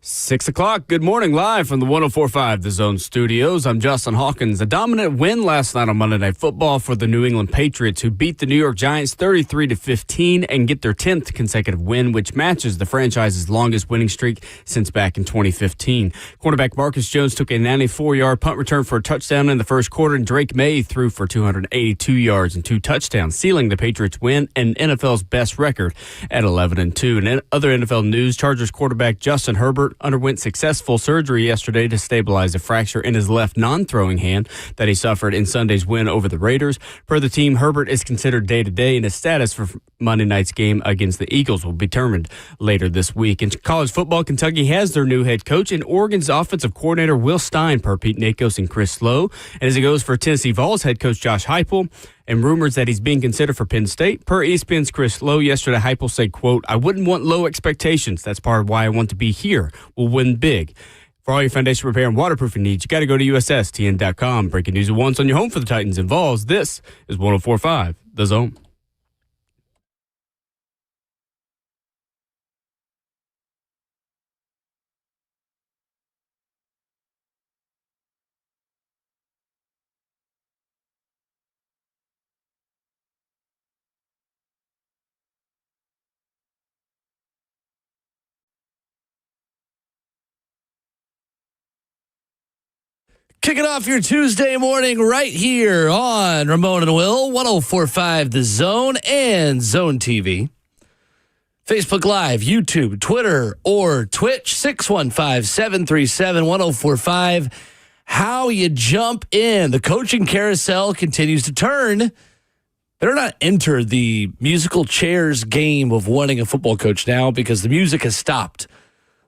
6 o'clock. Good morning, live from the 104.5 The Zone Studios. I'm Justin Hawkins. A dominant win last night on Monday Night Football for the New England Patriots, who beat the New York Giants 33-15 and get their 10th consecutive win, which matches the franchise's longest winning streak since back in 2015. Quarterback Marcus Jones took a 94-yard punt return for a touchdown in the first quarter, and Drake May threw for 282 yards and 2 touchdowns, sealing the Patriots' win and NFL's best record at 11-2. And in other NFL news, Chargers quarterback Justin Herbert underwent successful surgery yesterday to stabilize a fracture in his left non-throwing hand that he suffered in Sunday's win over the Raiders. Per the team, Herbert is considered day-to-day, and his status for Monday night's game against the Eagles will be determined later this week. In college football, Kentucky has their new head coach, and Oregon's offensive coordinator Will Stein, per Pete Nakos and Chris Lowe. And as it goes for Tennessee Vols head coach Josh Heupel, and rumors that he's being considered for Penn State. Per ESPN's Chris Lowe yesterday, Heupel said, quote, "I wouldn't want low expectations. That's part of why I want to be here. We'll win big." For all your foundation repair and waterproofing needs, you got to go to USSTN.com. Breaking news at once on your home for the Titans and Vols. This is 104.5 The Zone. Kicking off your Tuesday morning right here on Ramon and Will, 104.5 The Zone and Zone TV. Facebook Live, YouTube, Twitter, or Twitch, 615-737-1045. How you jump in. The coaching carousel continues to turn. Better not enter the musical chairs game of wanting a football coach now because the music has stopped.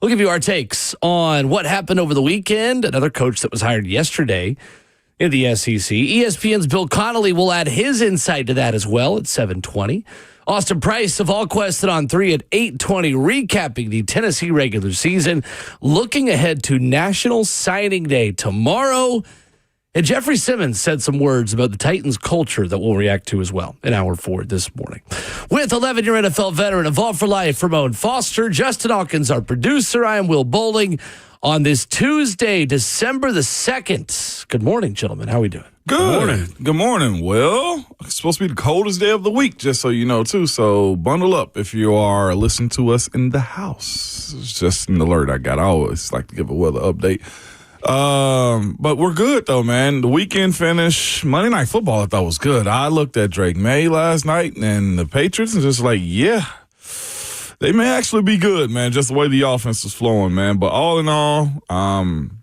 We'll give you our takes on what happened over the weekend. Another coach that was hired yesterday in the SEC. ESPN's Bill Connelly will add his insight to that as well at 7:20. Austin Price of All Quested on 3 at 8:20, recapping the Tennessee regular season, looking ahead to National Signing Day tomorrow. And Jeffery Simmons said some words about the Titans culture that we'll react to as well in hour 4 this morning. With 11-year NFL veteran, Evolve for Life, Ramon Foster, Justin Hawkins, our producer. I am Will Bowling on this Tuesday, December the 2nd. Good morning, gentlemen. How are we doing? Good morning, Will. It's supposed to be the coldest day of the week, just so you know, too. So bundle up if you are listening to us in the house. It's just an alert I got. I always like to give a weather update. But we're good, though, man. The weekend finish, Monday Night Football, I thought was good. I looked at Drake May last night and the Patriots and just like, yeah, they may actually be good, man, just the way the offense is flowing, man. But all in all,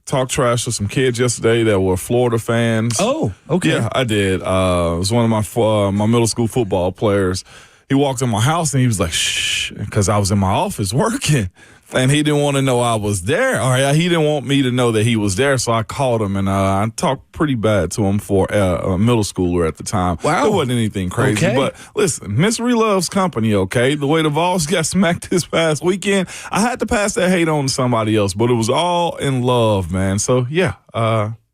talked trash to some kids yesterday that were Florida fans. Oh, okay. Yeah, I did. It was one of my middle school football players. He walked in my house and he was like, shh, because I was in my office working. And he didn't want to know I was there. Or he didn't want me to know that he was there. So I called him and I talked pretty bad to him for a middle schooler at the time. Wow. It wasn't anything crazy. Okay. But listen, misery loves company, okay? The way the Vols got smacked this past weekend, I had to pass that hate on to somebody else. But it was all in love, man. So, yeah,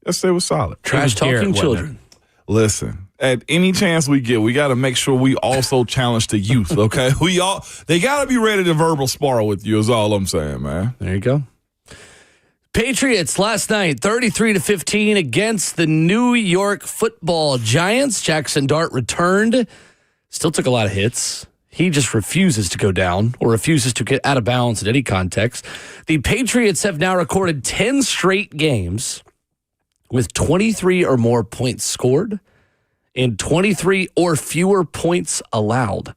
yesterday was solid. Trash-talking children. Listen. At any chance we get, we got to make sure we also challenge the youth, okay? They got to be ready to verbal spar with you is all I'm saying, man. There you go. Patriots last night, 33-15 against the New York Football Giants. Jackson Dart returned. Still took a lot of hits. He just refuses to go down or refuses to get out of bounds in any context. The Patriots have now recorded 10 straight games with 23 or more points scored and 23 or fewer points allowed.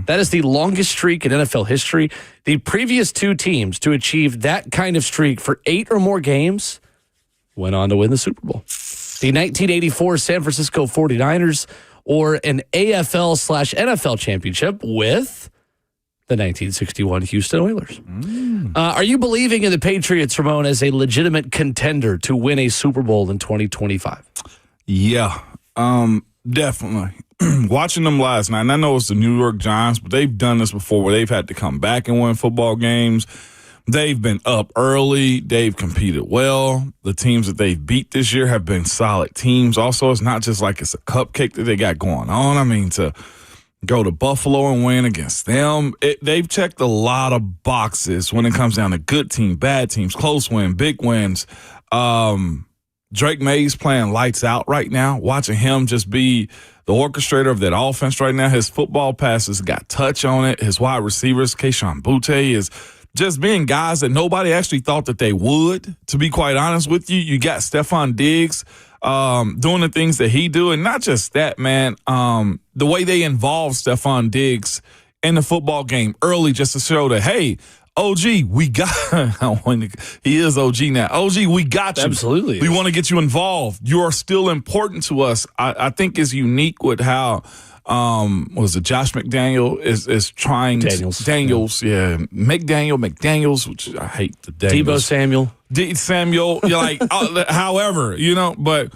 That is the longest streak in NFL history. The previous two teams to achieve that kind of streak for 8 or more games went on to win the Super Bowl. The 1984 San Francisco 49ers or an AFL/NFL championship with the 1961 Houston Oilers. Are you believing in the Patriots, Ramon, as a legitimate contender to win a Super Bowl in 2025? Yeah. Definitely. Watching them last night, and I know it's the New York Giants, but they've done this before where they've had to come back and win football games. They've been up early. They've competed well. The teams that they've beat this year have been solid teams. Also, it's not just like it's a cupcake that they got going on. I mean, to go to Buffalo and win against them. They've checked a lot of boxes when it comes down to good team, bad teams, close win, big wins. Drake May's playing lights out right now. Watching him just be the orchestrator of that offense right now. His football passes got touch on it. His wide receivers, Kayshon Boutte, is just being guys that nobody actually thought that they would, to be quite honest with you. You got Stephon Diggs doing the things that he do. And not just that, man. The way they involve Stephon Diggs in the football game early just to show that, hey, OG, we got he is OG now. OG, we got you. Absolutely. We want to get you involved. You are still important to us. I think it's unique with how was it Josh McDaniel is trying Daniels, yeah. McDaniels, which I hate the Daniels. Debo Samuel, you're like however, but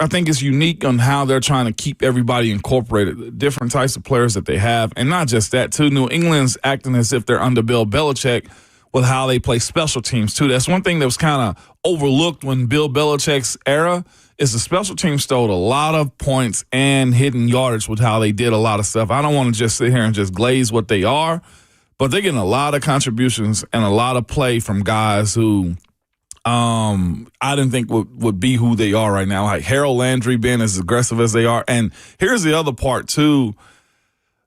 I think it's unique on how they're trying to keep everybody incorporated, different types of players that they have. And not just that, too. New England's acting as if they're under Bill Belichick with how they play special teams, too. That's one thing that was kind of overlooked when Bill Belichick's era is the special teams stole a lot of points and hidden yardage with how they did a lot of stuff. I don't want to just sit here and just glaze what they are, but they're getting a lot of contributions and a lot of play from guys who I didn't think would be who they are right now. Like Harold Landry being as aggressive as they are. And here's the other part, too.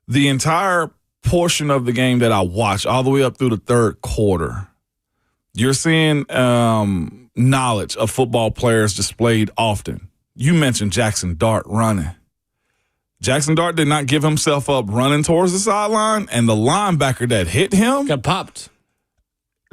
The entire portion of the game that I watched all the way up through the third quarter, you're seeing knowledge of football players displayed often. You mentioned Jackson Dart running. Jackson Dart did not give himself up running towards the sideline, and the linebacker that hit him got popped.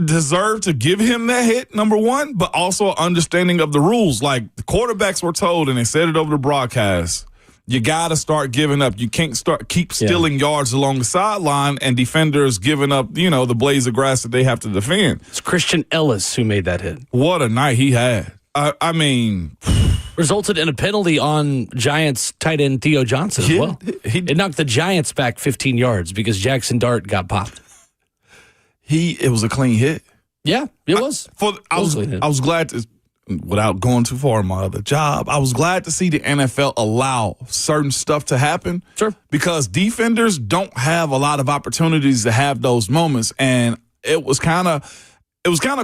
Deserved to give him that hit, number one, but also understanding of the rules. Like the quarterbacks were told, and they said it over the broadcast, you got to start giving up. You can't keep stealing yards along the sideline and defenders giving up, the blades of grass that they have to defend. It's Christian Ellis who made that hit. What a night he had. I mean, resulted in a penalty on Giants tight end Theo Johnson as well. It knocked the Giants back 15 yards because Jackson Dart got popped. It was a clean hit. Yeah, it was. I was glad to, without going too far in my other job, I was glad to see the NFL allow certain stuff to happen. Sure. Because defenders don't have a lot of opportunities to have those moments, and it was kind of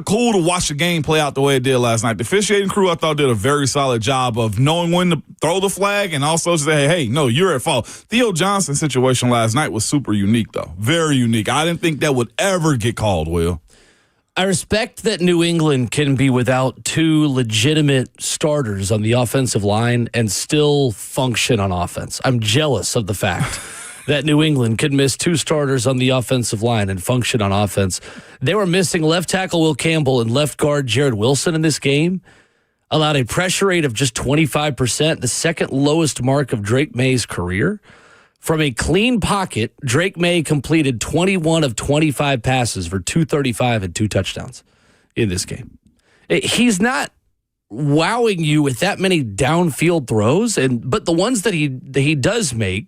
cool to watch the game play out the way it did last night. The officiating crew, I thought, did a very solid job of knowing when to throw the flag and also say, hey, no, you're at fault. Theo Johnson's situation last night was super unique, though. Very unique. I didn't think that would ever get called, Will. I respect that New England can be without two legitimate starters on the offensive line and still function on offense. I'm jealous of the fact that New England could miss two starters on the offensive line and function on offense. They were missing left tackle Will Campbell and left guard Jared Wilson in this game, allowed a pressure rate of just 25%, the second lowest mark of Drake May's career. From a clean pocket, Drake May completed 21 of 25 passes for 235 and 2 touchdowns in this game. He's not wowing you with that many downfield throws, but the ones that he does make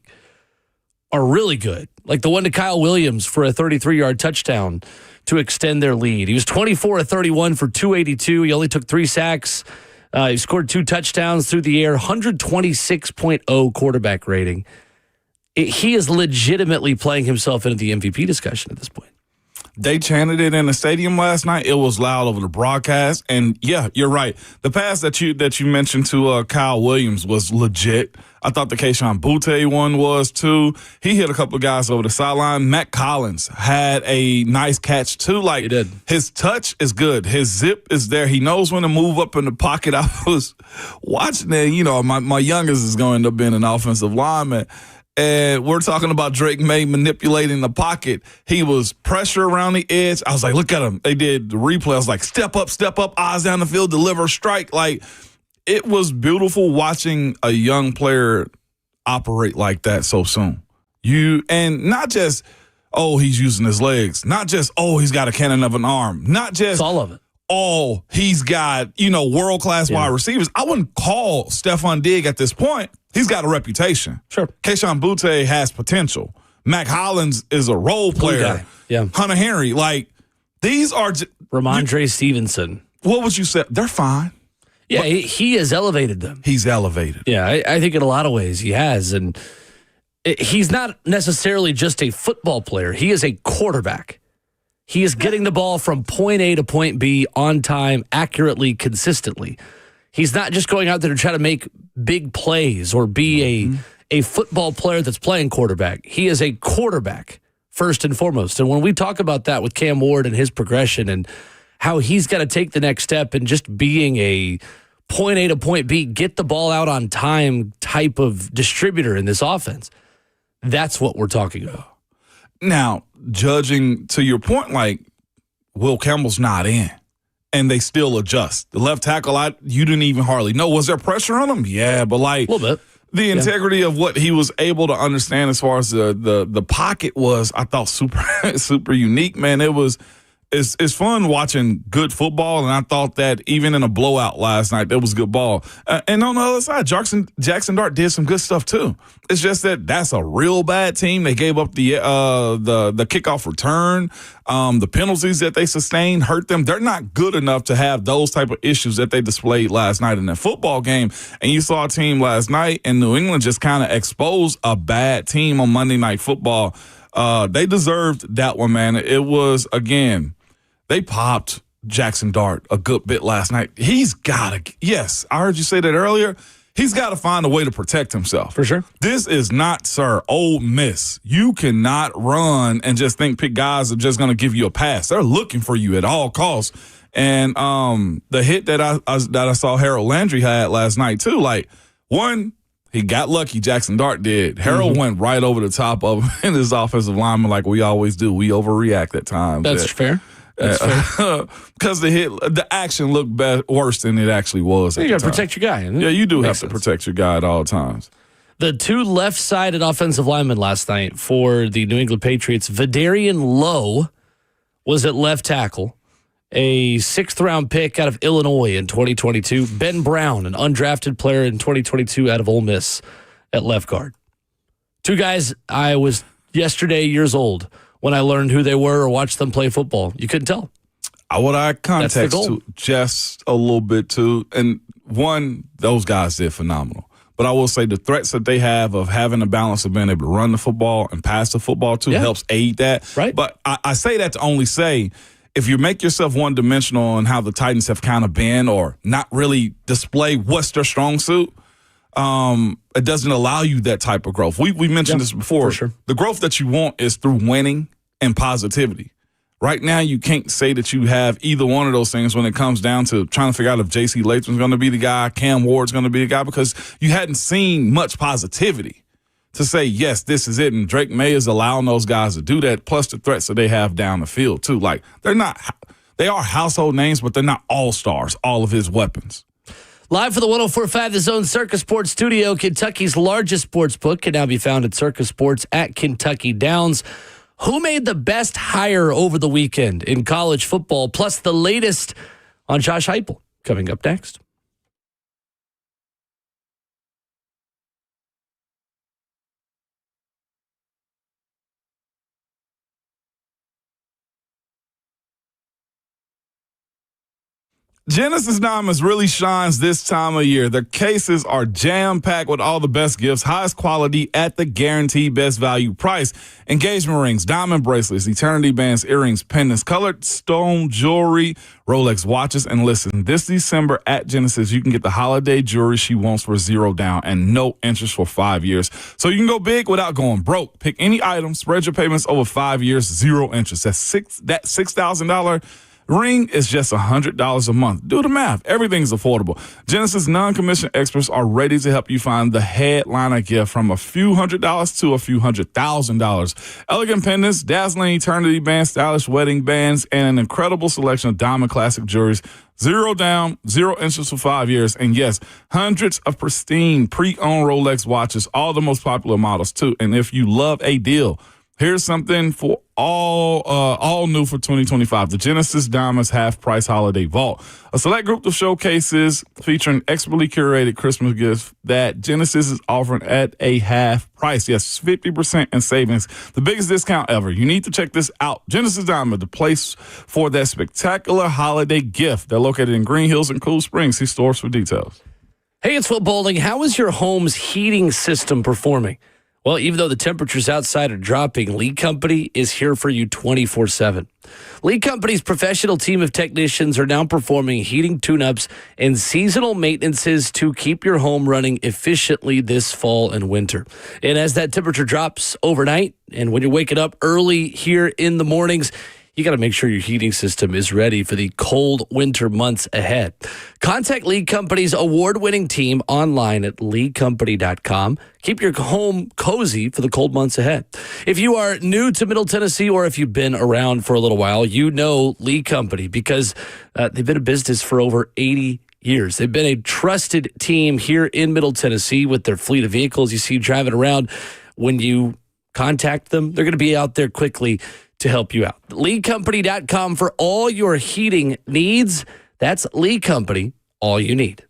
are really good. Like the one to Kyle Williams for a 33-yard touchdown to extend their lead. He was 24 of 31 for 282. He only took 3 sacks. He scored 2 touchdowns through the air, 126.0 quarterback rating. He is legitimately playing himself into the MVP discussion at this point. They chanted it in the stadium last night. It was loud over the broadcast. And, yeah, you're right. The pass that you mentioned to Kyle Williams was legit. I thought the Kayshon Boutte one was, too. He hit a couple of guys over the sideline. Matt Collins had a nice catch, too. Like, he did. His touch is good. His zip is there. He knows when to move up in the pocket. I was watching it. My youngest is going to end up being an offensive lineman. And we're talking about Drake May manipulating the pocket. He was pressure around the edge. I was like, look at him. They did the replay. I was like, step up, eyes down the field, deliver, strike. Like, it was beautiful watching a young player operate like that so soon. And not just, he's using his legs. Not just, he's got a cannon of an arm. Not just. It's all of it. He's got, world-class wide receivers. I wouldn't call Stephon Diggs at this point. He's got a reputation. Sure. Kayshon Boutte has potential. Mac Hollins is a role player. Yeah. Hunter Henry. Like, these are... Ramondre Stevenson. What would you say? They're fine. Yeah, he has elevated them. He's elevated. Yeah, I think in a lot of ways he has. And He's not necessarily just a football player. He is a quarterback. He is getting the ball from point A to point B on time, accurately, consistently. He's not just going out there to try to make big plays or be a football player that's playing quarterback. He is a quarterback, first and foremost. And when we talk about that with Cam Ward and his progression and how he's got to take the next step and just being a point A to point B, get the ball out on time type of distributor in this offense, that's what we're talking about. Now, judging to your point, like Will Campbell's not in, and they still adjust. The left tackle, you didn't even hardly know. Was there pressure on him? Yeah, but like a little bit. The integrity of what he was able to understand as far as the pocket was, I thought super unique, man. It's fun watching good football, and I thought that even in a blowout last night, there was good ball. And on the other side, Jackson Dart did some good stuff too. It's just that's a real bad team. They gave up the kickoff return. The penalties that they sustained hurt them. They're not good enough to have those type of issues that they displayed last night in that football game. And you saw a team last night in New England just kind of expose a bad team on Monday Night Football. They deserved that one, man. It was, again, they popped Jackson Dart a good bit last night. He's got to, yes, I heard you say that earlier. He's got to find a way to protect himself. For sure. This is not, sir, Ole Miss. You cannot run and just think guys are just going to give you a pass. They're looking for you at all costs. And the hit that I saw Harold Landry had last night too, like, one, he got lucky, Jackson Dart did. Harold went right over the top of him and his offensive lineman like we always do. We overreact at times. That's fair. Because the action looked worse than it actually was. You got to protect your guy. Yeah, you do have to protect your guy at all times. The two left-sided offensive linemen last night for the New England Patriots, Vidarian Lowe was at left tackle, a sixth-round pick out of Illinois in 2022. Ben Brown, an undrafted player in 2022 out of Ole Miss at left guard. Two guys I was yesterday years old when I learned who they were or watched them play football. You couldn't tell. What I context to just a little bit too. And one, those guys did phenomenal. But I will say the threats that they have of having a balance of being able to run the football and pass the football too helps aid that. Right. But I say that to only say, if you make yourself one-dimensional on how the Titans have kind of been or not really display what's their strong suit, it doesn't allow you that type of growth. We mentioned this before. For sure. The growth that you want is through winning and positivity. Right now, you can't say that you have either one of those things when it comes down to trying to figure out if J.C. Latham's going to be the guy, Cam Ward's going to be the guy, because you hadn't seen much positivity to say, yes, this is it. And Drake May is allowing those guys to do that, plus the threats that they have down the field, too. Like, they are household names, but they're not all-stars, all of his weapons. Live for the 104.5 The Zone Circus Sports Studio, Kentucky's largest sports book can now be found at Circus Sports at Kentucky Downs. Who made the best hire over the weekend in college football? Plus the latest on Josh Heupel coming up next. Genesis Diamonds really shines this time of year. Their cases are jam-packed with all the best gifts, highest quality at the guaranteed best value price. Engagement rings, diamond bracelets, eternity bands, earrings, pendants, colored stone jewelry, Rolex watches, and listen, this December at Genesis, you can get the holiday jewelry she wants for $0 down and no interest for 5 years. So you can go big without going broke. Pick any item, spread your payments over 5 years, 0 interest. That $6,000 ring is just $100 a month. Do the math. Everything's affordable. Genesis non-commissioned experts are ready to help you find the headliner gift from a few $100s to a few $100,000. Elegant pendants, dazzling eternity bands, stylish wedding bands, and an incredible selection of diamond classic jewelries. 0 down, 0 interest for 5 years. And yes, hundreds of pristine pre-owned Rolex watches, all the most popular models too. And if you love a deal, here's something for all new for 2025. The Genesis Diamonds Half Price Holiday Vault. A select group of showcases featuring expertly curated Christmas gifts that Genesis is offering at a half price. Yes, 50% in savings. The biggest discount ever. You need to check this out. Genesis Diamond, the place for that spectacular holiday gift. They're located in Green Hills and Cool Springs. See stores for details. Hey, it's Will Bowling. How is your home's heating system performing? Well, even though the temperatures outside are dropping, Lee Company is here for you 24/7. Lee Company's professional team of technicians are now performing heating tune-ups and seasonal maintenances to keep your home running efficiently this fall and winter. And as that temperature drops overnight, and when you're waking up early here in the mornings, you got to make sure your heating system is ready for the cold winter months ahead. Contact Lee Company's award-winning team online at leecompany.com. Keep your home cozy for the cold months ahead. If you are new to Middle Tennessee or if you've been around for a little while, you know Lee Company because they've been in business for over 80 years. They've been a trusted team here in Middle Tennessee with their fleet of vehicles you see driving around. When you contact them, they're going to be out there quickly to help you out. LeeCompany.com for all your heating needs. That's Lee Company, all you need.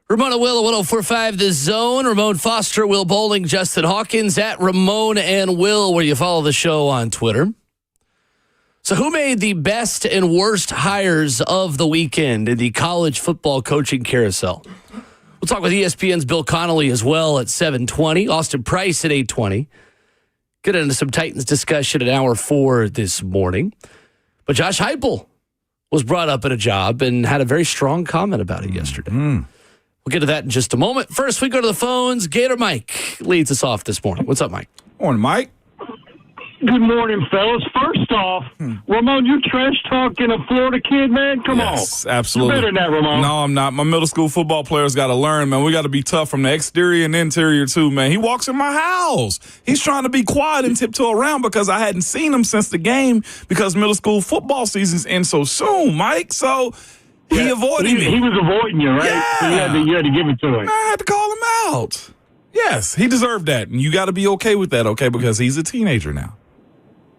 Ramon and Will at 104.5 The Zone. Ramon Foster, Will Bowling, Justin Hawkins at Ramon and Will, where you follow the show on Twitter. So who made the best and worst hires of the weekend in the college football coaching carousel? We'll talk with ESPN's Bill Connelly as well at 7:20. Austin Price at 8:20. Get into some Titans discussion at hour 4 this morning. But Josh Heupel was brought up at a job and had a very strong comment about it yesterday. We'll get to that in just a moment. First, we go to the phones. Gator Mike leads us off this morning. What's up, Mike? Morning, Mike. Good morning, fellas. First off, Ramon, you trash talking a Florida kid, man? Come on. Absolutely. You're better than that, Ramon. No, I'm not. My middle school football players got to learn, man. We got to be tough from the exterior and interior, too, man. He walks in my house. He's trying to be quiet and tiptoe around because I hadn't seen him since the game because middle school football season's end so soon, Mike. So he avoided me. He was avoiding you, right? Yeah. So you had to give it to him. I had to call him out. Yes, he deserved that. And you got to be okay with that, okay, because he's a teenager now.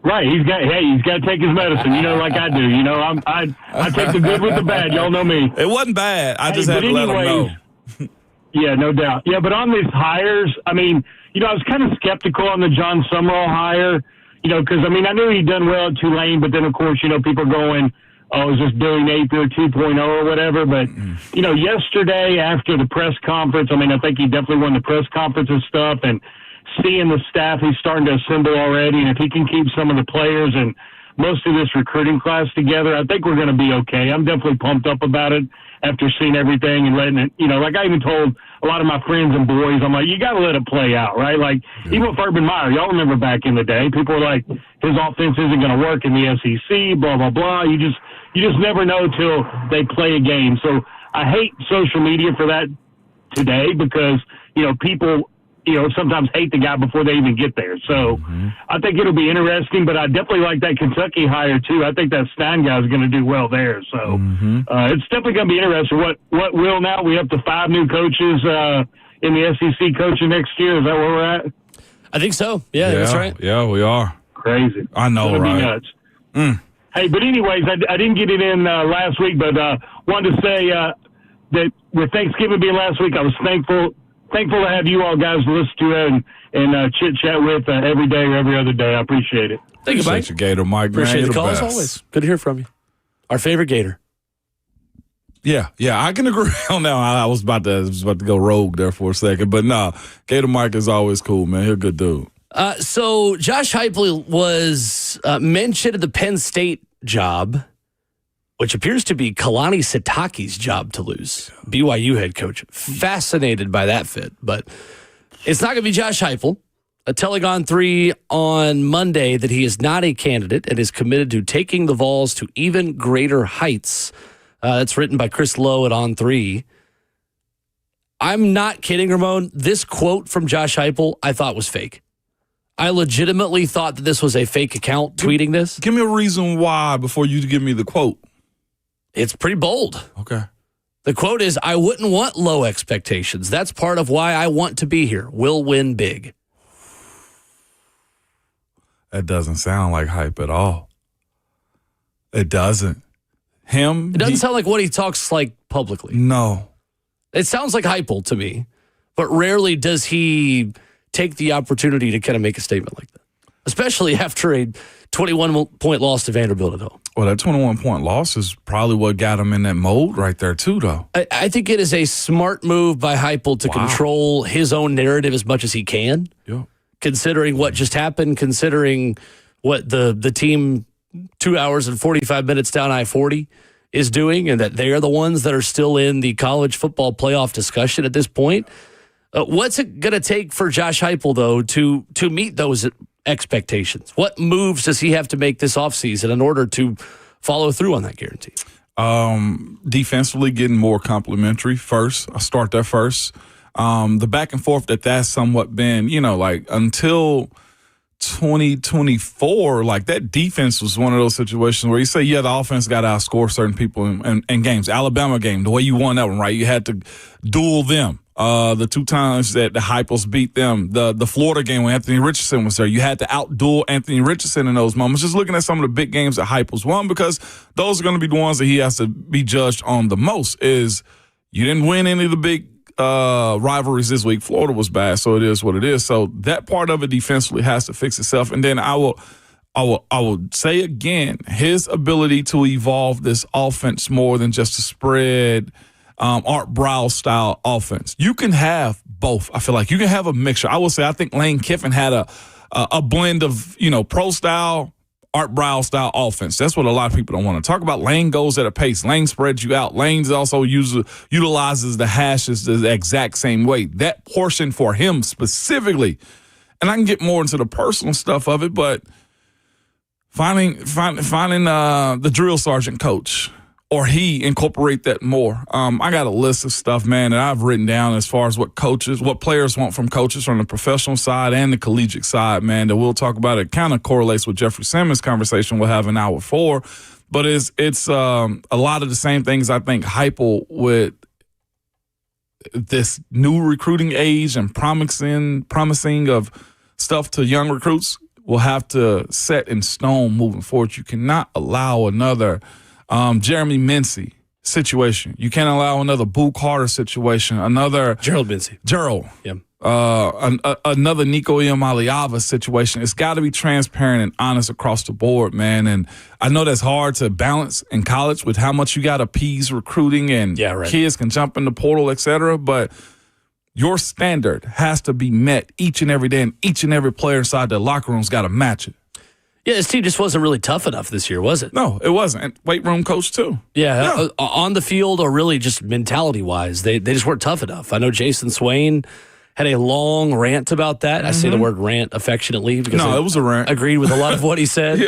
Right, he's got to take his medicine, like I do. I take the good with the bad. Y'all know me. It wasn't bad. I just had to let him know. Yeah, no doubt. Yeah, but on these hires, I was kind of skeptical on the John Summerall hire, because, I knew he'd done well at Tulane, but then, of course, people going, oh, is this Billy Napier 2.0 or whatever? But, yesterday after the press conference, I think he definitely won the press conference and stuff, and seeing the staff he's starting to assemble already, and if he can keep some of the players and most of this recruiting class together, I think we're going to be okay. I'm definitely pumped up about it after seeing everything and letting it, like I even told a lot of my friends and boys, I'm like, you got to let it play out, right? Like, even with Urban Meyer, y'all remember back in the day, people were like, his offense isn't going to work in the SEC, blah, blah, blah. You just never know till they play a game. So I hate social media for that today because, people sometimes hate the guy before they even get there. So I think it'll be interesting, but I definitely like that Kentucky hire too. I think that Stein guy is going to do well there. So it's definitely going to be interesting. What will now? We up to 5 new coaches in the SEC coaching next year. Is that where we're at? I think so. Yeah, that's right. Yeah, we are. Crazy. I know, it's right? Be nuts. Hey, but anyways, I didn't get it in last week, but wanted to say that with Thanksgiving being last week, I was thankful to have you all guys listen to and chit-chat with every day or every other day. I appreciate it. Thank you, Mike. Appreciate you, Gator Mike. Appreciate man, the call best. as always. Good to hear from you. Our favorite Gator. Yeah, I can agree on that. I was about to go rogue there for a second, but no, Gator Mike is always cool, man. He's a good dude. So Josh Heupel was mentioned at the Penn State job, which appears to be Kalani Sitake's job to lose. BYU head coach. Fascinated by that fit, but it's not going to be Josh Heupel. Telling on 3 on Monday that he is not a candidate and is committed to taking the Vols to even greater heights. That's written by Chris Lowe at On 3. I'm not kidding, Ramon. This quote from Josh Heupel I thought was fake. I legitimately thought that this was a fake account tweeting this. Give me a reason why before you give me the quote. It's pretty bold. Okay. The quote is, I wouldn't want low expectations. That's part of why I want to be here. We'll win big. That doesn't sound like hype at all. It doesn't. It doesn't sound like what he talks like publicly. No. It sounds like Heupel to me, but rarely does he take the opportunity to kind of make a statement like that, especially after a 21-point loss to Vanderbilt at home. Well, that 21-point loss is probably what got him in that mode right there, too, though. I think it is a smart move by Heupel to control his own narrative as much as he can, considering what just happened, considering what the team 2 hours and 45 minutes down I-40 is doing, and that they are the ones that are still in the college football playoff discussion at this point. What's it going to take for Josh Heupel, though, to meet those expectations? What moves does he have to make this offseason in order to follow through on that guarantee? Defensively, getting more complimentary first. I'll start there first. The back and forth that's somewhat been, until 2024, that defense was one of those situations where you say, the offense got to outscore certain people in games. Alabama game, the way you won that one, right? You had to duel them. The 2 times that the Heupels beat them, the Florida game when Anthony Richardson was there, you had to outduel Anthony Richardson in those moments. Just looking at some of the big games that Heupels won, because those are going to be the ones that he has to be judged on the most. Is you didn't win any of the big rivalries this week. Florida was bad, so it is what it is. So that part of it defensively has to fix itself. And then I will say again, his ability to evolve this offense more than just a spread, Art Briles style offense. You can have both. I feel like you can have a mixture. I will say I think Lane Kiffin had a blend of, pro style, Art Briles style offense. That's what a lot of people don't want to talk about. Lane goes at a pace. Lane spreads you out. Lane also utilizes the hashes the exact same way. That portion for him specifically, and I can get more into the personal stuff of it, but finding the drill sergeant coach, or he incorporate that more. I got a list of stuff, man, that I've written down as far as what players want from coaches from the professional side and the collegiate side, man, that we'll talk about. It kind of correlates with Jeffery Simmons' conversation we'll have in hour 4. But it's a lot of the same things I think Heupel with this new recruiting age and promising of stuff to young recruits will have to set in stone moving forward. You cannot allow another Jeremy Mincy situation. You can't allow another Boo Carter situation. Another Gerald Mincy. Yeah. Another Nico Iamaleava situation. It's got to be transparent and honest across the board, man. And I know that's hard to balance in college with how much you got to appease recruiting and kids can jump in the portal, et cetera. But your standard has to be met each and every day, and each and every player inside the locker room's got to match it. Yeah, this team just wasn't really tough enough this year, was it? No, it wasn't. And weight room coach, too. Yeah. On the field or really just mentality-wise, they just weren't tough enough. I know Jason Swain had a long rant about that. I say the word rant affectionately because it was a rant. Agreed with a lot of what he said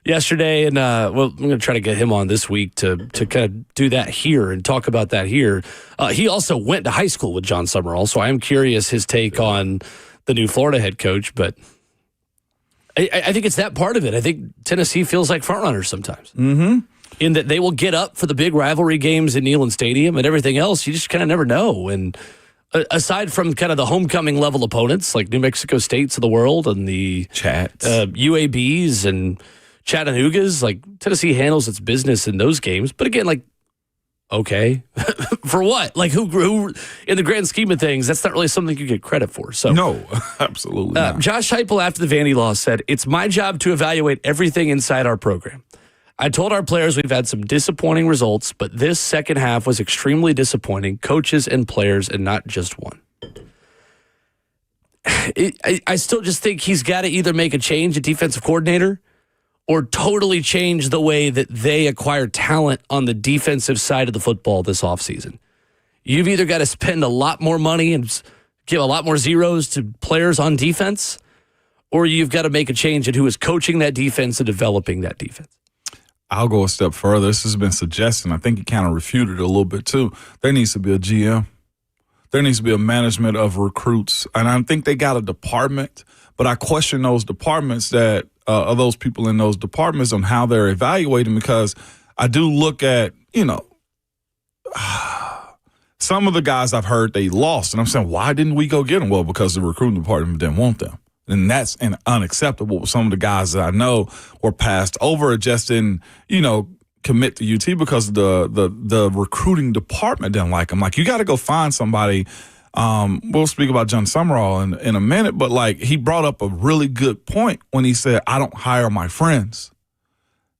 yesterday. And I'm going to try to get him on this week to kind of do that here and talk about that here. He also went to high school with John Summerall, so I am curious his take on the new Florida head coach, but I think it's that part of it. I think Tennessee feels like frontrunners sometimes. Mm-hmm. In that they will get up for the big rivalry games in Neyland Stadium, and everything else, you just kind of never know. And aside from kind of the homecoming level opponents like New Mexico States of the world and the UABs and Chattanoogas, like Tennessee handles its business in those games. But again, like, okay, for what? Like who in the grand scheme of things, that's not really something you get credit for. So no, absolutely not. Josh Heupel after the Vandy loss said, "It's my job to evaluate everything inside our program. I told our players we've had some disappointing results, but this second half was extremely disappointing, coaches and players, and not just one." I still just think he's got to either make a change at defensive coordinator or totally change the way that they acquire talent on the defensive side of the football this offseason. You've either got to spend a lot more money and give a lot more zeros to players on defense, or you've got to make a change in who is coaching that defense and developing that defense. I'll go a step further. This has been suggested. I think he kind of refuted it a little bit too. There needs to be a GM. There needs to be a management of recruits. And I think they got a department, but I question those departments that of those people in those departments on how they're evaluating, because I do look at, some of the guys I've heard they lost. And I'm saying, why didn't we go get them? Well, because the recruiting department didn't want them. And that's unacceptable with some of the guys that I know were passed over or just didn't, commit to UT because the recruiting department didn't like them. Like, you got to go find somebody. We'll speak about John Summerall in a minute, but like, he brought up a really good point when he said, I don't hire my friends.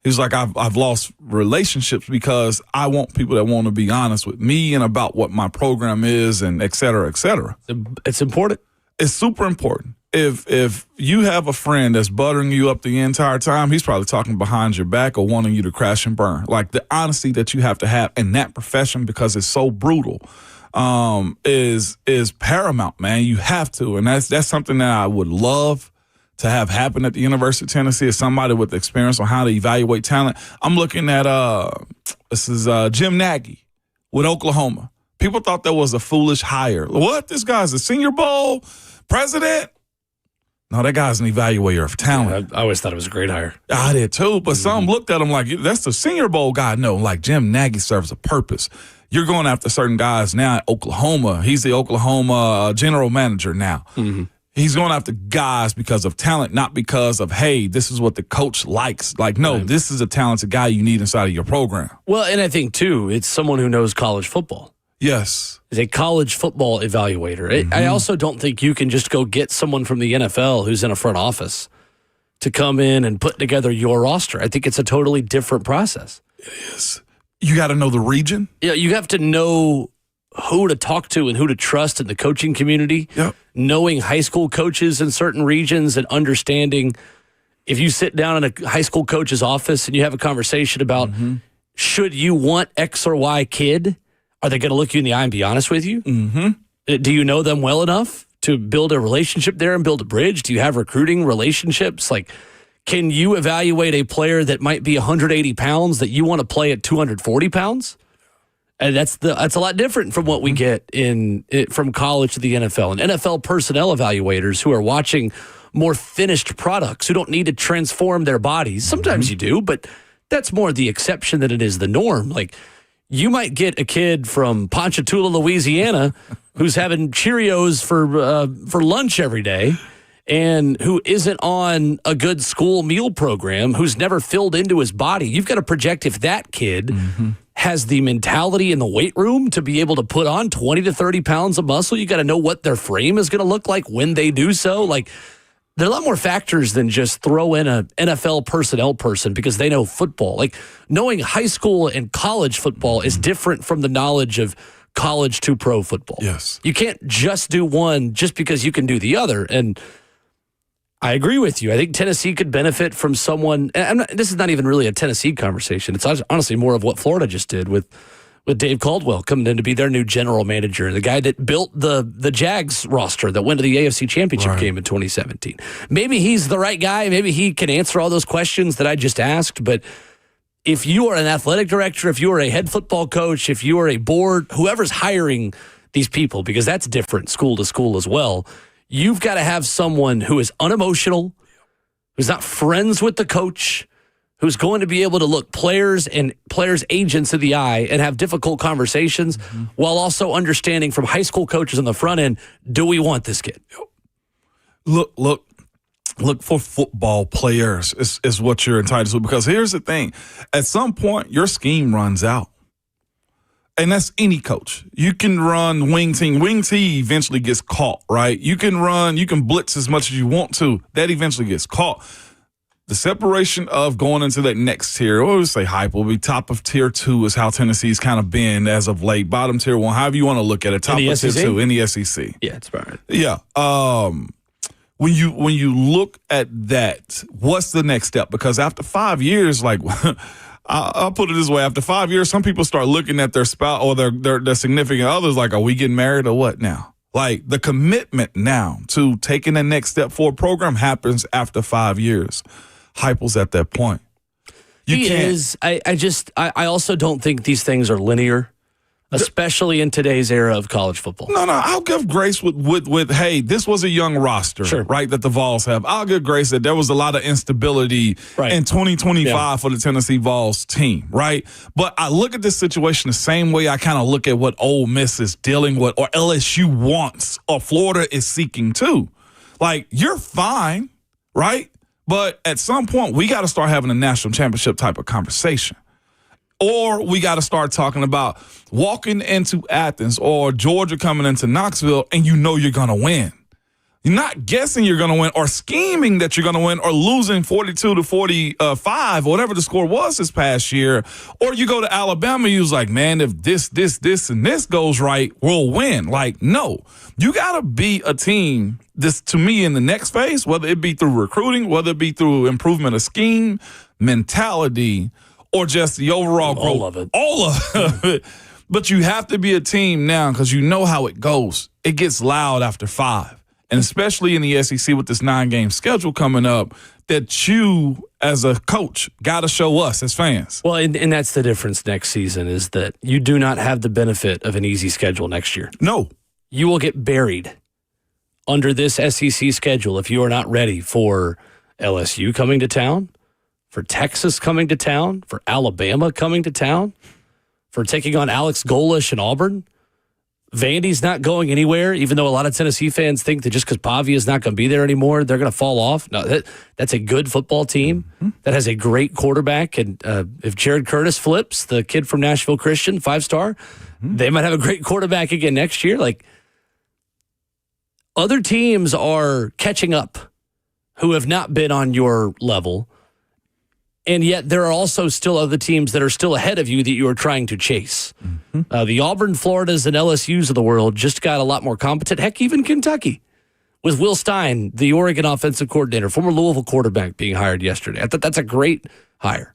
He's like, I've lost relationships because I want people that want to be honest with me and about what my program is and et cetera, et cetera. It's important. It's super important. If you have a friend that's buttering you up the entire time, he's probably talking behind your back or wanting you to crash and burn. Like, the honesty that you have to have in that profession, because it's so brutal, is paramount, man. You have to. And that's something that I would love to have happen at the University of Tennessee, as somebody with experience on how to evaluate talent. I'm looking at Jim Nagy with Oklahoma. People thought that was a foolish hire. What? This guy's a Senior Bowl president? No, that guy's an evaluator of talent. Yeah, I always thought it was a great hire. I did too, but some looked at him like, that's the Senior Bowl guy. No, like, Jim Nagy serves a purpose. You're going after certain guys now at Oklahoma. He's the Oklahoma general manager now. Mm-hmm. He's going after guys because of talent, not because of, hey, this is what the coach likes. Like, no, This is a talented guy you need inside of your program. Well, and I think, too, it's someone who knows college football. Yes. Is a college football evaluator. I also don't think you can just go get someone from the NFL who's in a front office to come in and put together your roster. I think it's a totally different process. It is. You got to know the region. Yeah, you have to know who to talk to and who to trust in the coaching community. Yep. Knowing high school coaches in certain regions and understanding if you sit down in a high school coach's office and you have a conversation about should you want X or Y kid, are they going to look you in the eye and be honest with you? Mm-hmm. Do you know them well enough to build a relationship there and build a bridge? Do you have recruiting relationships? Like, can you evaluate a player that might be 180 pounds that you want to play at 240 pounds? And that's a lot different from what we get from college to the NFL. And NFL personnel evaluators who are watching more finished products, who don't need to transform their bodies. Sometimes you do, but that's more the exception than it is the norm. Like, you might get a kid from Ponchatoula, Louisiana, who's having Cheerios for lunch every day, and who isn't on a good school meal program, who's never filled into his body. You've got to project if that kid has the mentality in the weight room to be able to put on 20 to 30 pounds of muscle. You got to know what their frame is going to look like when they do so. Like, there are a lot more factors than just throw in an NFL personnel person because they know football. Like, knowing high school and college football is different from the knowledge of college to pro football. Yes. You can't just do one just because you can do the other. And I agree with you. I think Tennessee could benefit from someone. And this is not even really a Tennessee conversation. It's honestly more of what Florida just did with Dave Caldwell coming in to be their new general manager, the guy that built the Jags roster that went to the AFC Championship game in 2017. Maybe he's the right guy. Maybe he can answer all those questions that I just asked. But if you are an athletic director, if you are a head football coach, if you are a board, whoever's hiring these people, because that's different school to school as well, you've got to have someone who is unemotional, who's not friends with the coach, who's going to be able to look players and players' agents in the eye and have difficult conversations while also understanding from high school coaches on the front end, do we want this kid? Look for football players is what you're entitled to, because here's the thing. At some point, your scheme runs out. And that's any coach. You can run wing team. Wing T eventually gets caught, right? You can blitz as much as you want to. That eventually gets caught. The separation of going into that next tier, or say Heupel will be top of tier 2 is how Tennessee's kind of been as of late. Bottom tier 1, however you want to look at it. Top of tier 2 in the SEC. Yeah, it's about right. Yeah. When you look at that, what's the next step? Because after 5 years, like I'll put it this way: after 5 years, some people start looking at their spouse or their significant others like, are we getting married or what now? Like, the commitment now to taking the next step for a program happens after 5 years. Heupel's at that point. He is. I also don't think these things are linear, especially in today's era of college football. No, I'll give grace with hey, this was a young roster, right, that the Vols have. I'll give grace that there was a lot of instability in 2025 for the Tennessee Vols team, right? But I look at this situation the same way I kind of look at what Ole Miss is dealing with, or LSU wants, or Florida is seeking too. Like, you're fine, right? But at some point, we got to start having a national championship type of conversation. Or we got to start talking about walking into Athens or Georgia coming into Knoxville and you know you're going to win. You're not guessing you're going to win or scheming that you're going to win or losing 42 to 45, whatever the score was this past year. Or you go to Alabama, you was like, man, if this, and this goes right, we'll win. Like, no. You got to be a team, this to me, in the next phase, whether it be through recruiting, whether it be through improvement of scheme, mentality, or just the overall growth. All of it. All of it. But you have to be a team now because you know how it goes. It gets loud after 5. And especially in the SEC with this 9-game schedule coming up, that you as a coach got to show us as fans. Well, and that's the difference next season is that you do not have the benefit of an easy schedule next year. No. You will get buried under this SEC schedule if you are not ready for LSU coming to town, for Texas coming to town, for Alabama coming to town, for taking on Alex Golish and Auburn. Vandy's not going anywhere, even though a lot of Tennessee fans think that just because Pavia is not going to be there anymore, they're going to fall off. No, that's a good football team that has a great quarterback. And if Jared Curtis flips, the kid from Nashville Christian, 5-star, they might have a great quarterback again next year. Like, other teams are catching up who have not been on your level. And yet there are also still other teams that are still ahead of you that you are trying to chase. The Auburn, Floridas, and LSUs of the world just got a lot more competent. Heck, even Kentucky with Will Stein, the Oregon offensive coordinator, former Louisville quarterback, being hired yesterday. I thought that's a great hire.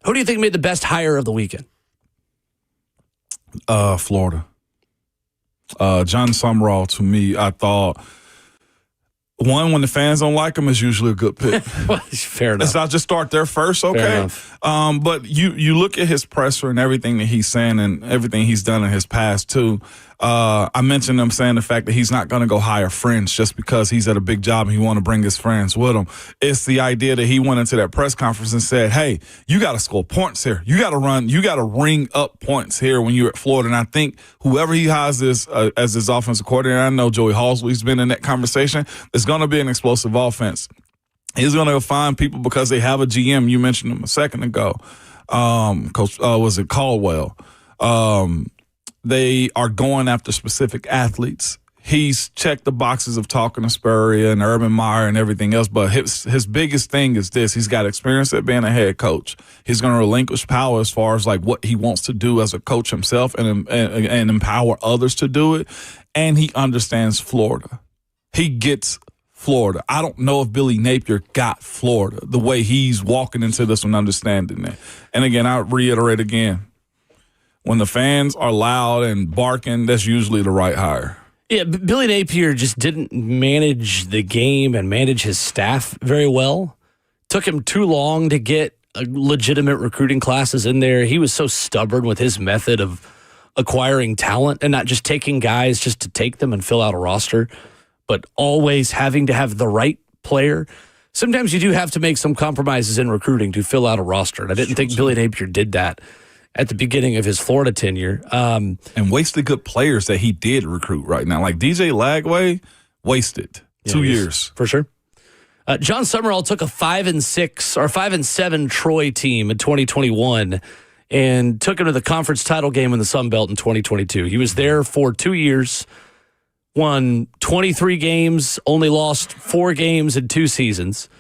Who do you think made the best hire of the weekend? Florida. John Summerall, to me, I thought, one, when the fans don't like him, is usually a good pick. Fair enough. Let's not just start there first, okay? But you look at his presser and everything that he's saying and everything he's done in his past, too. I mentioned him saying the fact that he's not going to go hire friends just because he's at a big job and he want to bring his friends with him. It's the idea that he went into that press conference and said, hey, you got to score points here. You got to ring up points here when you're at Florida. And I think whoever he hires as his offensive coordinator, I know Joey Halsley's been in that conversation, it's going to be an explosive offense. He's going to find people because they have a GM. You mentioned him a second ago. Coach, was it Caldwell? They are going after specific athletes. He's checked the boxes of talking to Spurrier and Urban Meyer and everything else, but his biggest thing is this. He's got experience at being a head coach. He's going to relinquish power as far as like what he wants to do as a coach himself and empower others to do it. And he understands Florida. He gets Florida. I don't know if Billy Napier got Florida the way he's walking into this one understanding it. And again, I reiterate again, when the fans are loud and barking, that's usually the right hire. Yeah, Billy Napier just didn't manage the game and manage his staff very well. Took him too long to get legitimate recruiting classes in there. He was so stubborn with his method of acquiring talent and not just taking guys just to take them and fill out a roster, but always having to have the right player. Sometimes you do have to make some compromises in recruiting to fill out a roster, and I didn't think Billy Napier did that at the beginning of his Florida tenure. And wasted good players that he did recruit right now. Like DJ Lagway, wasted 2 years. For sure. John Summerall took a 5-6 or 5-7 Troy team in 2021 and took him to the conference title game in the Sun Belt in 2022. He was there for 2 years, won 23 games, only lost 4 games in 2 seasons,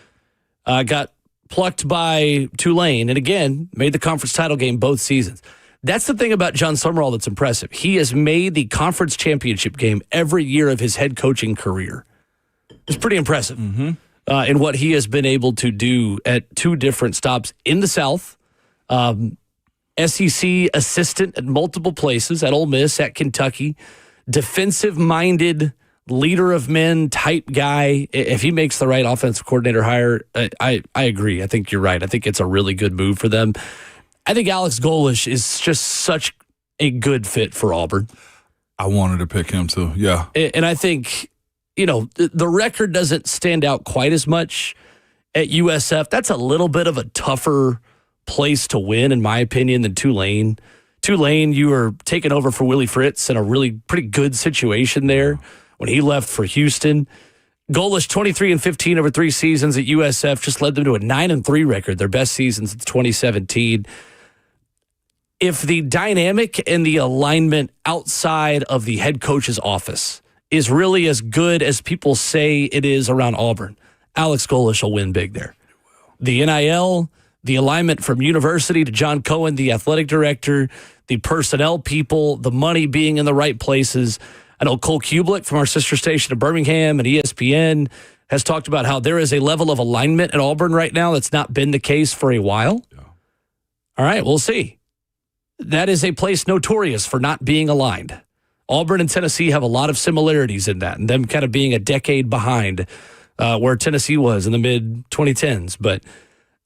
got plucked by Tulane, and again, made the conference title game both seasons. That's the thing about John Summerall that's impressive. He has made the conference championship game every year of his head coaching career. It's pretty impressive in what he has been able to do at 2 different stops in the South. SEC assistant at multiple places, at Ole Miss, at Kentucky. Defensive-minded, leader of men type guy. If he makes the right offensive coordinator hire, I agree. I think you're right. I think it's a really good move for them. I think Alex Golesh is just such a good fit for Auburn. I wanted to pick him too, yeah. And I think, the record doesn't stand out quite as much at USF. That's a little bit of a tougher place to win, in my opinion, than Tulane. Tulane, you were taking over for Willie Fritz in a really pretty good situation there when he left for Houston. Golesh, 23-15 over 3 seasons at USF, just led them to a 9-3 record, their best season since 2017. If the dynamic and the alignment outside of the head coach's office is really as good as people say it is around Auburn, Alex Golesh will win big there. The NIL, the alignment from university to John Cohen, the athletic director, the personnel people, the money being in the right places. I know Cole Kublik from our sister station in Birmingham and ESPN has talked about how there is a level of alignment at Auburn right now that's not been the case for a while. Yeah. All right, we'll see. That is a place notorious for not being aligned. Auburn and Tennessee have a lot of similarities in that, and them kind of being a decade behind where Tennessee was in the mid-2010s. But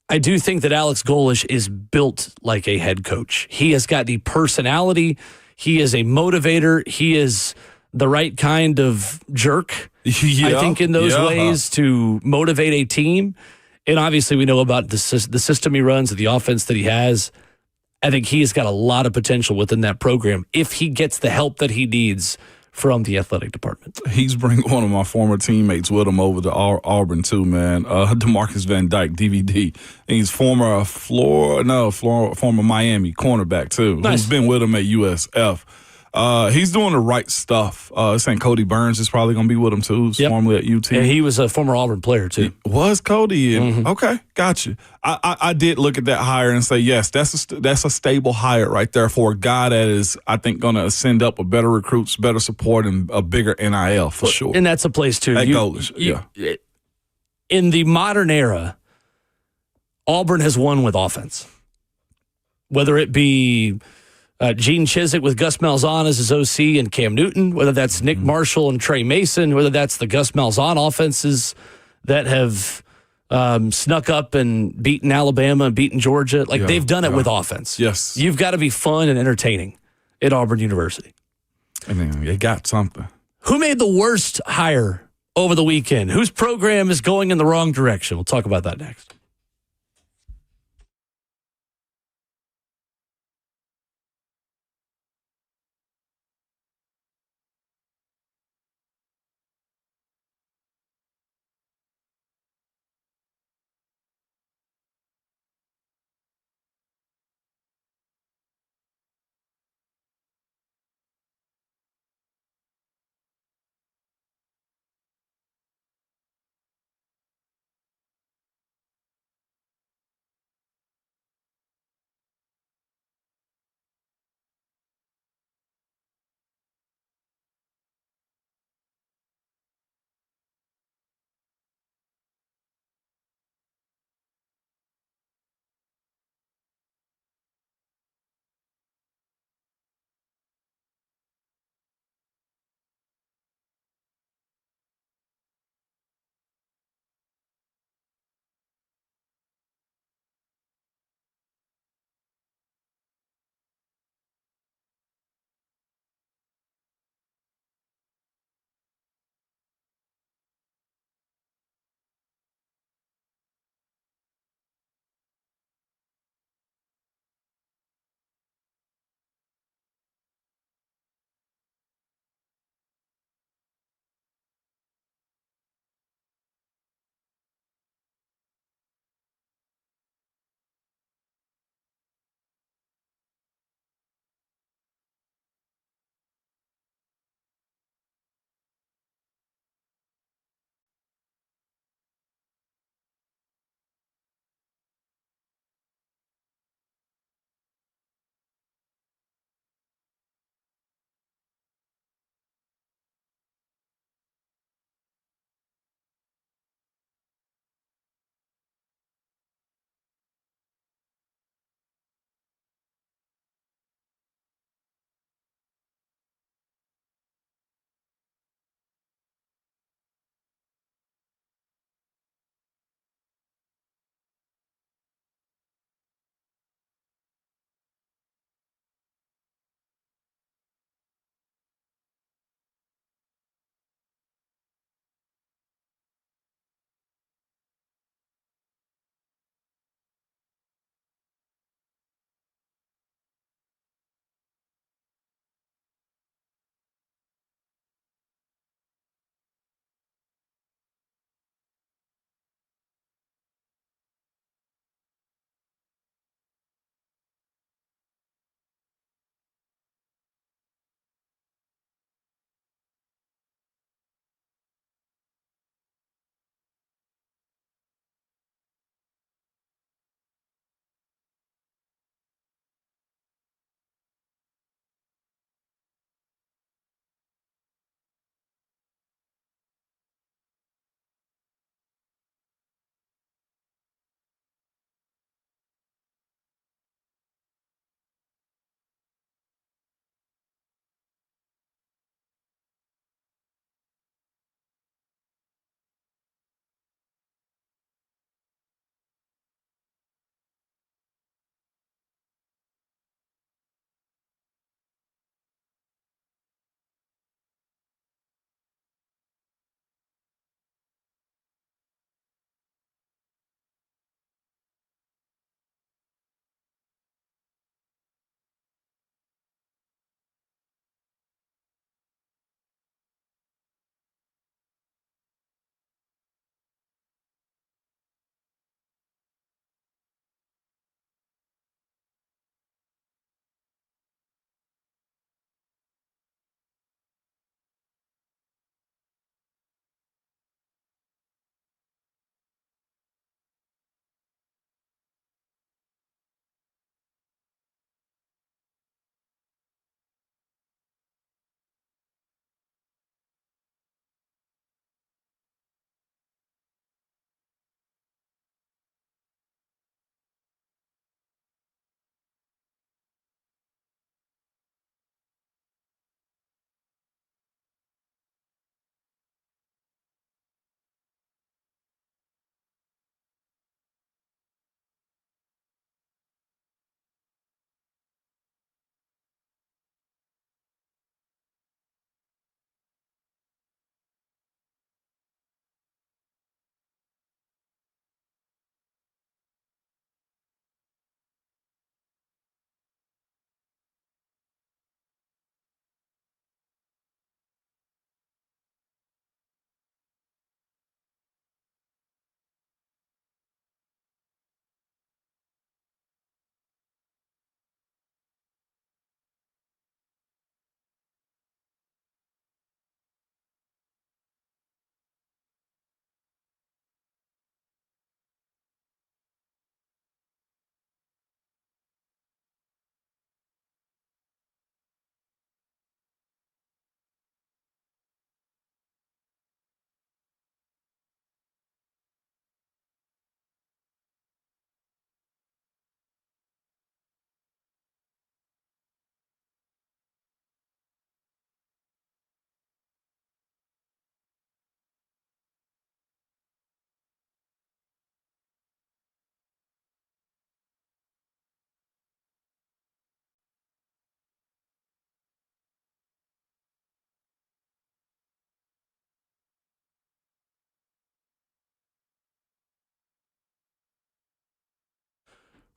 I do think that Alex Golesh is built like a head coach. He has got the personality. He is a motivator. He is the right kind of jerk, I think, in those ways to motivate a team. And obviously we know about the system he runs, the offense that he has. I think he has got a lot of potential within that program if he gets the help that he needs from the athletic department. He's bringing one of my former teammates with him over to Auburn too, man. DeMarcus Van Dyke, DVD. And he's former Miami cornerback too, Nice. who's been with him at USF. He's doing the right stuff. Saying Cody Burns is probably going to be with him too. Who's formerly at UT. And he was a former Auburn player too. Was Cody? Okay, gotcha. I did look at that hire and say, yes, that's a stable hire right there for a guy that is, I think, going to send up with better recruits, better support, and a bigger NIL for sure. And that's a place too. At Golders, yeah. In the modern era, Auburn has won with offense. Whether it be Gene Chizik with Gus Malzahn as his OC and Cam Newton, whether that's Nick Marshall and Trey Mason, whether that's the Gus Malzahn offenses that have snuck up and beaten Alabama and beaten Georgia. They've done it with offense. Yes. You've got to be fun and entertaining at Auburn University. And then they got something. Who made the worst hire over the weekend? Whose program is going in the wrong direction? We'll talk about that next.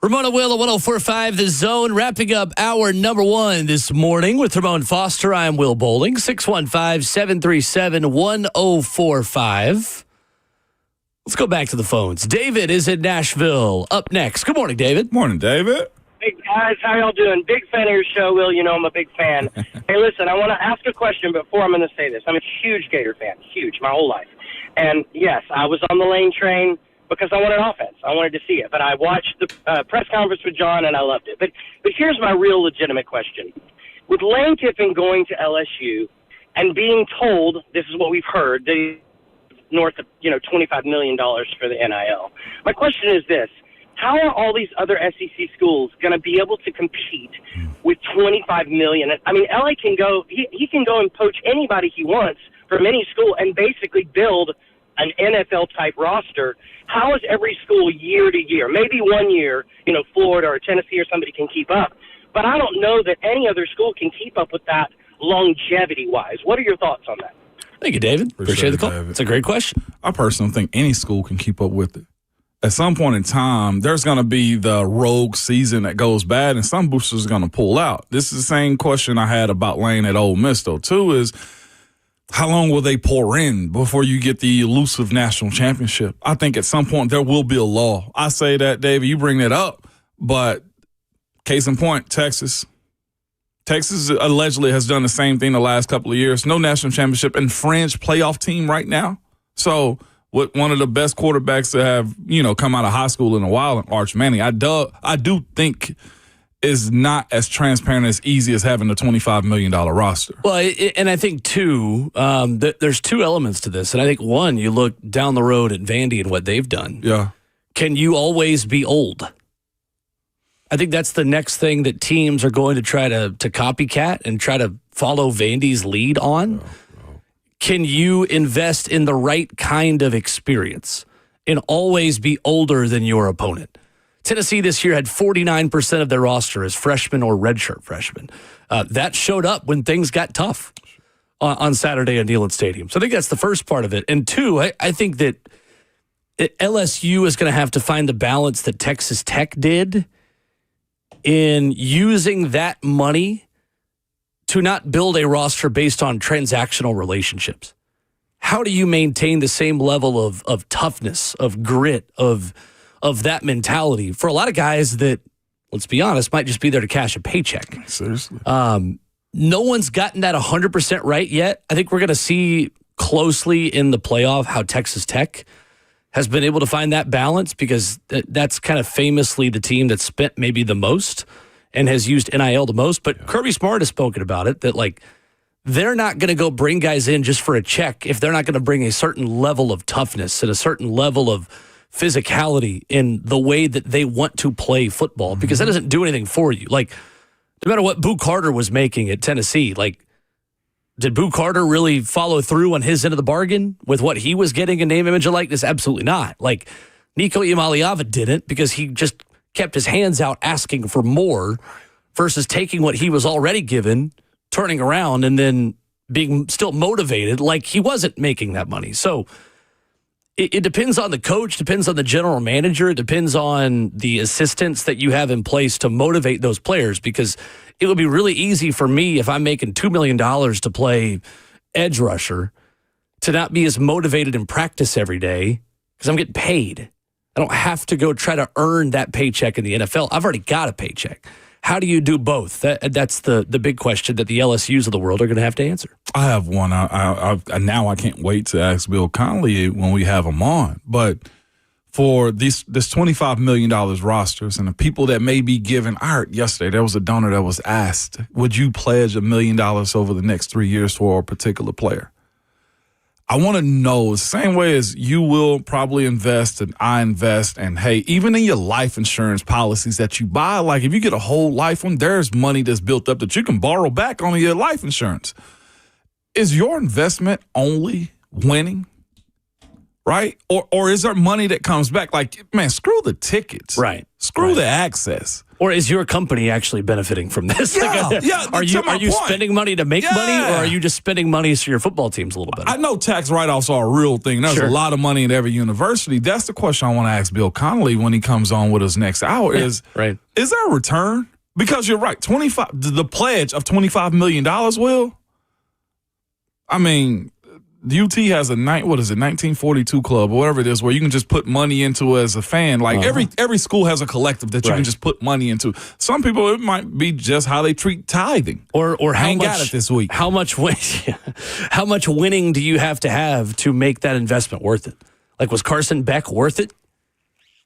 Ramona Will at 104.5 The Zone, wrapping up hour number 1 this morning with Ramon Foster. I'm Will Bowling, 615-737-1045. Let's go back to the phones. David is in Nashville. Up next. Good morning, David. Morning, David. Hey, guys. How y'all doing? Big fan of your show, Will. You know I'm a big fan. Hey, listen, I want to ask a question before I'm going to say this. I'm a huge Gator fan. Huge, my whole life. And, yes, I was on the Lane train because I wanted offense. I wanted to see it. But I watched the press conference with John, and I loved it. But here's my real legitimate question. With Lane Kiffin going to LSU and being told, this is what we've heard, that he's north of $25 million for the NIL. My question is this. How are all these other SEC schools going to be able to compete with $25 million? I mean, LA can go, he can go and poach anybody he wants from any school and basically build an NFL-type roster. How is every school year to year? Maybe one year, Florida or Tennessee or somebody can keep up. But I don't know that any other school can keep up with that longevity-wise. What are your thoughts on that? Thank you, David. Appreciate the call. David. It's a great question. I personally think any school can keep up with it. At some point in time, there's going to be the rogue season that goes bad, and some boosters are going to pull out. This is the same question I had about Lane at Ole Miss, though, too, is how long will they pour in before you get the elusive national championship? I think at some point there will be a lull. I say that, David, you bring that up, but case in point, Texas. Texas allegedly has done the same thing the last couple of years. No national championship and fringe playoff team right now. So with one of the best quarterbacks to have, come out of high school in a while, Arch Manning, I do think is not as transparent as easy as having a $25 million roster. Well, and I think, too, there's two elements to this. And I think, one, you look down the road at Vandy and what they've done. Yeah. Can you always be old? I think that's the next thing that teams are going to try to copycat and try to follow Vandy's lead on. Can you invest in the right kind of experience and always be older than your opponent? Tennessee this year had 49% of their roster as freshmen or redshirt freshmen. That showed up when things got tough on Saturday at Neyland Stadium. So I think that's the first part of it. And two, I think that LSU is going to have to find the balance that Texas Tech did in using that money to not build a roster based on transactional relationships. How do you maintain the same level of toughness, of grit, of that mentality for a lot of guys that, let's be honest, might just be there to cash a paycheck? Seriously. No one's gotten that 100% right yet. I think we're going to see closely in the playoff how Texas Tech has been able to find that balance, because that's kind of famously the team that spent maybe the most and has used NIL the most. But Kirby Smart has spoken about it, that they're not going to go bring guys in just for a check if they're not going to bring a certain level of toughness and a certain level of physicality in the way that they want to play football, because that doesn't do anything for you. No matter what Boo Carter was making at Tennessee, did Boo Carter really follow through on his end of the bargain with what he was getting in name, image, and likeness? Absolutely not. Nico Iamaleava didn't, because he just kept his hands out asking for more versus taking what he was already given, turning around, and then being still motivated like he wasn't making that money. So it depends on the coach, depends on the general manager, it depends on the assistants that you have in place to motivate those players, because it would be really easy for me, if I'm making $2 million to play edge rusher, to not be as motivated in practice every day because I'm getting paid. I don't have to go try to earn that paycheck in the NFL. I've already got a paycheck. How do you do both? That's the big question that the LSUs of the world are going to have to answer. I have one. Now I can't wait to ask Bill Connelly when we have him on. But for this $25 million rosters and the people that may be given, I heard yesterday there was a donor that was asked, would you pledge $1 million over the next 3 years for a particular player? I want to know, the same way as you will probably invest and I invest, and hey, even in your life insurance policies that you buy, if you get a whole life one, there's money that's built up that you can borrow back on your life insurance. Is your investment only winning? right? Or is there money that comes back? Like, man, screw the tickets. Right. Screw the access. Or is your company actually benefiting from this? Yeah, Are you point. spending money to make money, or are you just spending money so your football team's a little better? I know tax write-offs are a real thing. There's a lot of money in every university. That's the question I want to ask Bill Connelly when he comes on with us next hour is there a return? Because you're right, the pledge of $25 million, Will? I mean, the UT has a 1942 club or whatever it is where you can just put money into as a fan. Like every school has a collective that you can just put money into. Some people, it might be just how they treat tithing. Or how I much got it this week. How much winning do you have to make that investment worth it? Like, was Carson Beck worth it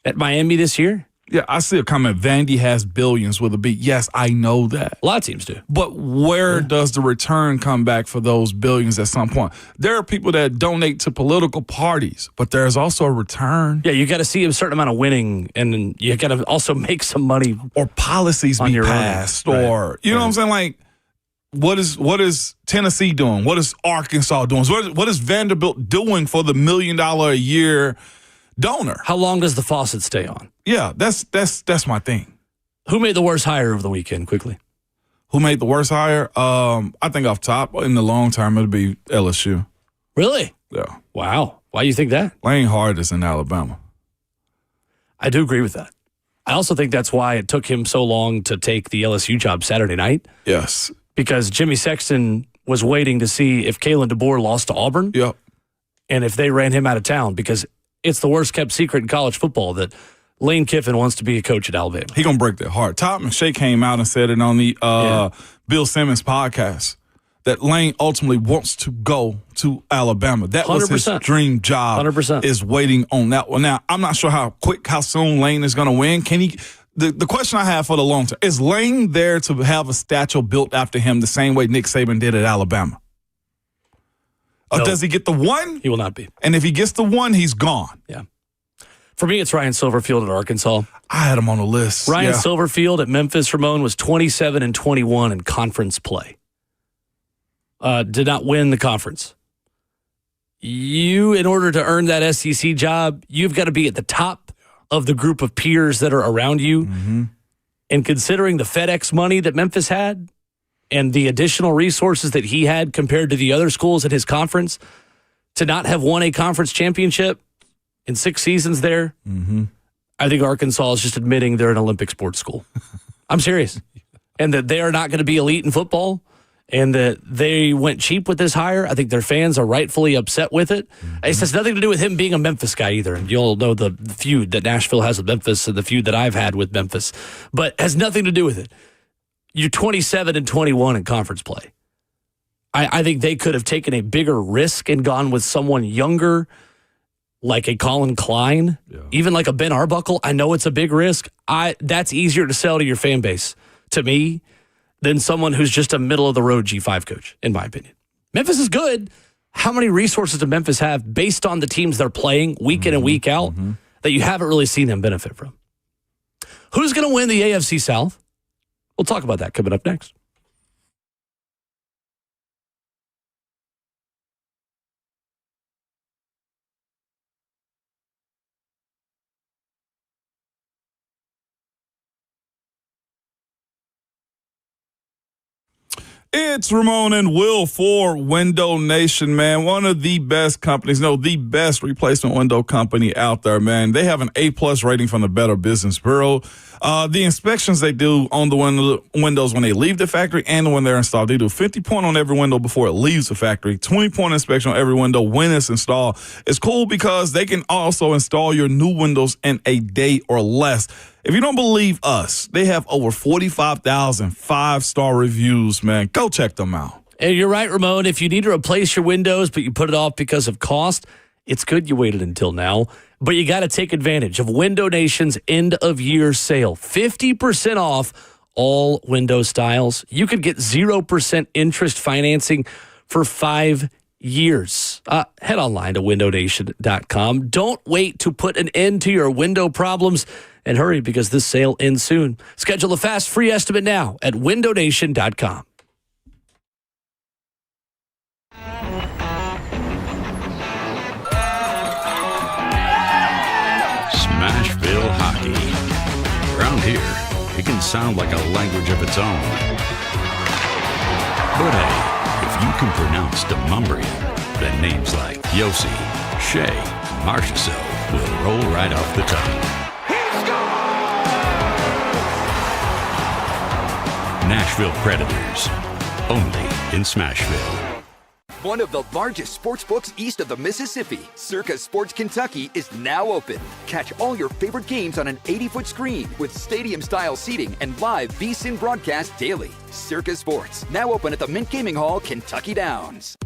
at Miami this year? Yeah, I see a comment. Vandy has billions with a B. Yes, I know that. A lot of teams do. But where does the return come back for those billions at some point? There are people that donate to political parties, but there's also a return. Yeah, you got to see a certain amount of winning, and then you got to also make some money. Or policies be passed, or, you know what I'm saying? Like, what is Tennessee doing? What is Arkansas doing? What is Vanderbilt doing for the $1 million a year donor? How long does the faucet stay on? Yeah, that's my thing. Who made the worst hire of the weekend, quickly? Who made the worst hire? I think off top, in the long term, it'll be LSU. Really? Yeah. Wow. Why do you think that? Lane Hard is in Alabama. I do agree with that. I also think that's why it took him so long to take the LSU job Saturday night. Yes. Because Jimmy Sexton was waiting to see if Kalen DeBoer lost to Auburn. Yep. And if they ran him out of town, because it's the worst kept secret in college football that Lane Kiffin wants to be a coach at Alabama. He going to break their heart. Todd McShay came out and said it on the Bill Simmons podcast that Lane ultimately wants to go to Alabama. That was 100%. his dream job. 100%. Is waiting on that one. Now, I'm not sure how soon Lane is going to win. Can he? The question I have for the long term, is Lane there to have a statue built after him the same way Nick Saban did at Alabama? Or does he get the one? He will not be. And if he gets the one, he's gone. Yeah. For me, it's Ryan Silverfield at Arkansas. I had him on the list. Ryan Silverfield at Memphis, Ramon, was 27-21 in conference play. Did not win the conference. You, in order to earn that SEC job, you've got to be at the top of the group of peers that are around you. Mm-hmm. And considering the FedEx money that Memphis had and the additional resources that he had compared to the other schools at his conference, to not have won a conference championship in 6 seasons there, I think Arkansas is just admitting they're an Olympic sports school. I'm serious. And that they are not going to be elite in football, and that they went cheap with this hire. I think their fans are rightfully upset with it. It has nothing to do with him being a Memphis guy either. And you'll know the feud that Nashville has with Memphis and the feud that I've had with Memphis. But has nothing to do with it. You're 27-21 in conference play. I think they could have taken a bigger risk and gone with someone younger, like a Colin Klein, even like a Ben Arbuckle. I know it's a big risk. That's easier to sell to your fan base, to me, than someone who's just a middle-of-the-road G5 coach, in my opinion. Memphis is good. How many resources does Memphis have based on the teams they're playing week in and week out that you haven't really seen them benefit from? Who's going to win the AFC South? We'll talk about that coming up next. It's Ramon and Will for Window Nation, man. One of the best companies, the best replacement window company out there, man. They have an A+ rating from the Better Business Bureau. The inspections they do on the windows when they leave the factory and when they're installed, they do 50-point on every window before it leaves the factory, 20-point inspection on every window when it's installed. It's cool because they can also install your new windows in a day or less. If you don't believe us, they have over 45,000 5-star reviews, man. Go check them out. And you're right, Ramon. If you need to replace your windows, but you put it off because of cost, it's good you waited until now. But you got to take advantage of Window Nation's end-of-year sale. 50% off all window styles. You could get 0% interest financing for 5 years. Head online to windownation.com. Don't wait to put an end to your window problems, and hurry because this sale ends soon. Schedule a fast free estimate now at windownation.com. can sound like a language of its own. But hey, if you can pronounce Demumbrian, then names like Yossi, Shea, and Marchessault will roll right off the tongue. Nashville Predators, only in Smashville. One of the largest sports books east of the Mississippi, Circa Sports Kentucky, is now open. Catch all your favorite games on an 80-foot screen with stadium-style seating and live VSiN broadcast daily. Circa Sports, now open at the Mint Gaming Hall, Kentucky Downs.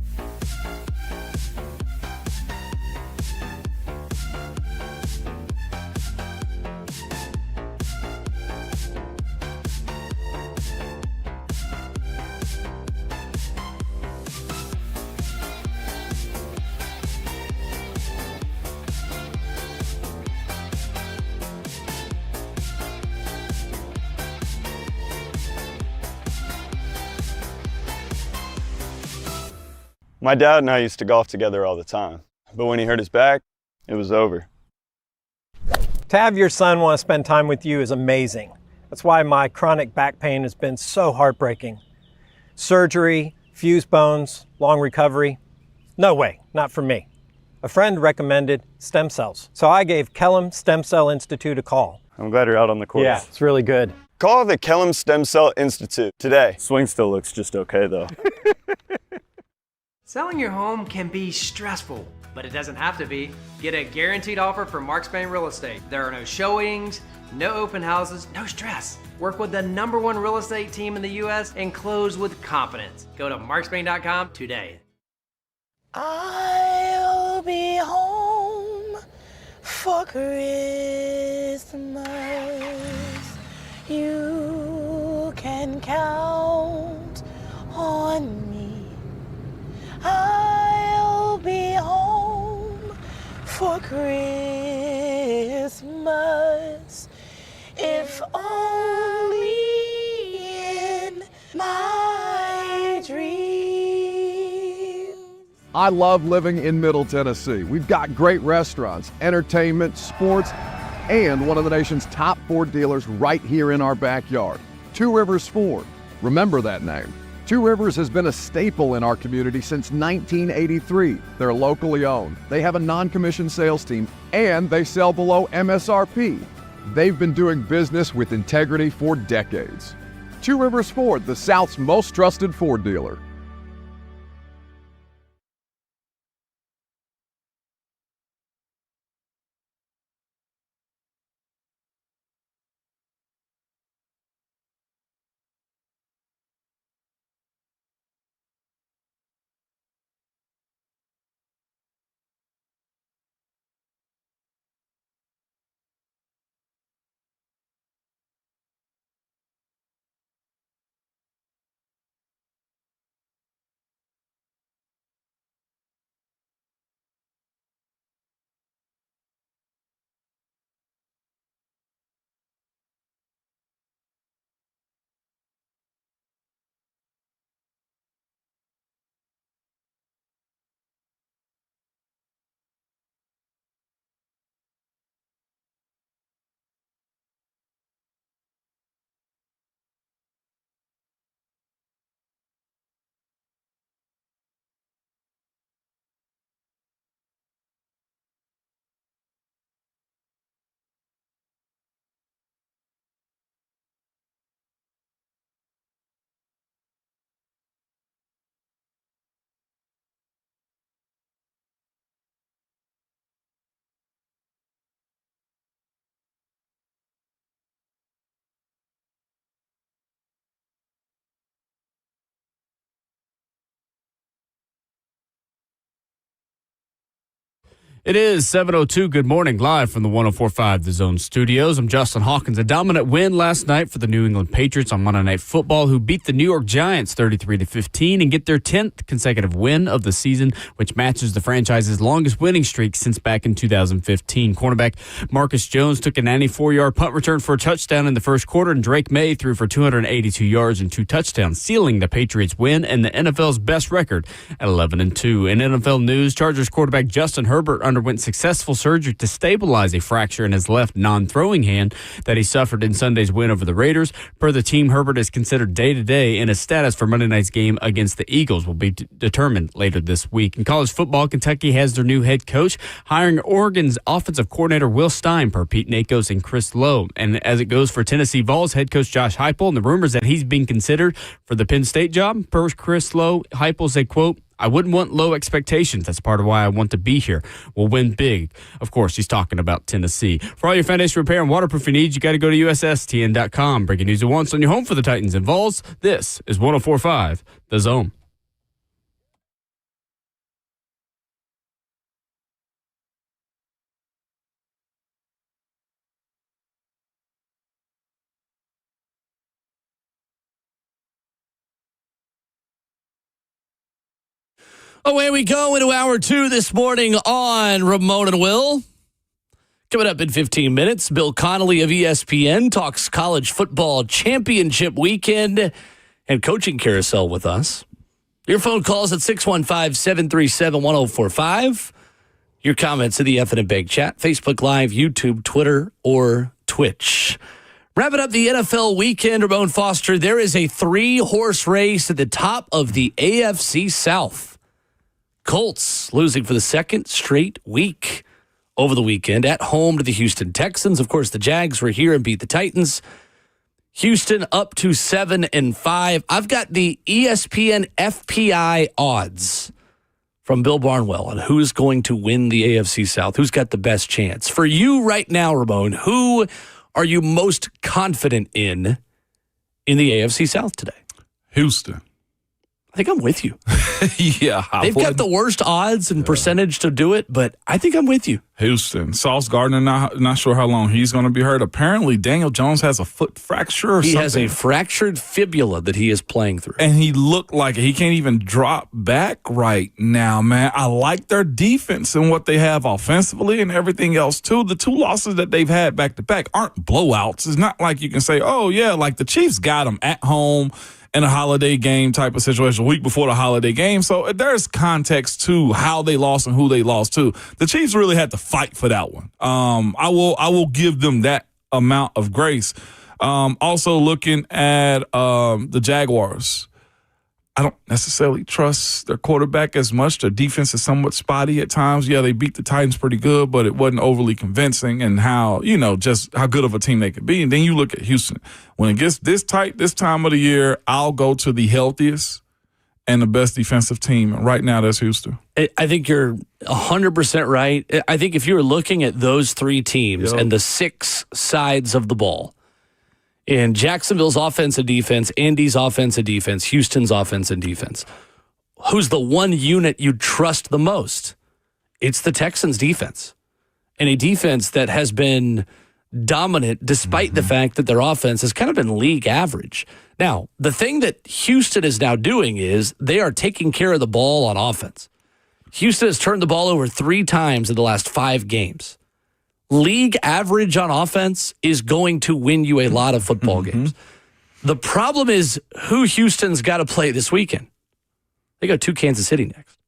My dad and I used to golf together all the time, but when he hurt his back, it was over. To have your son want to spend time with you is amazing. That's why my chronic back pain has been so heartbreaking. Surgery, fused bones, long recovery. No way, not for me. A friend recommended stem cells, so I gave Kellum Stem Cell Institute a call. I'm glad you're out on the course. Yeah, it's really good. Call the Kellum Stem Cell Institute today. Swing still looks just okay though. Selling your home can be stressful, but it doesn't have to be. Get a guaranteed offer from Mark Spain Real Estate. There are no showings, no open houses, no stress. Work with the #1 real estate team in the U.S. and close with confidence. Go to markspain.com today. I'll be home for Christmas. You can count on me. I'll be home for Christmas, if only in my dreams. I love living in Middle Tennessee. We've got great restaurants, entertainment, sports, and one of the nation's top Ford dealers right here in our backyard, Two Rivers Ford. Remember that name. Two Rivers has been a staple in our community since 1983. They're locally owned. They have a non-commissioned sales team, and they sell below MSRP. They've been doing business with integrity for decades. Two Rivers Ford, the South's most trusted Ford dealer. It is 7:02. Good morning, live from the 104.5 The Zone Studios. I'm Justin Hawkins. A dominant win last night for the New England Patriots on Monday Night Football, who beat the New York Giants 33-15 and get their 10th consecutive win of the season, which matches the franchise's longest winning streak since back in 2015. Cornerback Marcus Jones took a 94-yard punt return for a touchdown in the first quarter, and Drake May threw for 282 yards and 2 touchdowns, sealing the Patriots' win and the NFL's best record at 11-2. In NFL news, Chargers quarterback Justin Herbert underwent successful surgery to stabilize a fracture in his left non-throwing hand that he suffered in Sunday's win over the Raiders. Per the team, Herbert is considered day-to-day, and his status for Monday night's game against the Eagles will be determined later this week. In college football, Kentucky has their new head coach, hiring Oregon's offensive coordinator Will Stein per Pete Nakos and Chris Lowe. And as it goes for Tennessee Vols head coach Josh Heupel, and the rumors that he's being considered for the Penn State job, per Chris Lowe, Heupel said, quote, "I wouldn't want low expectations. That's part of why I want to be here. We'll win big." Of course, he's talking about Tennessee. For all your foundation repair and waterproofing needs, you got to go to USSTN.com. Breaking news at once on your home for the Titans and Vols. This is 104.5 The Zone. Away we go into hour 2 this morning on Ramon and Will. Coming up in 15 minutes, Bill Connelly of ESPN talks college football championship weekend and coaching carousel with us. Your phone calls at 615-737-1045. Your comments in the F&M Bank chat, Facebook Live, YouTube, Twitter, or Twitch. Wrapping up the NFL weekend, Ramon Foster, there is a 3-horse race at the top of the AFC South. Colts losing for the second straight week over the weekend at home to the Houston Texans. Of course, the Jags were here and beat the Titans. Houston up to 7-5. I've got the ESPN FPI odds from Bill Barnwell on who's going to win the AFC South, who's got the best chance. For you right now, Ramon, who are you most confident in the AFC South today? Houston. I think I'm with you. Yeah. They've got the worst odds and percentage to do it, but I think I'm with you. Houston. Sauce Gardner, not sure how long he's going to be hurt. Apparently, Daniel Jones has a foot fracture or something. He has a fractured fibula that he is playing through. And he looked like he can't even drop back right now, man. I like their defense and what they have offensively and everything else, too. The 2 losses that they've had back-to-back aren't blowouts. It's not like you can say, oh, yeah, like the Chiefs got them at home in a holiday game type of situation, a week before the holiday game. So there's context to how they lost and who they lost to. The Chiefs really had to fight for that one. I will give them that amount of grace. Also looking at the Jaguars. I don't necessarily trust their quarterback as much. Their defense is somewhat spotty at times. Yeah, they beat the Titans pretty good, but it wasn't overly convincing and just how good of a team they could be. And then you look at Houston. When it gets this tight this time of the year, I'll go to the healthiest and the best defensive team. And right now, that's Houston. I think you're 100% right. I think if you were looking at those 3 teams and the 6 sides of the ball, in Jacksonville's offense and defense, Indy's offense and defense, Houston's offense and defense, who's the one unit you trust the most? It's the Texans' defense. And a defense that has been dominant despite the fact that their offense has kind of been league average. Now, the thing that Houston is now doing is they are taking care of the ball on offense. Houston has turned the ball over 3 times in the last 5 games. League average on offense is going to win you a lot of football games. The problem is who Houston's got to play this weekend. They go to Kansas City next.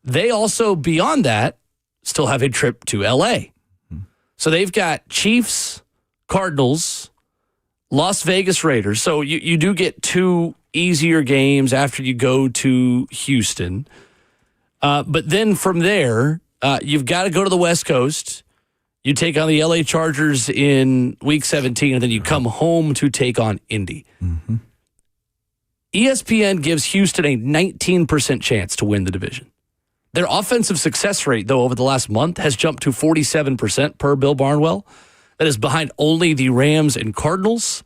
They also, beyond that, still have a trip to L.A. So they've got Chiefs, Cardinals, Las Vegas Raiders. So you do get 2 easier games after you go to Houston. But then from there, you've got to go to the West Coast. You take on the LA Chargers in Week 17, and then you come home to take on Indy. ESPN gives Houston a 19% chance to win the division. Their offensive success rate, though, over the last month has jumped to 47% per Bill Barnwell. That is behind only the Rams and Cardinals.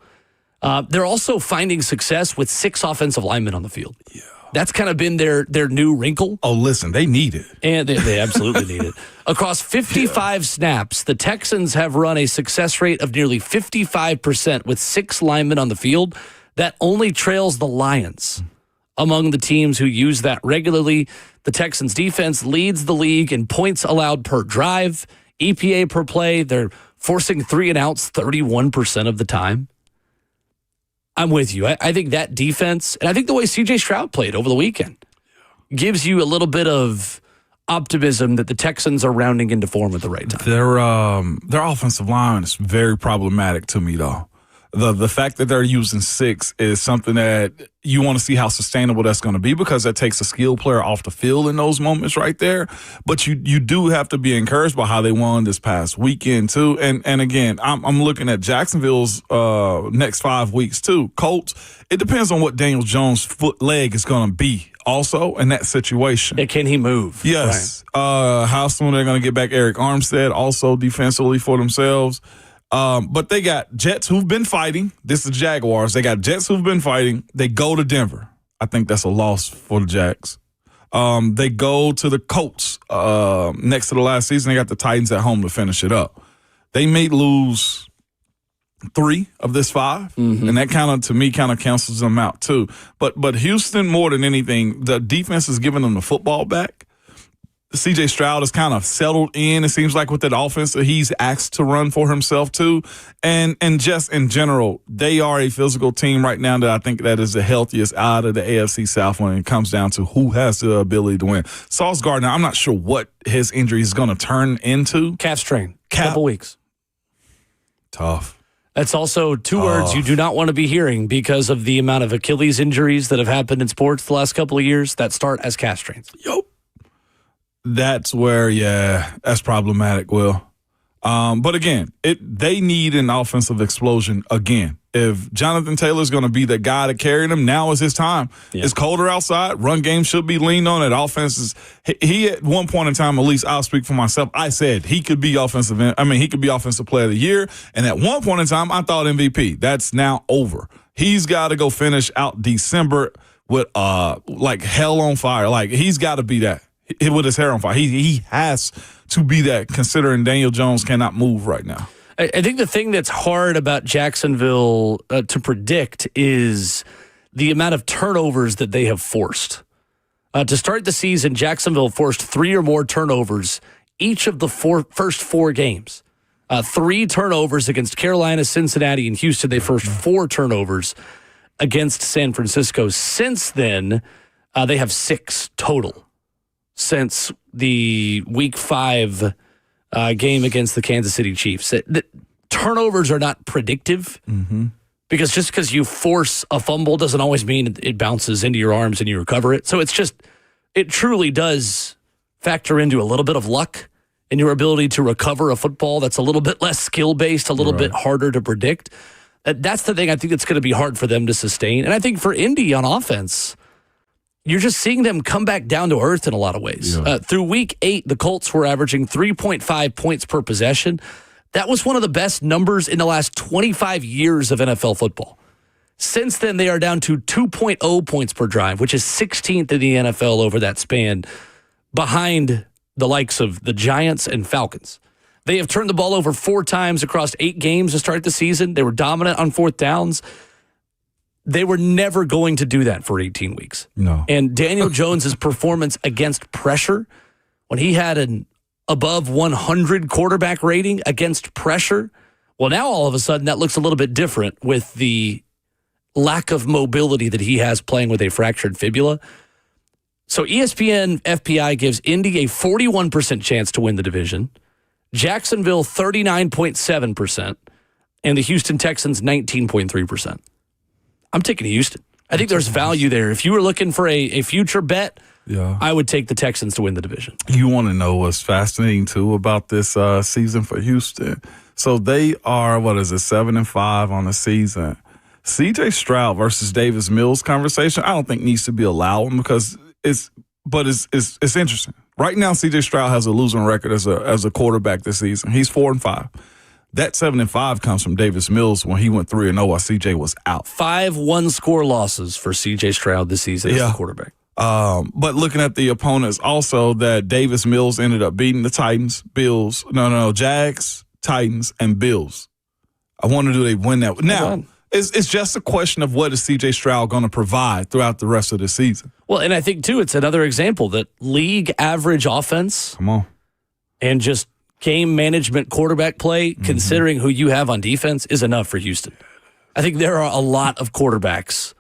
They're also finding success with 6 offensive linemen on the field. Yeah. That's kind of been their new wrinkle. Oh, listen, they need it. And they absolutely need it. Across 55 snaps, the Texans have run a success rate of nearly 55% with 6 linemen on the field. That only trails the Lions among the teams who use that regularly. The Texans defense leads the league in points allowed per drive, EPA per play. They're forcing 3 and outs 31% of the time. I'm with you. I think that defense, and I think the way C.J. Stroud played over the weekend, gives you a little bit of optimism that the Texans are rounding into form at the right time. Their offensive line is very problematic to me, though. The fact that they're using 6 is something that you want to see how sustainable that's going to be, because that takes a skilled player off the field in those moments right there. But you do have to be encouraged by how they won this past weekend too. And again, I'm looking at Jacksonville's next 5 weeks too. Colts, it depends on what Daniel Jones' leg is going to be also in that situation. Yeah, can he move? Yes. Right. How soon they're going to get back Eric Armstead also defensively for themselves. But they got Jets who've been fighting. This is Jaguars. They got Jets who've been fighting. They go to Denver. I think that's a loss for the Jags. They go to the Colts next to the last season. They got the Titans at home to finish it up. They may lose 3 of this 5, and that to me cancels them out too. But Houston, more than anything, the defense is giving them the football back. C.J. Stroud has kind of settled in, it seems like, with that offense that he's asked to run for himself too. And just in general, they are a physical team right now that I think that is the healthiest out of the AFC South when it comes down to who has the ability to win. Sauce Gardner, I'm not sure what his injury is going to turn into. Calf strain. Couple weeks. Tough. That's also 2 words you do not want to be hearing because of the amount of Achilles injuries that have happened in sports the last couple of years that start as calf strains. Yup. That's where, that's problematic, Will. But again, they need an offensive explosion again. If Jonathan Taylor's going to be the guy to carry them, now is his time. Yeah. It's colder outside. Run game should be leaned on. That offense is he at one point in time, at least I'll speak for myself, I said he could be offensive player of the year. And at one point in time, I thought MVP. That's now over. He's got to go finish out December with like hell on fire. Like, he's got to be that. With his hair on fire. He has to be that, considering Daniel Jones cannot move right now. I think the thing that's hard about Jacksonville to predict is the amount of turnovers that they have forced. To start the season, Jacksonville forced 3 or more turnovers each of the first 4 games. 3 turnovers against Carolina, Cincinnati, and Houston. They forced 4 turnovers against San Francisco. Since then, they have 6 total. Since the Week 5 game against the Kansas City Chiefs. The turnovers are not predictive because just because you force a fumble doesn't always mean it bounces into your arms and you recover it. So it truly does factor into a little bit of luck in your ability to recover a football that's a little bit less skill-based, a little bit harder to predict. That's the thing I think that's going to be hard for them to sustain. And I think for Indy on offense, you're just seeing them come back down to earth in a lot of ways. Yeah. Through Week 8, the Colts were averaging 3.5 points per possession. That was one of the best numbers in the last 25 years of NFL football. Since then, they are down to 2.0 points per drive, which is 16th in the NFL over that span, behind the likes of the Giants and Falcons. They have turned the ball over 4 times across 8 games to start the season. They were dominant on 4th downs. They were never going to do that for 18 weeks. No. And Daniel Jones's performance against pressure, when he had an above 100 quarterback rating against pressure, well, now all of a sudden that looks a little bit different with the lack of mobility that he has playing with a fractured fibula. So ESPN FPI gives Indy a 41% chance to win the division, Jacksonville 39.7%, and the Houston Texans 19.3%. I'm taking Houston. I think there's value there. If you were looking for a future bet, I would take the Texans to win the division. You want to know what's fascinating, too, about this season for Houston? So they are, 7-5 on the season. C.J. Stroud versus Davis Mills conversation, I don't think needs to be allowed because it's interesting. Right now, C.J. Stroud has a losing record as a quarterback this season. He's 4-5. That 7-5 comes from Davis Mills when he went 3-0 while C.J. was out. 5 one-score losses for C.J. Stroud this season as the quarterback. But looking at the opponents also, that Davis Mills ended up beating the Titans, Jags, Titans, and Bills. I wonder, do they win that? Now, it's just a question of what is C.J. Stroud going to provide throughout the rest of the season. Well, and I think, too, it's another example that league average offense and just game management quarterback play, considering who you have on defense, is enough for Houston. I think there are a lot of quarterbacks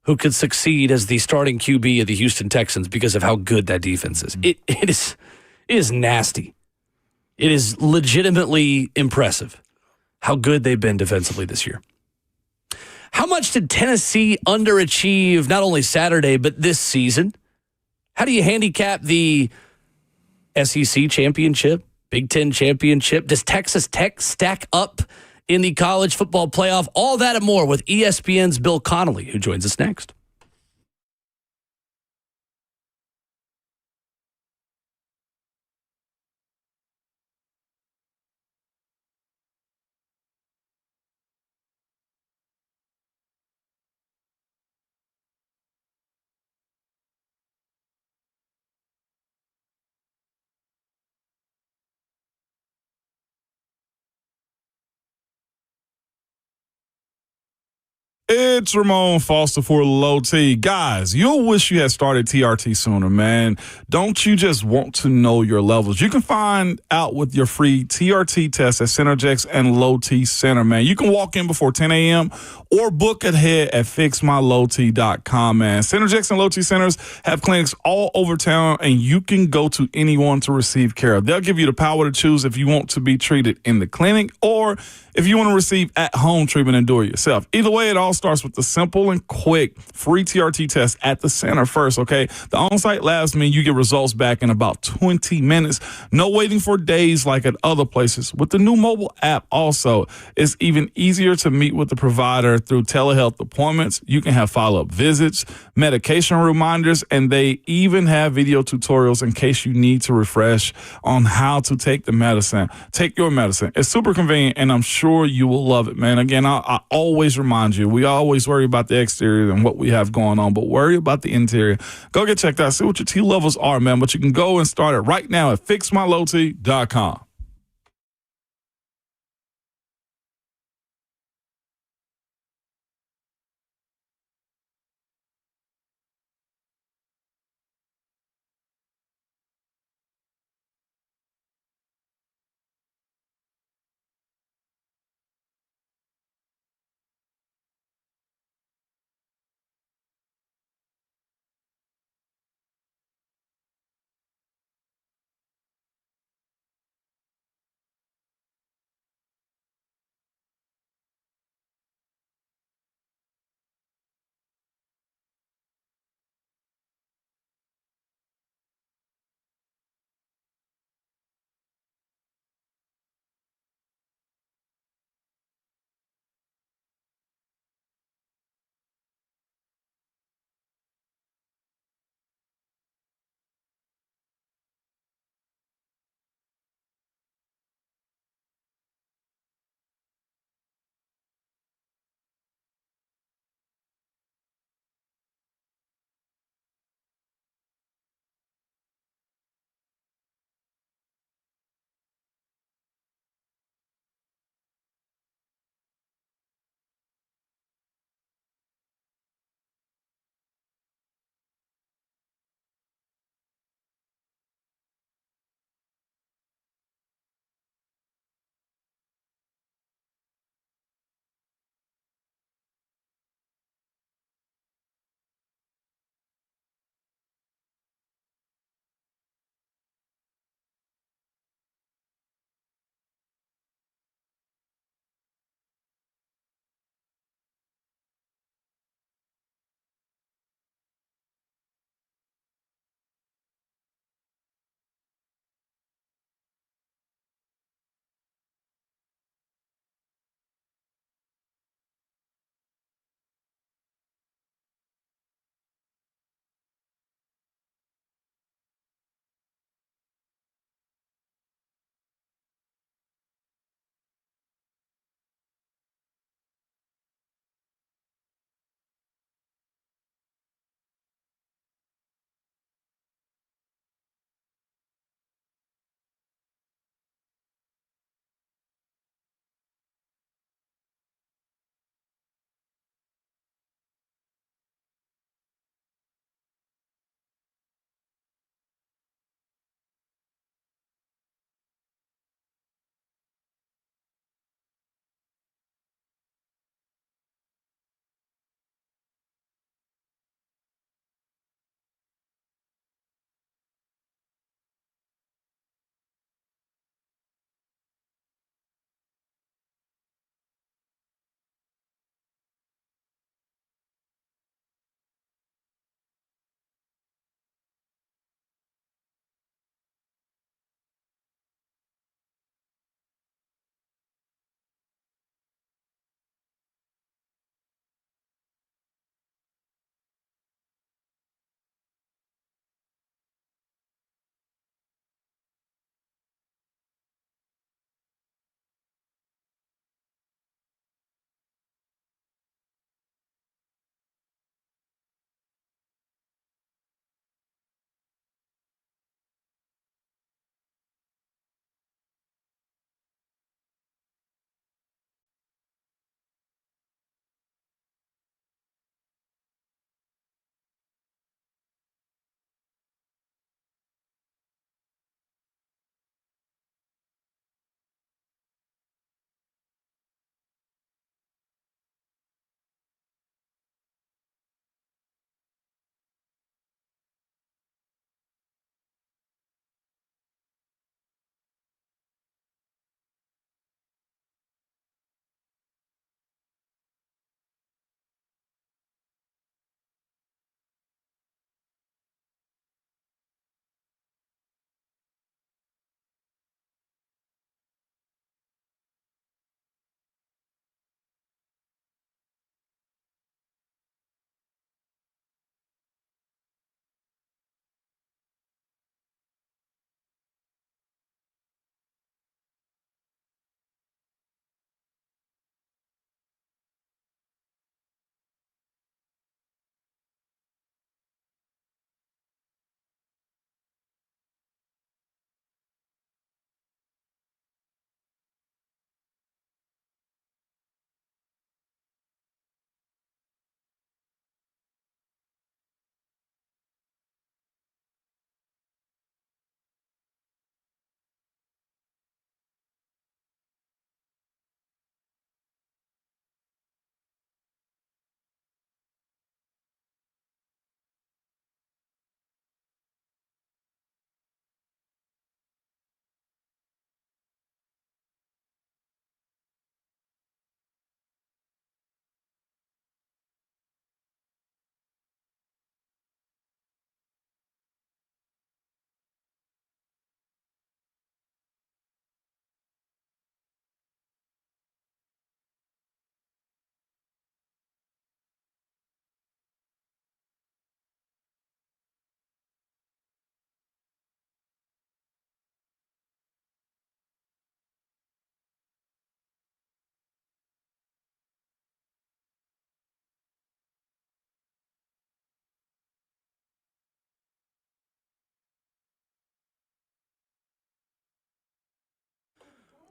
who could succeed as the starting QB of the Houston Texans because of how good that defense is. It is nasty. It is legitimately impressive how good they've been defensively this year. How much did Tennessee underachieve not only Saturday, but this season? How do you handicap the SEC championship, Big Ten championship? Does Texas Tech stack up in the college football playoff? All that and more with ESPN's Bill Connelly, who joins us next. It's Ramon Foster for Low T. Guys, you'll wish you had started TRT sooner, man. Don't you just want to know your levels? You can find out with your free TRT test at Synergex and Low T Center, man. You can walk in before 10 a.m. or book ahead at fixmylowt.com, man. Synergex and Low T Centers have clinics all over town, and you can go to anyone to receive care. They'll give you the power to choose if you want to be treated in the clinic or if you want to receive at-home treatment and do it yourself. Either way, it all starts with the simple and quick free TRT test at the center first, okay? The on-site labs mean you get results back in about 20 minutes. No waiting for days like at other places. With the new mobile app also, it's even easier to meet with the provider through telehealth appointments. You can have follow-up visits, medication reminders, and they even have video tutorials in case you need to refresh on how to take the medicine. Take your medicine. It's super convenient, and I'm sure you will love it, man. Again, I always remind you, we always worry about the exterior and what we have going on, but worry about the interior. Go get checked out. See what your T levels are, man. But you can go and start it right now at fixmylowt.com.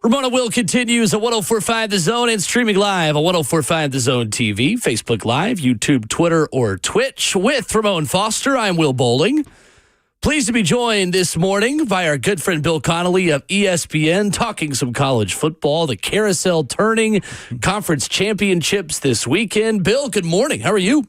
Ramona Will continues at 104.5 The Zone and streaming live on 104.5 The Zone TV, Facebook Live, YouTube, Twitter, or Twitch. With Ramon Foster, I'm Will Bowling. Pleased to be joined this morning by our good friend Bill Connelly of ESPN, talking some college football, the carousel turning, conference championships this weekend. Bill, good morning. How are you?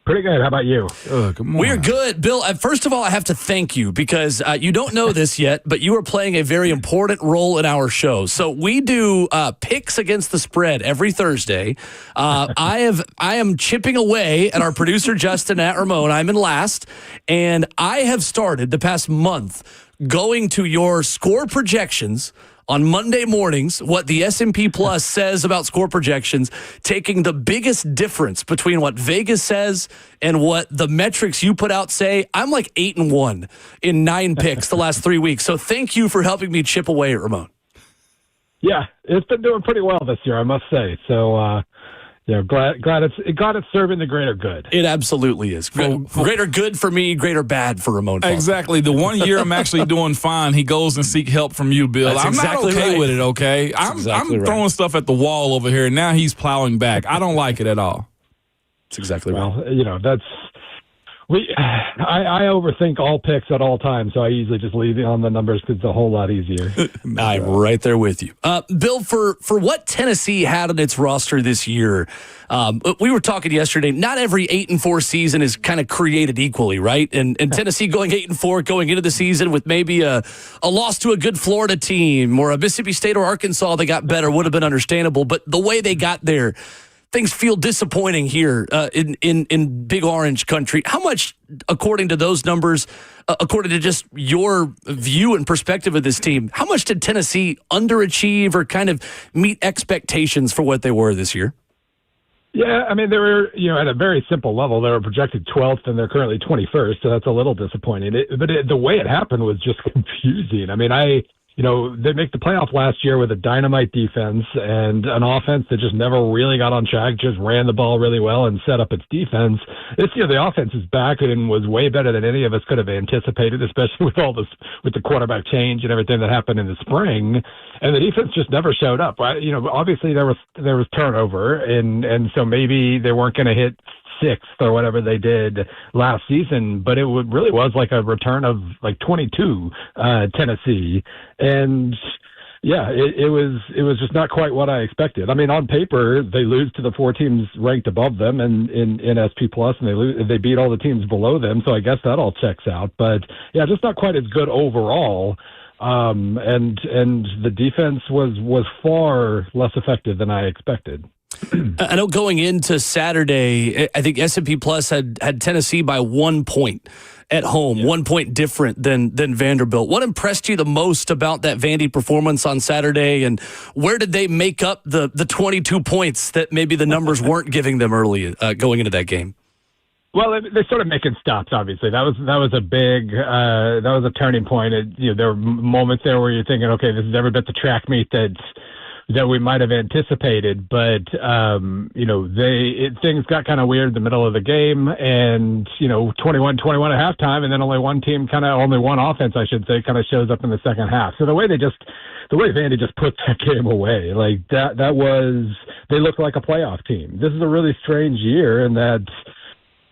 Pretty good. How about you? Good morning. We're good. Bill, first of all, I have to thank you because you don't know this yet, but you are playing a very important role in our show. So we do picks against the spread every Thursday. I am chipping away at our producer, Justin, at Ramon. I'm in last, and I have started the past month going to your score projections on Monday mornings, what the S&P Plus says about score projections, taking the biggest difference between what Vegas says and what the metrics you put out say. I'm like 8-1 in 9 picks the last 3 weeks. So thank you for helping me chip away at Ramon. Yeah, it's been doing pretty well this year, I must say. So, glad it's serving the greater good. It absolutely is. Greater good for me, greater bad for Ramon Foster. Exactly. The 1 year I'm actually doing fine, he goes and seek help from you, Bill. That's I'm exactly not okay right. with it, okay? I'm throwing stuff at the wall over here, and now he's plowing back. I don't like it at all. That's exactly right. Well, I overthink all picks at all times, so I usually just leave it on the numbers because it's a whole lot easier. I'm right there with you. Bill, for what Tennessee had on its roster this year, we were talking yesterday, not every 8-4 season is kind of created equally, right? And Tennessee going 8-4, going into the season with maybe a loss to a good Florida team or a Mississippi State or Arkansas that got better would have been understandable. But the way they got there, things feel disappointing here in Big Orange country. How much, according to those numbers, according to just your view and perspective of this team, how much did Tennessee underachieve or kind of meet expectations for what they were this year? Yeah, I mean, they were, at a very simple level, they were projected 12th and they're currently 21st, so that's a little disappointing. But the way it happened was just confusing. I mean, they make the playoff last year with a dynamite defense and an offense that just never really got on track, just ran the ball really well and set up its defense. This year, the offense is back and was way better than any of us could have anticipated, especially with the quarterback change and everything that happened in the spring. And the defense just never showed up. Obviously there was turnover, and so maybe they weren't going to hit 6th or whatever they did last season, but it really was like a return of like 22 Tennessee. And yeah, it was just not quite what I expected. I mean, on paper, they lose to the 4 teams ranked above them and in SP Plus, and they beat all the teams below them. So I guess that all checks out. But yeah, just not quite as good overall. And the defense was far less effective than I expected. I know going into Saturday, I think S&P Plus had Tennessee by 1 point at home, 1 point different than Vanderbilt. What impressed you the most about that Vandy performance on Saturday, and where did they make up the 22 points that maybe the numbers weren't giving them early going into that game? Well, they started making stops. Obviously, that was a big that was a turning point. There were moments there where you're thinking, okay, this is every bit the track meet that we might have anticipated, but things got kind of weird in the middle of the game, and 21-21 at halftime, and then only one offense, I should say, kind of shows up in the second half. So the way Vandy just put that game away, like they looked like a playoff team. This is a really strange year, and that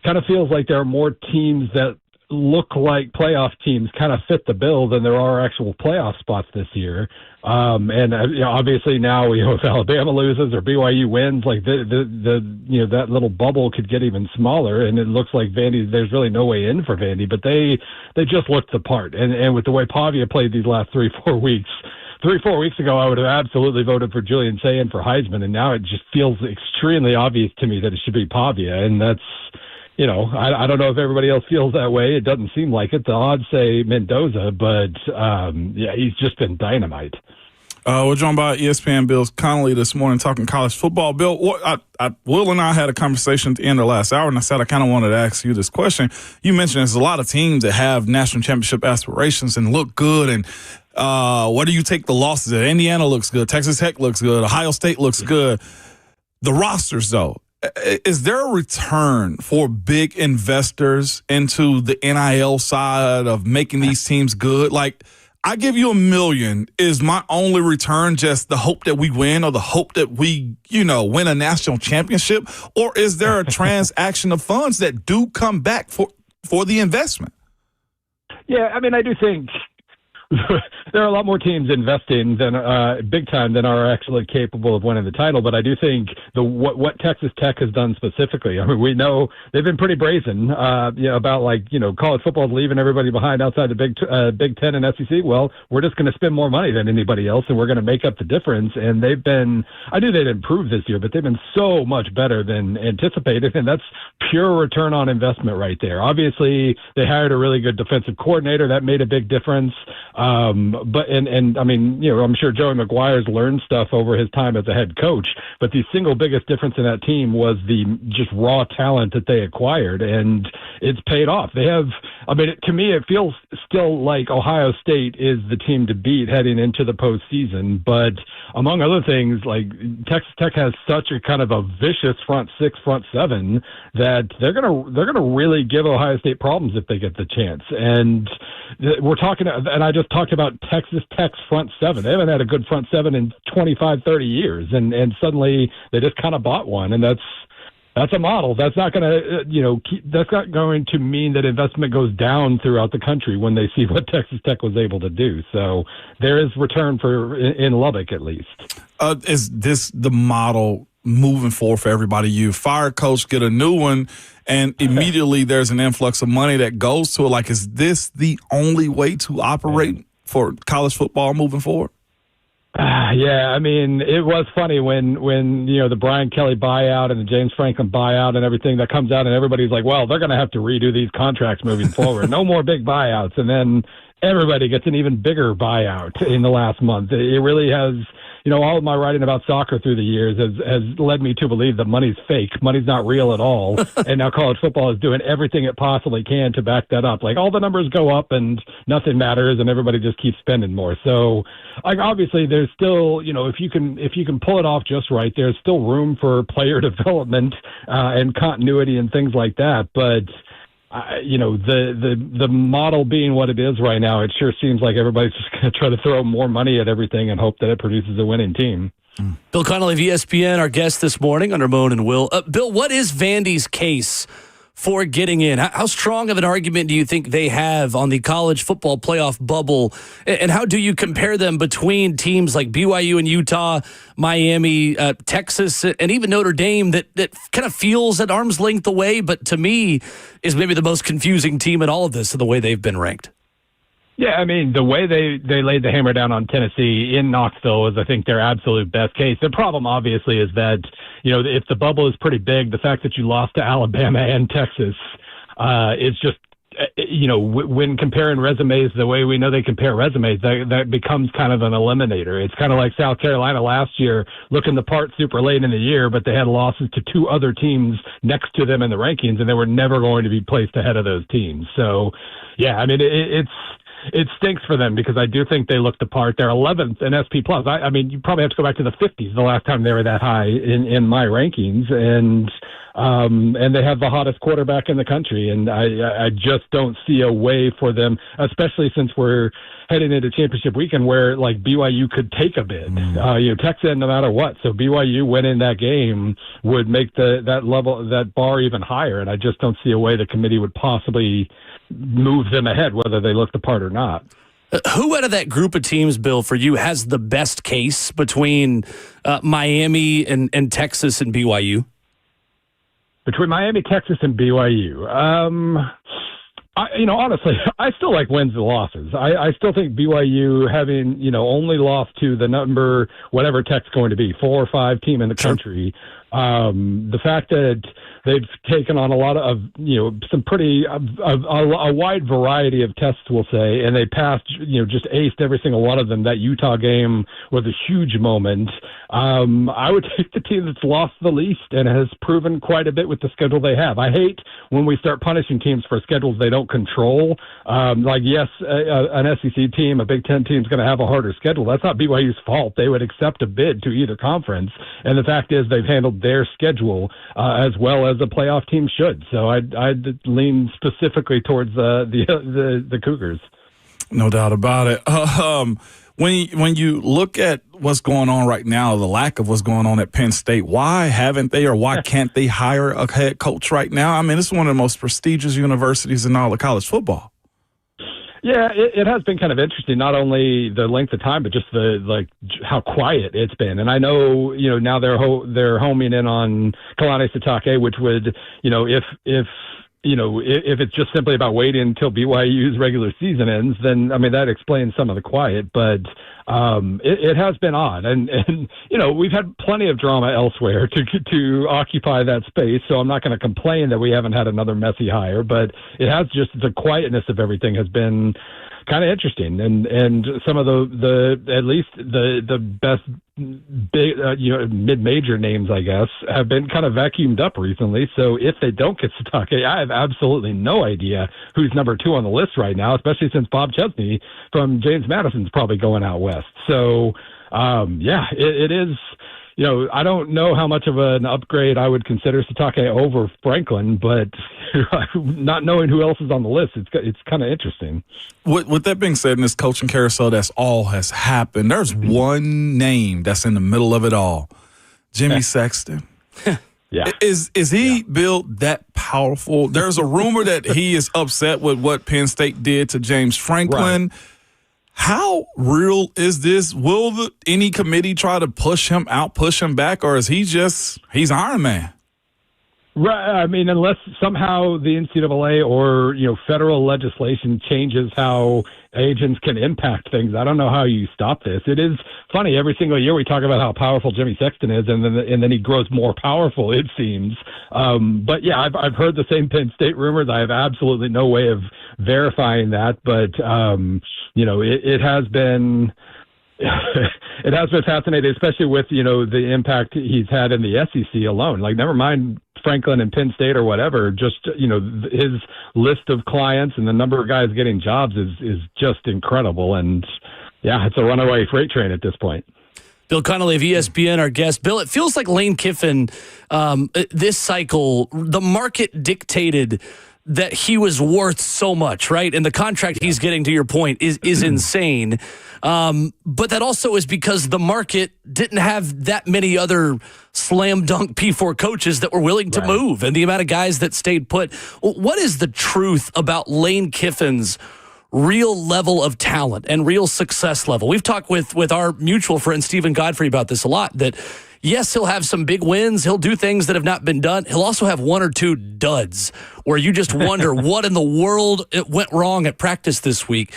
kind of feels like there are more teams that look like playoff teams kind of fit the bill than there are actual playoff spots this year. Obviously now, if Alabama loses or BYU wins, like that little bubble could get even smaller, and it looks like Vandy, there's really no way in for Vandy, but they just looked the part. And with the way Pavia played these last 3-4 weeks, 3-4 weeks ago, I would have absolutely voted for Julian Sayin for Heisman, and now it just feels extremely obvious to me that it should be Pavia, and that's, I don't know if everybody else feels that way. It doesn't seem like it. The odds say Mendoza, but he's just been dynamite. We're joined by ESPN Bill Connelly this morning talking college football. Bill, Will and I had a conversation at the end of last hour, and I said I kind of wanted to ask you this question. You mentioned there's a lot of teams that have national championship aspirations and look good, and where do you take the losses at? Indiana looks good. Texas Tech looks good. Ohio State looks good. The rosters, though. Is there a return for big investors into the NIL side of making these teams good? Like, I give you $1 million. Is my only return just the hope that we win or the hope that we, win a national championship? Or is there a transaction of funds that do come back for the investment? Yeah, I mean, I do think there are a lot more teams investing than big time than are actually capable of winning the title. But I do think what Texas Tech has done specifically. I mean, we know they've been pretty brazen about college football leaving everybody behind outside the Big Ten and SEC. Well, we're just going to spend more money than anybody else, and we're going to make up the difference. And I knew they'd improve this year, but they've been so much better than anticipated, and that's pure return on investment right there. Obviously, they hired a really good defensive coordinator. That made a big difference. But I mean, I'm sure Joey McGuire's learned stuff over his time as a head coach, but the single biggest difference in that team was the just raw talent that they acquired, and it's paid off. They have, to me, it feels still like Ohio State is the team to beat heading into the postseason, but among other things, like Texas Tech has such a kind of a vicious front six, front seven that they're gonna really give Ohio State problems if they get the chance. And we're talking, and I just talked about Texas Tech's front seven. They haven't had a good front seven in 25, 30 years, and suddenly they just kind of bought one, and that's a model. That's not going to, that's not going to mean that investment goes down throughout the country when they see what Texas Tech was able to do. So there is return in Lubbock at least. Is this the model moving forward for everybody? You fire a coach, get a new one, and immediately there's an influx of money that goes to it. Like, is this the only way to operate for college football moving forward? Yeah, I mean, it was funny when the Brian Kelly buyout and the James Franklin buyout and everything that comes out, and everybody's like, well, they're going to have to redo these contracts moving forward. No more big buyouts. And then everybody gets an even bigger buyout in the last month. It really has, all of my writing about soccer through the years has led me to believe that money's fake. Money's not real at all. And now college football is doing everything it possibly can to back that up. Like, all the numbers go up and nothing matters and everybody just keeps spending more. So, obviously there's still, if you can pull it off just right, there's still room for player development and continuity and things like that. But the model being what it is right now, it sure seems like everybody's just going to try to throw more money at everything and hope that it produces a winning team. Bill Connelly of ESPN, our guest this morning under Moan and Will. Bill, what is Vandy's case for getting in? How strong of an argument do you think they have on the college football playoff bubble? And how do you compare them between teams like BYU and Utah, Miami, Texas, and even Notre Dame that kind of feels at arm's length away, but to me is maybe the most confusing team in all of this, the way they've been ranked? Yeah, I mean, the way they laid the hammer down on Tennessee in Knoxville was, I think, their absolute best case. The problem, obviously, is that, if the bubble is pretty big, the fact that you lost to Alabama and Texas is just, when comparing resumes the way we know they compare resumes, that becomes kind of an eliminator. It's kind of like South Carolina last year, looking the part super late in the year, but they had losses to two other teams next to them in the rankings, and they were never going to be placed ahead of those teams. So, yeah, I mean, it stinks for them because I do think they look the part. They're 11th in SP+. I mean, you probably have to go back to the 50s, the last time they were that high in my rankings. And they have the hottest quarterback in the country. And I just don't see a way for them, especially since we're heading into championship weekend where, like, BYU could take a bid. Texas, no matter what. So BYU winning that game would make that bar even higher. And I just don't see a way the committee would possibly move them ahead, whether they look the part or not. Who out of that group of teams, Bill, for you has the best case between Miami and Texas and BYU? Between Miami, Texas, and BYU, honestly, I still like wins and losses. I still think BYU having, only lost to the number, whatever Tech's going to be, 4 or 5 team in the country. The fact that they've taken on a lot of, some pretty, a wide variety of tests, we'll say, and they passed, just aced every single one of them. That Utah game was a huge moment. I would take the team that's lost the least and has proven quite a bit with the schedule they have. I hate when we start punishing teams for schedules they don't control. Yes, an SEC team, a Big Ten team is going to have a harder schedule. That's not BYU's fault. They would accept a bid to either conference. And the fact is they've handled their schedule as well as a playoff team should. So I'd lean specifically towards the Cougars. No doubt about it. When you look at what's going on right now, the lack of what's going on at Penn State, why haven't they or why can't they hire a head coach right now? I mean, it's one of the most prestigious universities in all of college football. Yeah, it has been kind of interesting, not only the length of time, but just how quiet it's been. And I know, now they're homing in on Kalani Sitake, which would, if it's just simply about waiting until BYU's regular season ends, then, I mean, that explains some of the quiet. But it has been odd. And we've had plenty of drama elsewhere to occupy that space. So I'm not going to complain that we haven't had another messy hire. But it has just, the quietness of everything has been kind of interesting. And some of the at least the best big mid-major names, I guess, have been kind of vacuumed up recently. So if they don't get Sitake, I have absolutely no idea who's number 2 on the list right now, especially since Bob Chesney from James Madison's probably going out west. So it is. I don't know how much of an upgrade I would consider Sitake over Franklin, but not knowing who else is on the list, it's kind of interesting. With that being said, in this coaching carousel, that's all has happened. There's one name that's in the middle of it all, Jimmy Sexton. Yeah. Is he built that powerful? There's a rumor that he is upset with what Penn State did to James Franklin. Right. How real is this? Will any committee try to push him out, push him back, or is he's Iron Man? Right. I mean, unless somehow the NCAA or, federal legislation changes how agents can impact things, I don't know how you stop this. It is funny. Every single year we talk about how powerful Jimmy Sexton is, and then he grows more powerful, it seems. But yeah, I've heard the same Penn State rumors. I have absolutely no way of verifying that, but it has been. It has been fascinating, especially with the impact he's had in the SEC alone. Like, never mind Franklin and Penn State or whatever. Just his list of clients and the number of guys getting jobs is just incredible. And yeah, it's a runaway freight train at this point. Bill Connelly of ESPN, our guest. Bill, it feels like Lane Kiffin, this cycle, the market dictated that he was worth so much, right? And the contract he's getting, to your point, is insane. But that also is because the market didn't have that many other slam dunk P4 coaches that were willing to move, and the amount of guys that stayed put. What is the truth about Lane Kiffin's real level of talent and real success level? We've talked with our mutual friend Stephen Godfrey about this a lot, that yes, he'll have some big wins. He'll do things that have not been done. He'll also have 1 or 2 duds where you just wonder what in the world it went wrong at practice this week.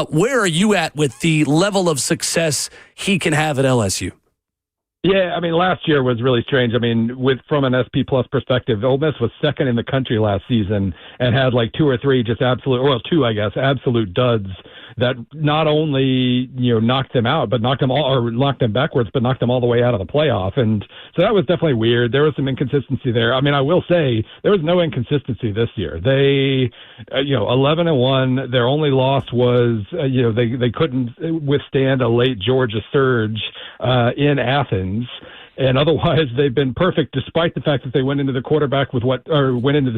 Where are you at with the level of success he can have at LSU? Yeah, I mean, last year was really strange. I mean, from an SP Plus perspective, Ole Miss was second in the country last season and had like 2 or 3 just two, I guess, absolute duds that not only, knocked them out, but knocked them backwards, but knocked them all the way out of the playoff. And so that was definitely weird. There was some inconsistency there. I mean, I will say there was no inconsistency this year. They, 11-1, their only loss was, they couldn't withstand a late Georgia surge in Athens. And otherwise, they've been perfect, despite the fact that they went into the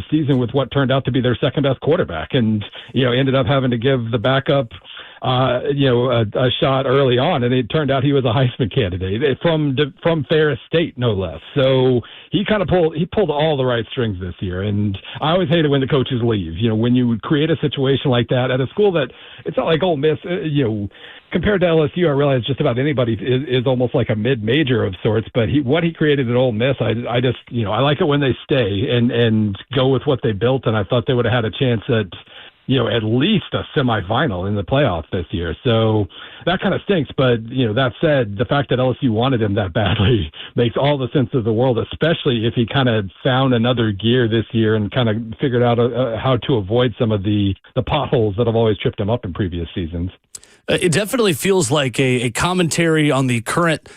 season with what turned out to be their second best quarterback, and ended up having to give the backup, a shot early on, and it turned out he was a Heisman candidate from Ferris State, no less. So he pulled all the right strings this year, and I always hate it when the coaches leave. When you create a situation like that at a school that it's not like Ole Miss, compared to LSU, I realize just about anybody is almost like a mid-major of sorts, but what he created at Ole Miss, I just, I like it when they stay and go with what they built, and I thought they would have had a chance at least a semifinal in the playoffs this year. So that kind of stinks, but, that said, the fact that LSU wanted him that badly makes all the sense of the world, especially if he kind of found another gear this year and kind of figured out how to avoid some of the potholes that have always tripped him up in previous seasons. It definitely feels like a commentary on the current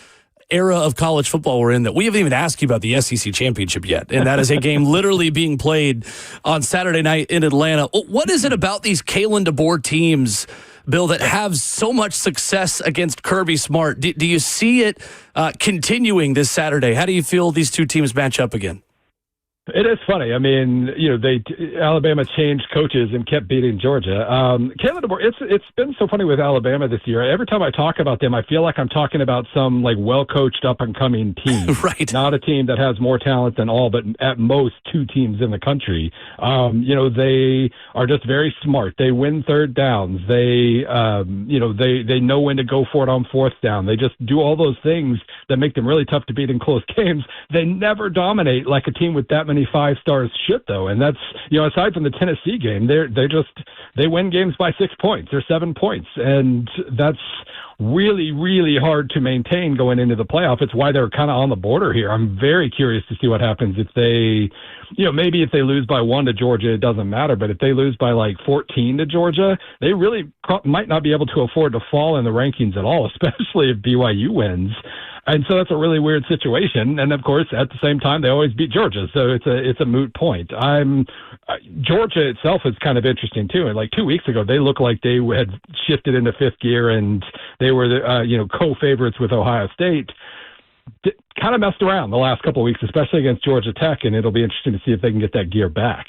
era of college football we're in, that we haven't even asked you about the SEC championship yet. And that is a game literally being played on Saturday night in Atlanta. What is it about these Kalen DeBoer teams, Bill, that have so much success against Kirby Smart? Do you see it continuing this Saturday? How do you feel these two teams match up again? It is funny. I mean, Alabama changed coaches and kept beating Georgia. Caleb DeBoer, it's been so funny with Alabama this year. Every time I talk about them, I feel like I'm talking about some like well-coached up-and-coming team. Right. Not a team that has more talent than all, but at most 2 teams in the country. They are just very smart. They win third downs. They know when to go for it on fourth down. They just do all those things that make them really tough to beat in close games. They never dominate like a team with that many 5-stars should, though. And that's, aside from the Tennessee game, they win games by 6 points or 7 points. And that's really, really hard to maintain going into the playoff. It's why they're kind of on the border here. I'm very curious to see what happens if they, maybe if they lose by 1 to Georgia, it doesn't matter. But if they lose by like 14 to Georgia, they really might not be able to afford to fall in the rankings at all, especially if BYU wins. And so that's a really weird situation. And of course, at the same time, they always beat Georgia. So it's a moot point. Georgia itself is kind of interesting too. And like 2 weeks ago, they looked like they had shifted into fifth gear and they were co-favorites with Ohio State. Kind of messed around the last couple of weeks, especially against Georgia Tech. And it'll be interesting to see if they can get that gear back.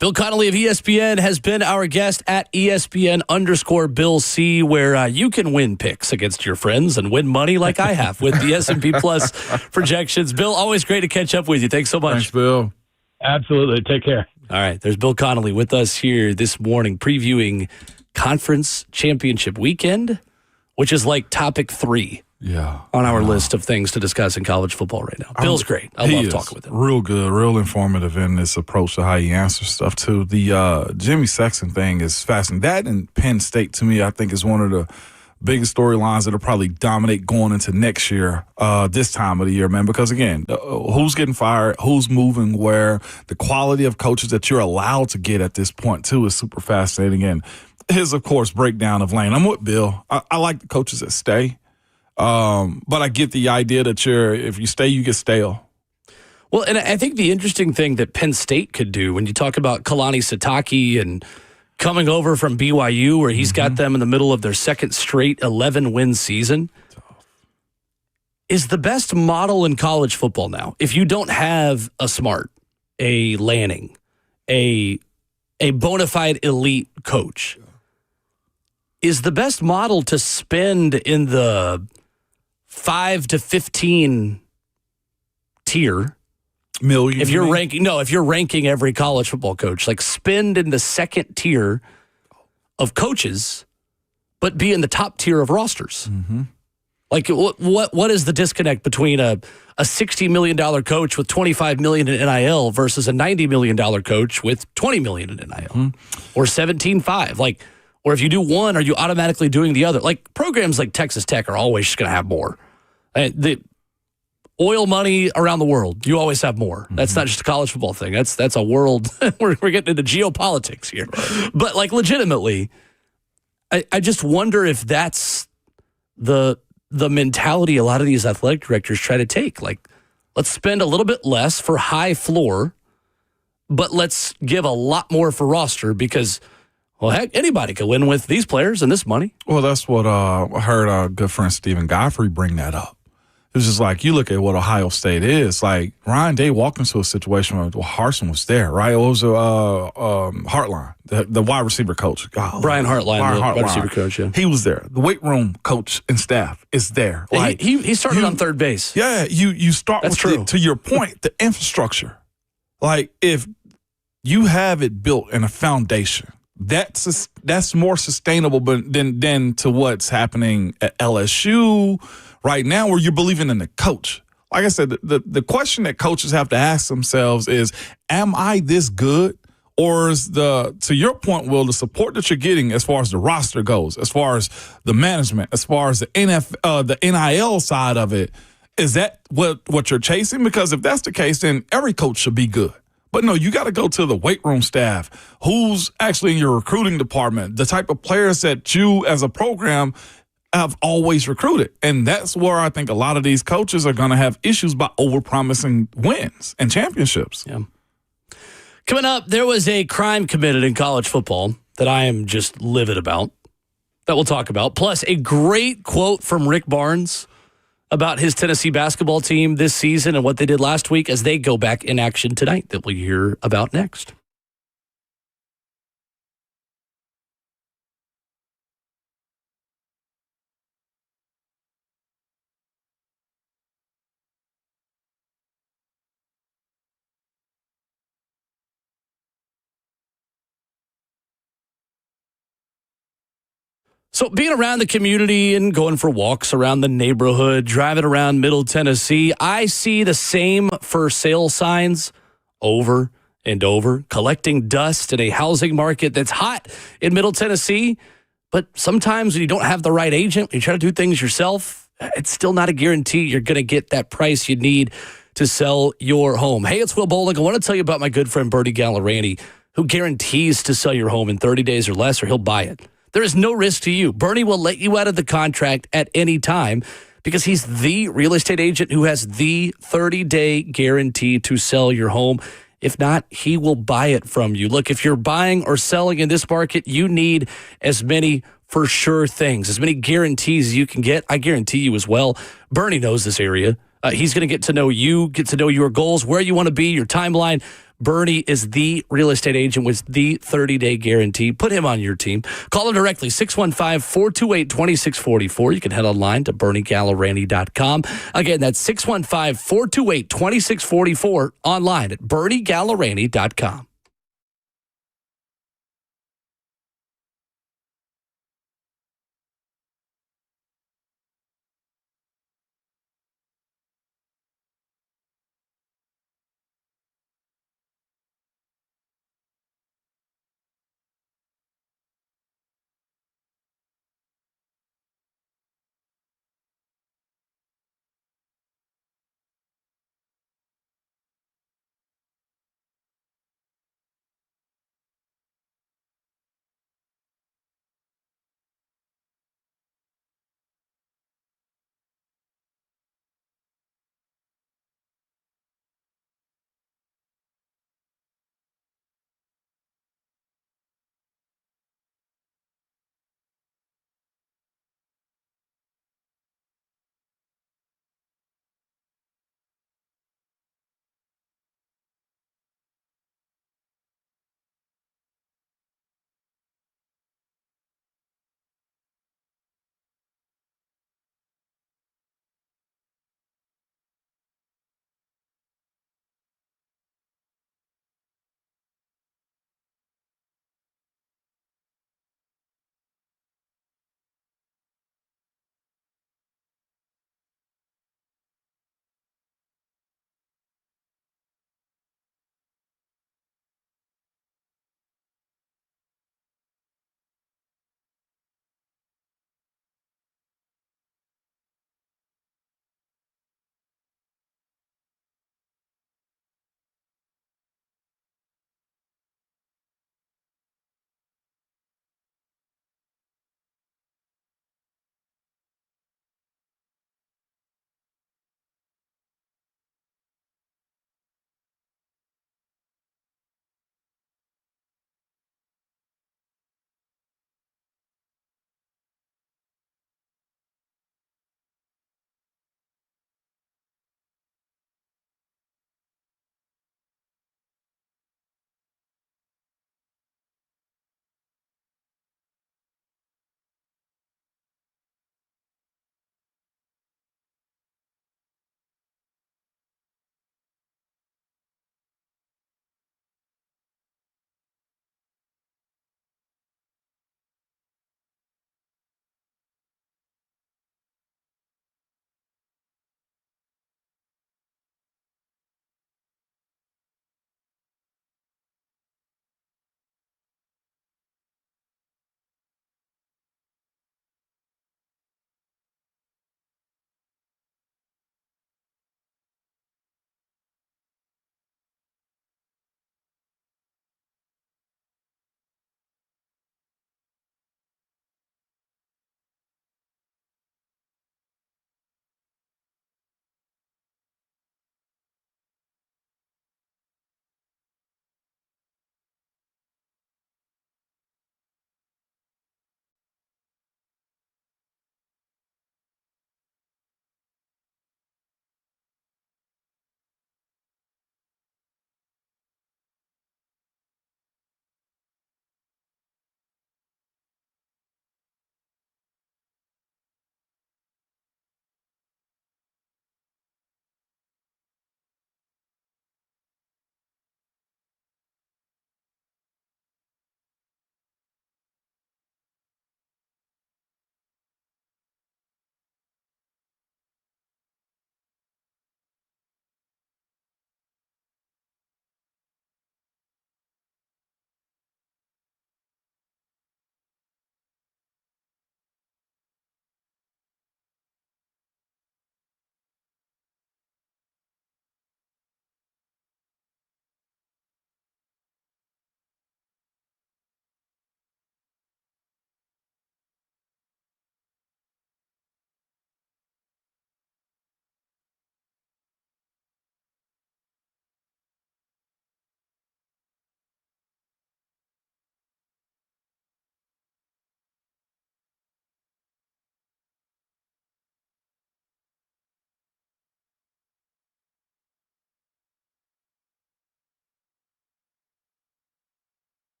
Bill Connelly of ESPN has been our guest at ESPN_Bill C, where you can win picks against your friends and win money like I have with the S&P Plus projections. Bill, always great to catch up with you. Thanks so much. Thanks, Bill. Absolutely. Take care. All right. There's Bill Connelly with us here this morning previewing Conference Championship Weekend, which is like topic 3. Yeah, on our list of things to discuss in college football right now. Bill's great. I love talking with him. Real good, real informative in this approach to how he answers stuff, too. The Jimmy Sexton thing is fascinating. That and Penn State, to me, I think is one of the biggest storylines that'll probably dominate going into next year, this time of the year, man. Because, again, who's getting fired, who's moving where, the quality of coaches that you're allowed to get at this point, too, is super fascinating. And his, of course, breakdown of Lane. I'm with Bill. I like the coaches that stay. But I get the idea that if you stay, you get stale. Well, and I think the interesting thing that Penn State could do when you talk about Kalani Sitake and coming over from BYU, where he's got them in the middle of their second straight 11-win season, is the best model in college football now. If you don't have a Smart, a Lanning, a bona fide elite coach, is the best model to spend in the 5 to 15 tier million. If you're ranking every college football coach, like spend in the second tier of coaches, but be in the top tier of rosters. Mm-hmm. Like what is the disconnect between a $60 million coach with $25 million in NIL versus a $90 million coach with $20 million in NIL or 17.5? Like, or if you do one, are you automatically doing the other? Like programs like Texas Tech are always just going to have more. The oil money around the world, you always have more. That's not just a college football thing. That's a world. we're getting into geopolitics here. But like legitimately, I just wonder if that's the mentality a lot of these athletic directors try to take. Like, let's spend a little bit less for high floor, but let's give a lot more for roster because, well, heck, anybody could win with these players and this money. Well, that's what I heard our good friend Stephen Godfrey bring that up. It was just like, you look at what Ohio State is. Like, Ryan Day walked into a situation where Harsin was there, right? It was Hartline, the wide receiver coach. Brian Hartline, wide receiver coach, yeah. He was there. The weight room coach and staff is there. Like, he started on third base. Yeah, you start That's with true. To your point, the infrastructure. Like, if you have it built in a foundation, that's more sustainable than to what's happening at LSU right now, where you're believing in the coach. Like I said, the question that coaches have to ask themselves is, am I this good? Or is to your point, Will, the support that you're getting as far as the roster goes, as far as the management, as far as the the NIL side of it, is that what you're chasing? Because if that's the case, then every coach should be good. But no, you got to go to the weight room staff, who's actually in your recruiting department, the type of players that you as a program have always recruited. And that's where I think a lot of these coaches are going to have issues by overpromising wins and championships. Yeah. Coming up, there was a crime committed in college football that I am just livid about, that we'll talk about. Plus, a great quote from Rick Barnes about his Tennessee basketball team this season and what they did last week as they go back in action tonight that we'll hear about next. So being around the community and going for walks around the neighborhood, driving around Middle Tennessee, I see the same for sale signs over and over, collecting dust in a housing market that's hot in Middle Tennessee. But sometimes when you don't have the right agent, you try to do things yourself, it's still not a guarantee you're going to get that price you need to sell your home. Hey, it's Will Bowling. I want to tell you about my good friend Bernie Gallerani, who guarantees to sell your home in 30 days or less, or he'll buy it. There is no risk to you. Bernie will let you out of the contract at any time because he's the real estate agent who has the 30-day guarantee to sell your home. If not, he will buy it from you. Look, if you're buying or selling in this market, you need as many for sure things, as many guarantees as you can get. I guarantee you as well. Bernie knows this area. He's going to get to know you, get to know your goals, where you want to be, your timeline. Bernie is the real estate agent with the 30-day guarantee. Put him on your team. Call him directly, 615-428-2644. You can head online to BernieGallerani.com. Again, that's 615-428-2644, online at BernieGallerani.com.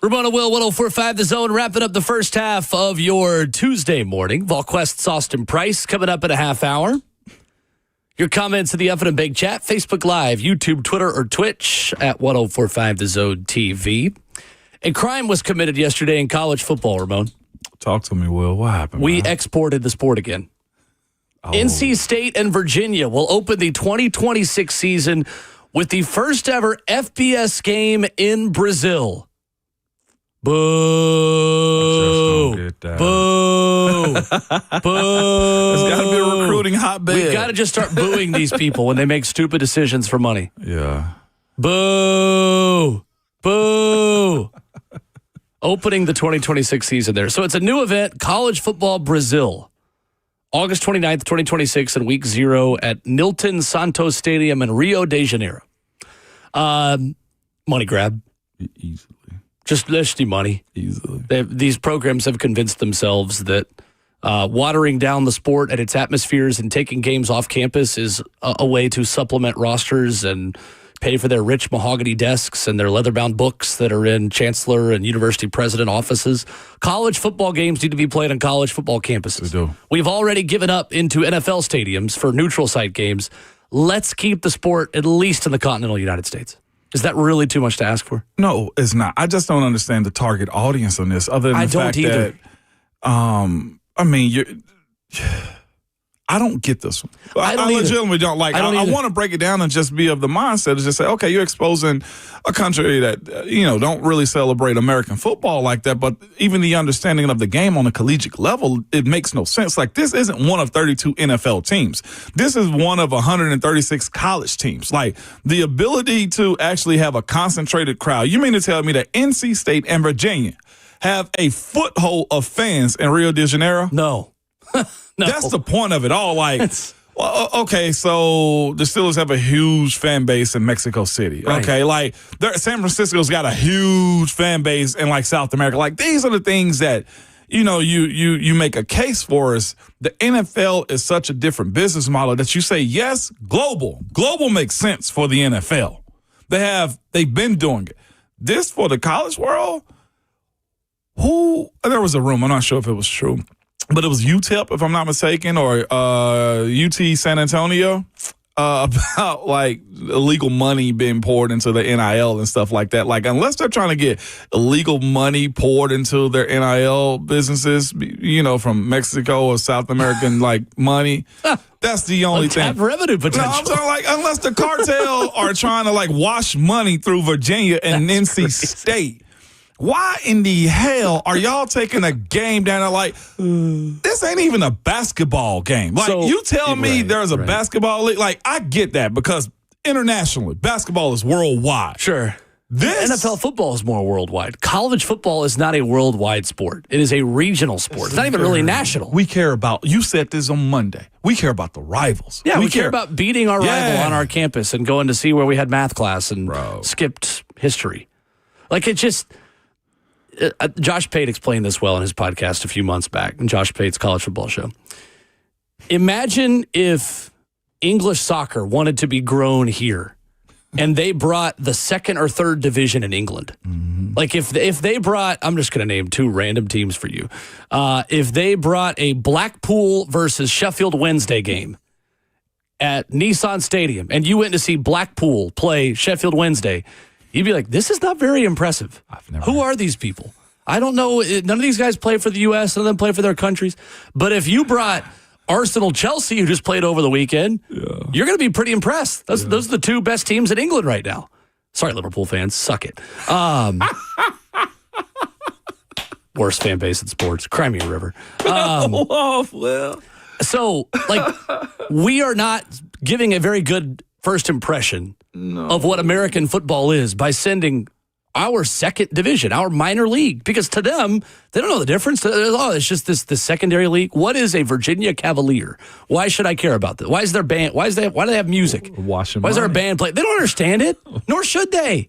Ramona Will, 104.5 The Zone, wrapping up the first half of your Tuesday morning. Volquest's Austin Price coming up in a half hour. Your comments in the Effin and Big Chat, Facebook Live, YouTube, Twitter, or Twitch at 104.5 The Zone TV. A crime was committed yesterday in college football, Ramon. Talk to me, Will. What happened? We exported the sport again. NC State and Virginia will open the 2026 season with the first ever FBS game in Brazil. Boo! Get that. Boo! Boo! It's got to be a recruiting hotbed. We've got to just start booing these people when they make stupid decisions for money. Yeah. Boo! Boo! Opening the 2026 season there. So it's a new event, College Football Brazil. August 29th, 2026, in week 0 at Nilton Santos Stadium in Rio de Janeiro. Money grab. Easily. Just the money. Easily. These programs have convinced themselves that watering down the sport and its atmospheres and taking games off campus is a way to supplement rosters and pay for their rich mahogany desks and their leather-bound books that are in chancellor and university president offices. College football games need to be played on college football campuses. We do. We've already given up into NFL stadiums for neutral site games. Let's keep the sport at least in the continental United States. Is that really too much to ask for? No, it's not. I just don't understand the target audience on this, other than the fact that, I mean, I don't get this one. I legitimately don't like. I want to break it down and just be of the mindset of just say, okay, you're exposing a country that don't really celebrate American football like that. But even the understanding of the game on a collegiate level, it makes no sense. Like, this isn't one of 32 NFL teams. This is one of 136 college teams. Like, the ability to actually have a concentrated crowd. You mean to tell me that NC State and Virginia have a foothold of fans in Rio de Janeiro? No. No. That's the point of it all. Like, well, okay, so the Steelers have a huge fan base in Mexico City. Right. Okay, like San Francisco's got a huge fan base in like South America. Like, these are the things that you make a case for us. The NFL is such a different business model that you say, yes, global makes sense for the NFL. They've been doing it. This for the college world. There was a rumor, I'm not sure if it was true, but it was UTEP, if I'm not mistaken, or UT San Antonio, about like illegal money being poured into the NIL and stuff like that. Like, unless they're trying to get illegal money poured into their NIL businesses, from Mexico or South American like money, that's the only thing. Revenue potential. No, I'm saying, like, unless the cartel are trying to like wash money through Virginia and NC State. Why in the hell are y'all taking a game down there like, this ain't even a basketball game? Like, you tell me there's a basketball league. Like, I get that because internationally, basketball is worldwide. Sure. NFL football is more worldwide. College football is not a worldwide sport. It is a regional sport. It's not even really national. We care about, you said this on Monday, we care about the rivals. Yeah, we care about beating our rival on our campus and going to see where we had math class and skipped history. Like, it just... Josh Pate explained this well in his podcast a few months back, in Josh Pate's college football show. Imagine if English soccer wanted to be grown here and they brought the second or third division in England. Mm-hmm. Like, if they brought, I'm just going to name two random teams for you. If they brought a Blackpool versus Sheffield Wednesday game at Nissan Stadium and you went to see Blackpool play Sheffield Wednesday, you'd be like, this is not very impressive. Who are these people? I don't know. None of these guys play for the U.S. None of them play for their countries. But if you brought Arsenal-Chelsea, who just played over the weekend, you're going to be pretty impressed. Those are the two best teams in England right now. Sorry, Liverpool fans. Suck it. Worst fan base in sports. Cry me a river. So, like, we are not giving a very good first impression of what American football is by sending our second division, our minor league, because to them, they don't know the difference. It's just the secondary league. What is a Virginia Cavalier? Why should I care about that? Why is their band? Why do they have music? Why is there a band play? They don't understand it, nor should they.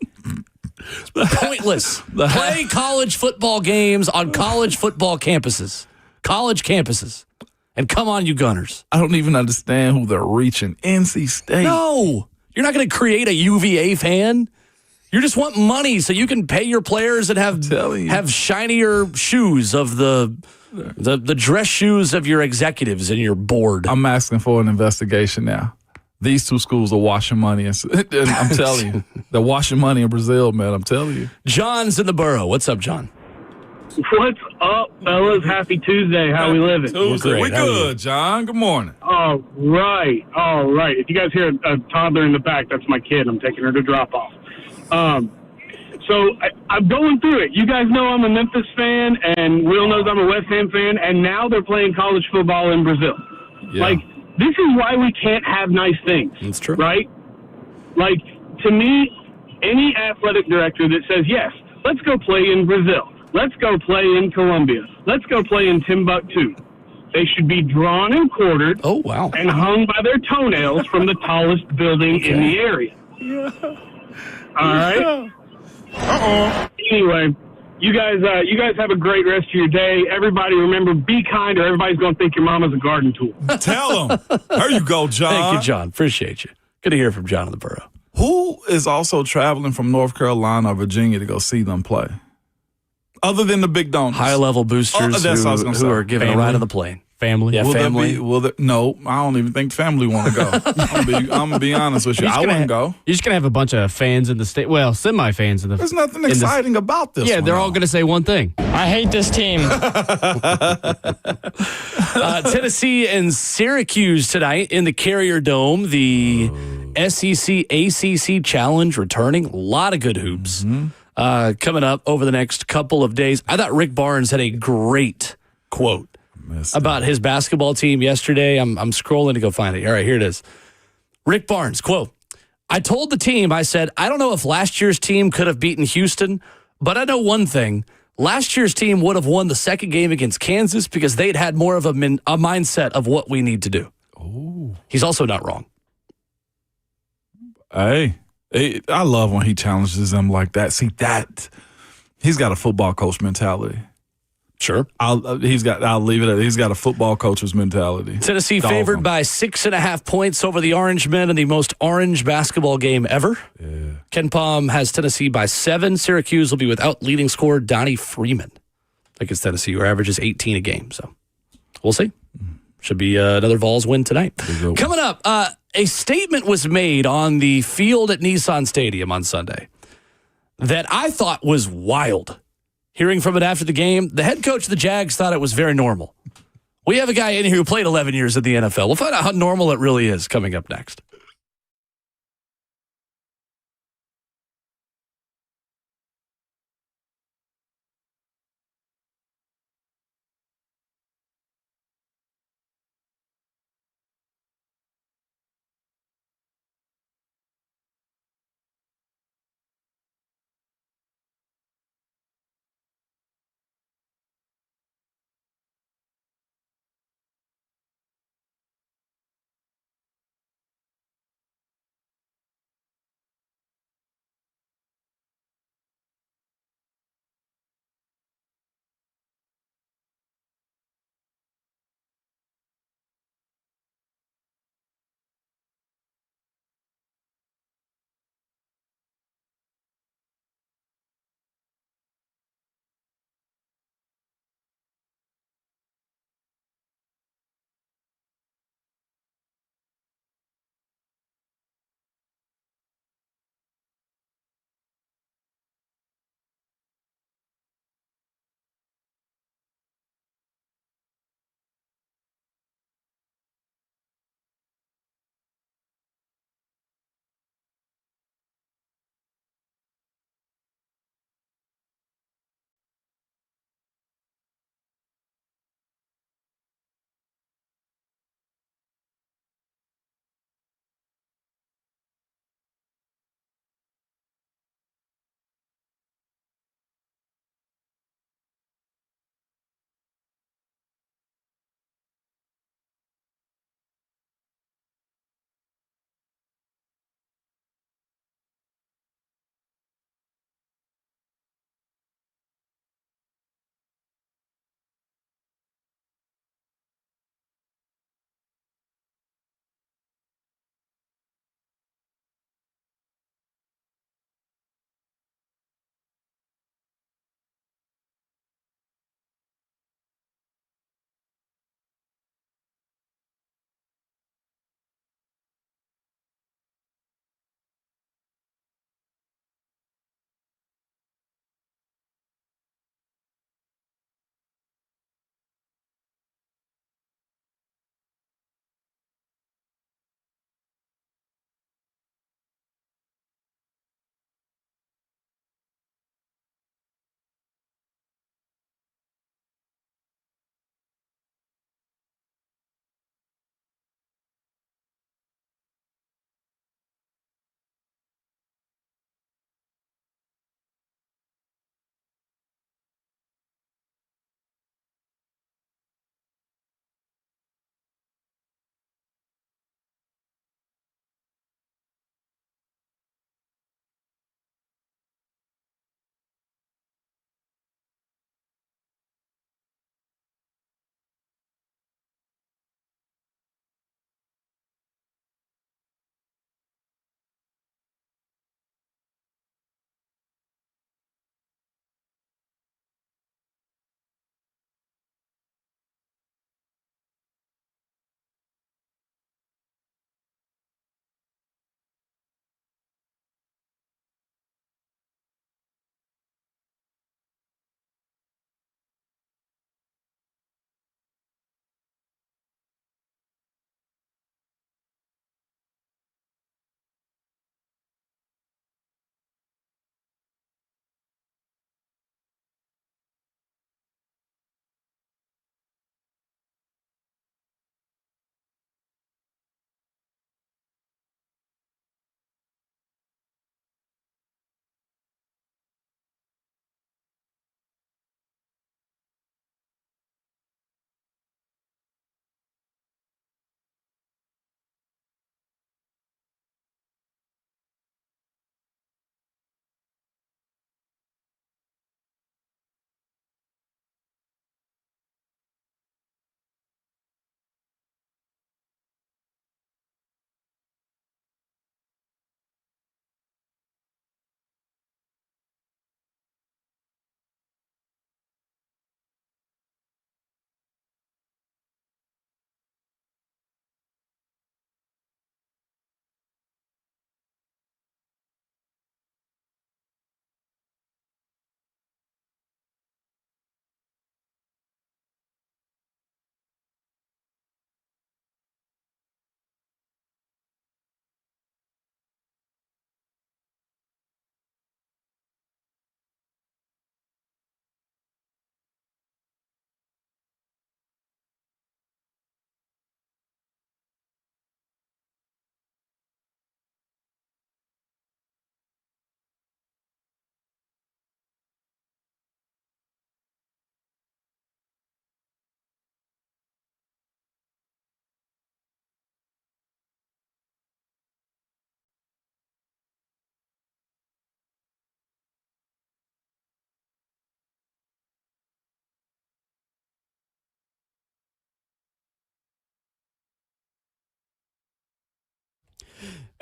It's pointless. Play college football games on college football campuses. College campuses. And come on, you Gunners. I don't even understand who they're reaching. NC State. No. You're not going to create a UVA fan. You just want money so you can pay your players and have shinier shoes of the dress shoes of your executives and your board. I'm asking for an investigation now. These two schools are washing money, and I'm telling you, they're washing money in Brazil, man. I'm telling you. John's in the borough. What's up, John? What's up, fellas? Happy Tuesday. How we living? Tuesday. We good, John. Good morning. All right. If you guys hear a toddler in the back, that's my kid. I'm taking her to drop off. So I'm going through it. You guys know I'm a Memphis fan, and Will knows I'm a West Ham fan, and now they're playing college football in Brazil. Yeah. This is why we can't have nice things. That's true. Right? To me, any athletic director that says, yes, let's go play in Brazil. Let's go play in Colombia. Let's go play in Timbuktu. They should be drawn and quartered and hung by their toenails from the tallest building in the area. Yeah. All right? Uh-oh. Anyway, you guys have a great rest of your day. Everybody remember, be kind or everybody's going to think your mama's a garden tool. Tell them. There you go, John. Thank you, John. Appreciate you. Good to hear from John in the borough. Who is also traveling from North Carolina or Virginia to go see them play? Other than the big donors. High-level boosters who are given a ride on the plane. Family. Yeah, family. No, I don't even think family want to go. I'm going to be honest with you. I wouldn't go. You're just going to have a bunch of fans in the state. Well, semi-fans in the. There's nothing exciting about this. Yeah, they're all going to say one thing. I hate this team. Tennessee and Syracuse tonight in the Carrier Dome. The SEC ACC Challenge returning. A lot of good hoops coming up over the next couple of days. I thought Rick Barnes had a great quote about his basketball team yesterday. I'm scrolling to go find it. All right, here it is. Rick Barnes, quote, I told the team, I said, I don't know if last year's team could have beaten Houston, but I know one thing. Last year's team would have won the second game against Kansas because they'd had more of a mindset of what we need to do. Oh, he's also not wrong. Hey, I love when he challenges them like that. See, he's got a football coach mentality. Sure. I'll leave it at he's got a football coach's mentality. Tennessee favored by 6.5 points over the Orangemen in the most orange basketball game ever. Yeah. Ken Palm has Tennessee by 7. Syracuse will be without leading scorer Donnie Freeman against Tennessee, who averages 18 a game. So we'll see. Should be another Vols win tonight. Coming up, a statement was made on the field at Nissan Stadium on Sunday that I thought was wild. Hearing from it after the game, the head coach of the Jags thought it was very normal. We have a guy in here who played 11 years in the NFL. We'll find out how normal it really is coming up next.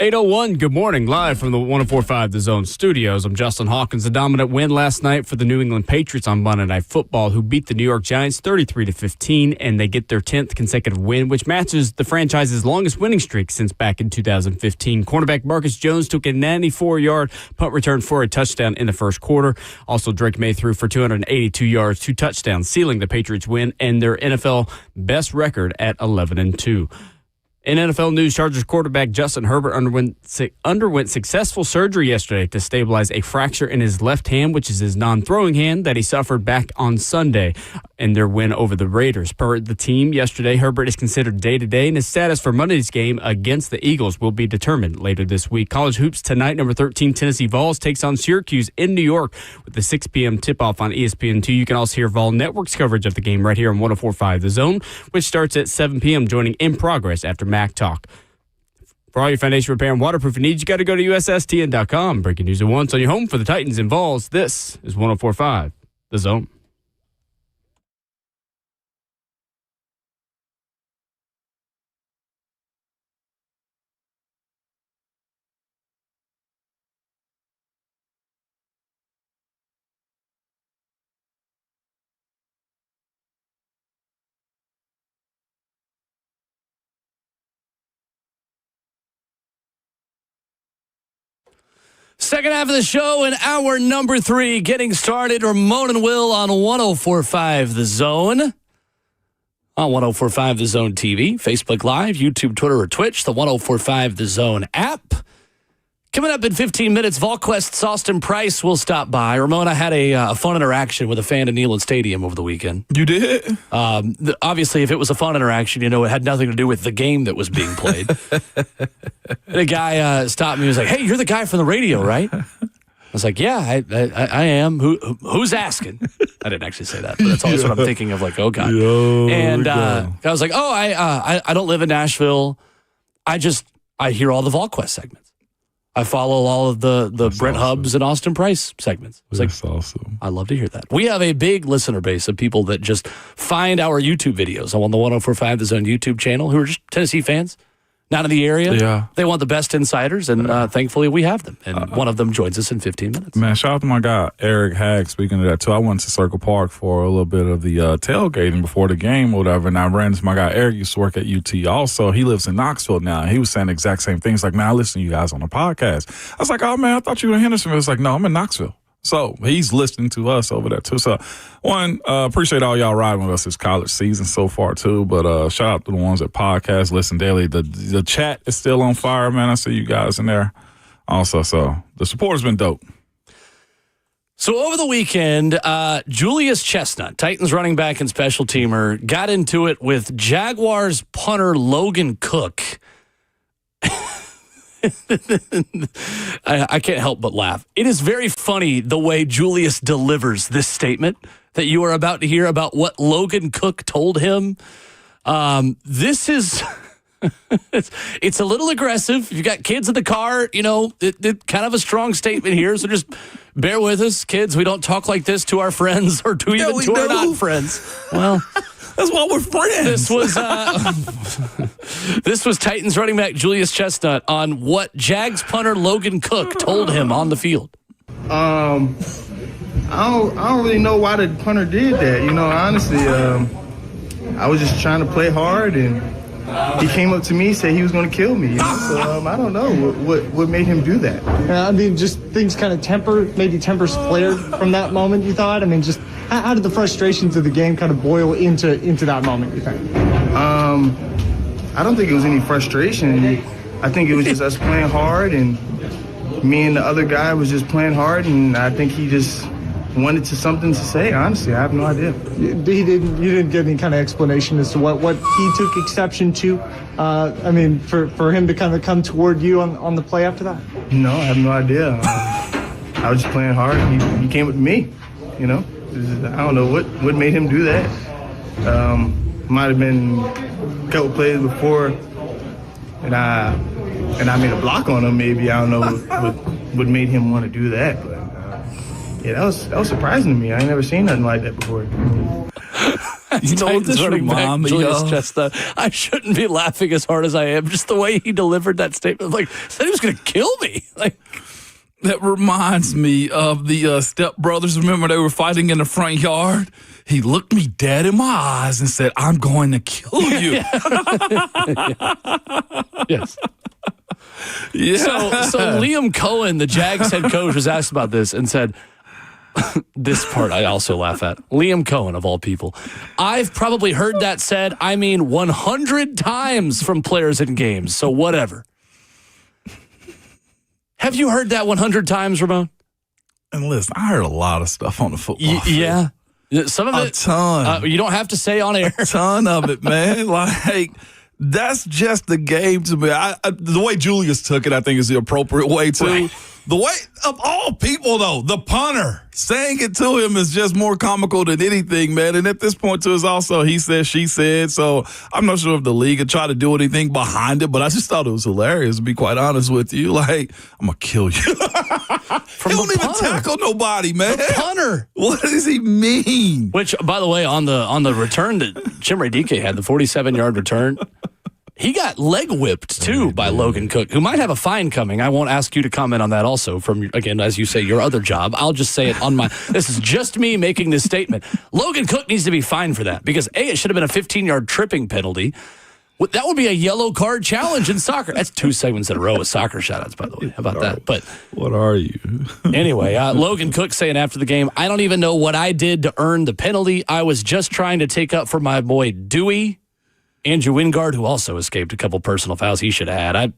8:01, good morning. Live from the 104.5 The Zone studios. I'm Justin Hawkins. A dominant win last night for the New England Patriots on Monday Night Football, who beat the New York Giants 33-15, and they get their 10th consecutive win, which matches the franchise's longest winning streak since back in 2015. Cornerback Marcus Jones took a 94-yard punt return for a touchdown in the first quarter. Also, Drake May threw for 282 yards, 2 touchdowns, sealing the Patriots' win and their NFL best record at 11-2. In NFL news, Chargers quarterback Justin Herbert underwent successful surgery yesterday to stabilize a fracture in his left hand, which is his non-throwing hand, that he suffered back on Sunday in their win over the Raiders. Per the team yesterday, Herbert is considered day-to-day, and his status for Monday's game against the Eagles will be determined later this week. College hoops tonight, number 13 Tennessee Vols takes on Syracuse in New York with the 6 p.m. tip-off on ESPN2. You can also hear Vol Network's coverage of the game right here on 104.5 The Zone, which starts at 7 p.m., joining In Progress after Mac Talk. For all your foundation repair and waterproofing needs, you got to go to USSTN.com. Breaking news at once on your home for the Titans and Vols. This is 104.5 The Zone. Second half of the show in hour number 3, getting started. Ramon and Will on 104.5 The Zone. On 104.5 The Zone TV, Facebook Live, YouTube, Twitter, or Twitch, the 104.5 The Zone app. Coming up in 15 minutes, VolQuest's Austin Price will stop by. Ramon, I had a fun interaction with a fan in Neyland Stadium over the weekend. You did? Obviously, if it was a fun interaction, it had nothing to do with the game that was being played. The guy stopped me and was like, "Hey, you're the guy from the radio, right?" I was like, "Yeah, I am. Who's asking?" I didn't actually say that, but that's always what I'm thinking of, like, oh, God. I was like, "Oh, I don't live in Nashville. I hear all the VolQuest segments. I follow all of the Brent Hubbs and Austin Price segments." It's That's awesome. I love to hear that. We have a big listener base of people that just find our YouTube videos on the 104.5 The Zone YouTube channel who are just Tennessee fans, not in the area. Yeah. They want the best insiders, and thankfully we have them. And one of them joins us in 15 minutes. Man, shout out to my guy, Eric Hag. Speaking of that, too, I went to Circle Park for a little bit of the tailgating before the game or whatever, and I ran into my guy, Eric, used to work at UT also. He lives in Knoxville now. He was saying the exact same things, like, "Man, I listen to you guys on the podcast." I was like, "Oh, man, I thought you were in Hendersonville." He was like, "No, I'm in Knoxville." So he's listening to us over there, too. So, appreciate all y'all riding with us this college season so far, too. But shout out to the ones at podcast, listen daily. The chat is still on fire, man. I see you guys in there also. So the support has been dope. So over the weekend, Julius Chestnut, Titans running back and special teamer, got into it with Jaguars punter Logan Cook. I can't help but laugh. It is very funny the way Julius delivers this statement that you are about to hear about what Logan Cook told him. This is... it's a little aggressive. If you got kids in the car, it kind of a strong statement here. So just bear with us, kids. We don't talk like this to our friends or to even to our non-friends. Well, that's why we're friends. This was Titans running back Julius Chestnut on what Jags punter Logan Cook told him on the field. I don't really know why the punter did that. Honestly, I was just trying to play hard, and he came up to me, said he was going to kill me. So I don't know what made him do that. I mean, just things kind of maybe tempers flared from that moment, you thought? I mean, just how did the frustrations of the game kind of boil into that moment, you think? I don't think it was any frustration. I think it was just us playing hard, and me and the other guy was just playing hard, and I think he just wanted something to say. Honestly, I have no idea. You didn't get any kind of explanation as to what he took exception to? I mean, for him to kind of come toward you on the play after that? No, I have no idea. I was just playing hard. He came with me, I don't know what made him do that. Might have been a couple plays before, and I made a block on him. Maybe I don't know what made him want to do that. But yeah, that was surprising to me. I ain't never seen nothing like that before. You know what this reminds me Julius of? Chestnut. I shouldn't be laughing as hard as I am. Just the way he delivered that statement, like said he was going to kill me. Like that reminds me of the Step Brothers. Remember they were fighting in the front yard? He looked me dead in my eyes and said, "I'm going to kill you." Yes. Yeah. So Liam Cohen, the Jags head coach, was asked about this and said, this part I also laugh at. Liam Cohen, of all people. I've probably heard that said, 100 times from players in games, so whatever. Have you heard that 100 times, Ramon? And listen, I heard a lot of stuff on the football field. Yeah. Some of it. A ton. You don't have to say on air. A ton of it, man. Like, that's just the game to me. The way Julius took it, I think, is the appropriate way, too. Right. The way, of all people, though, the punter, saying it to him is just more comical than anything, man. And at this point, too, is also he said, she said. So I'm not sure if the league had tried to do anything behind it, but I just thought it was hilarious, to be quite honest with you. Like, I'm going to kill you. He don't even tackle nobody, man. The punter. What does he mean? Which, by the way, on the return that Chimere DK had, the 47-yard return, he got leg whipped, too, by Logan Cook, who might have a fine coming. I won't ask you to comment on that also from, again, as you say, your other job. I'll just say it on my – this is just me making this statement. Logan Cook needs to be fined for that because, A, it should have been a 15-yard tripping penalty. That would be a yellow card challenge in soccer. That's 2 segments in a row with soccer shout-outs, by the way. How about that? But what are you? Anyway, Logan Cook saying after the game, I don't even know what I did to earn the penalty. I was just trying to take up for my boy Dewey. Andrew Wingard, who also escaped a couple personal fouls he should have had. I'm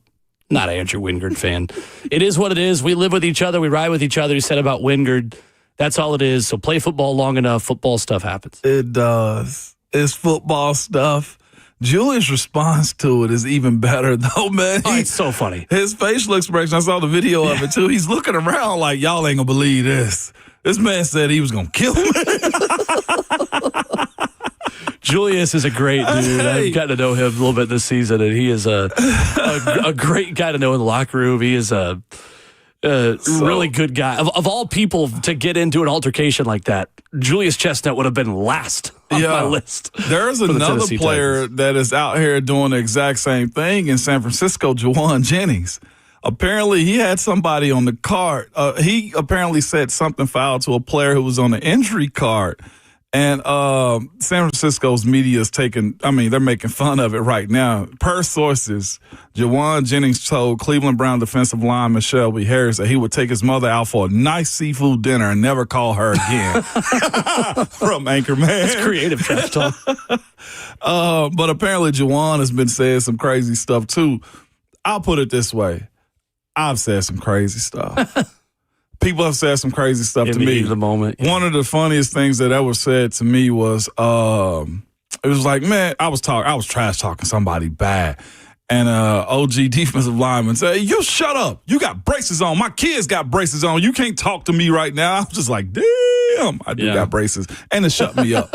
not an Andrew Wingard fan. It is what it is. We live with each other. We ride with each other. He said about Wingard. That's all it is. So play football long enough. Football stuff happens. It does. It's football stuff. Julius' response to it is even better, though, man. It's so funny. His facial expression, I saw the video of it, too. He's looking around like, y'all ain't going to believe this. This man said he was going to kill me. Julius is a great dude. I've gotten to know him a little bit this season, and he is a great guy to know in the locker room. He is a really good guy. Of all people to get into an altercation like that, Julius Chestnut would have been last on my list. There's another player that is out here doing the exact same thing in San Francisco, Jawan Jennings. Apparently, he had somebody on the card. He apparently said something foul to a player who was on the injury card. And San Francisco's media is they're making fun of it right now. Per sources, Jawan Jennings told Cleveland Brown defensive lineman Shelby Harris that he would take his mother out for a nice seafood dinner and never call her again. From Anchorman. That's creative trash talk. But apparently Jawan has been saying some crazy stuff, too. I'll put it this way. I've said some crazy stuff. People have said some crazy stuff to me. The moment. Yeah. One of the funniest things that ever said to me was, it was like, man, I was trash talking somebody bad. And OG defensive lineman said, you shut up. You got braces on. My kids got braces on. You can't talk to me right now. I was just like, damn, I do got braces. And it shut me up.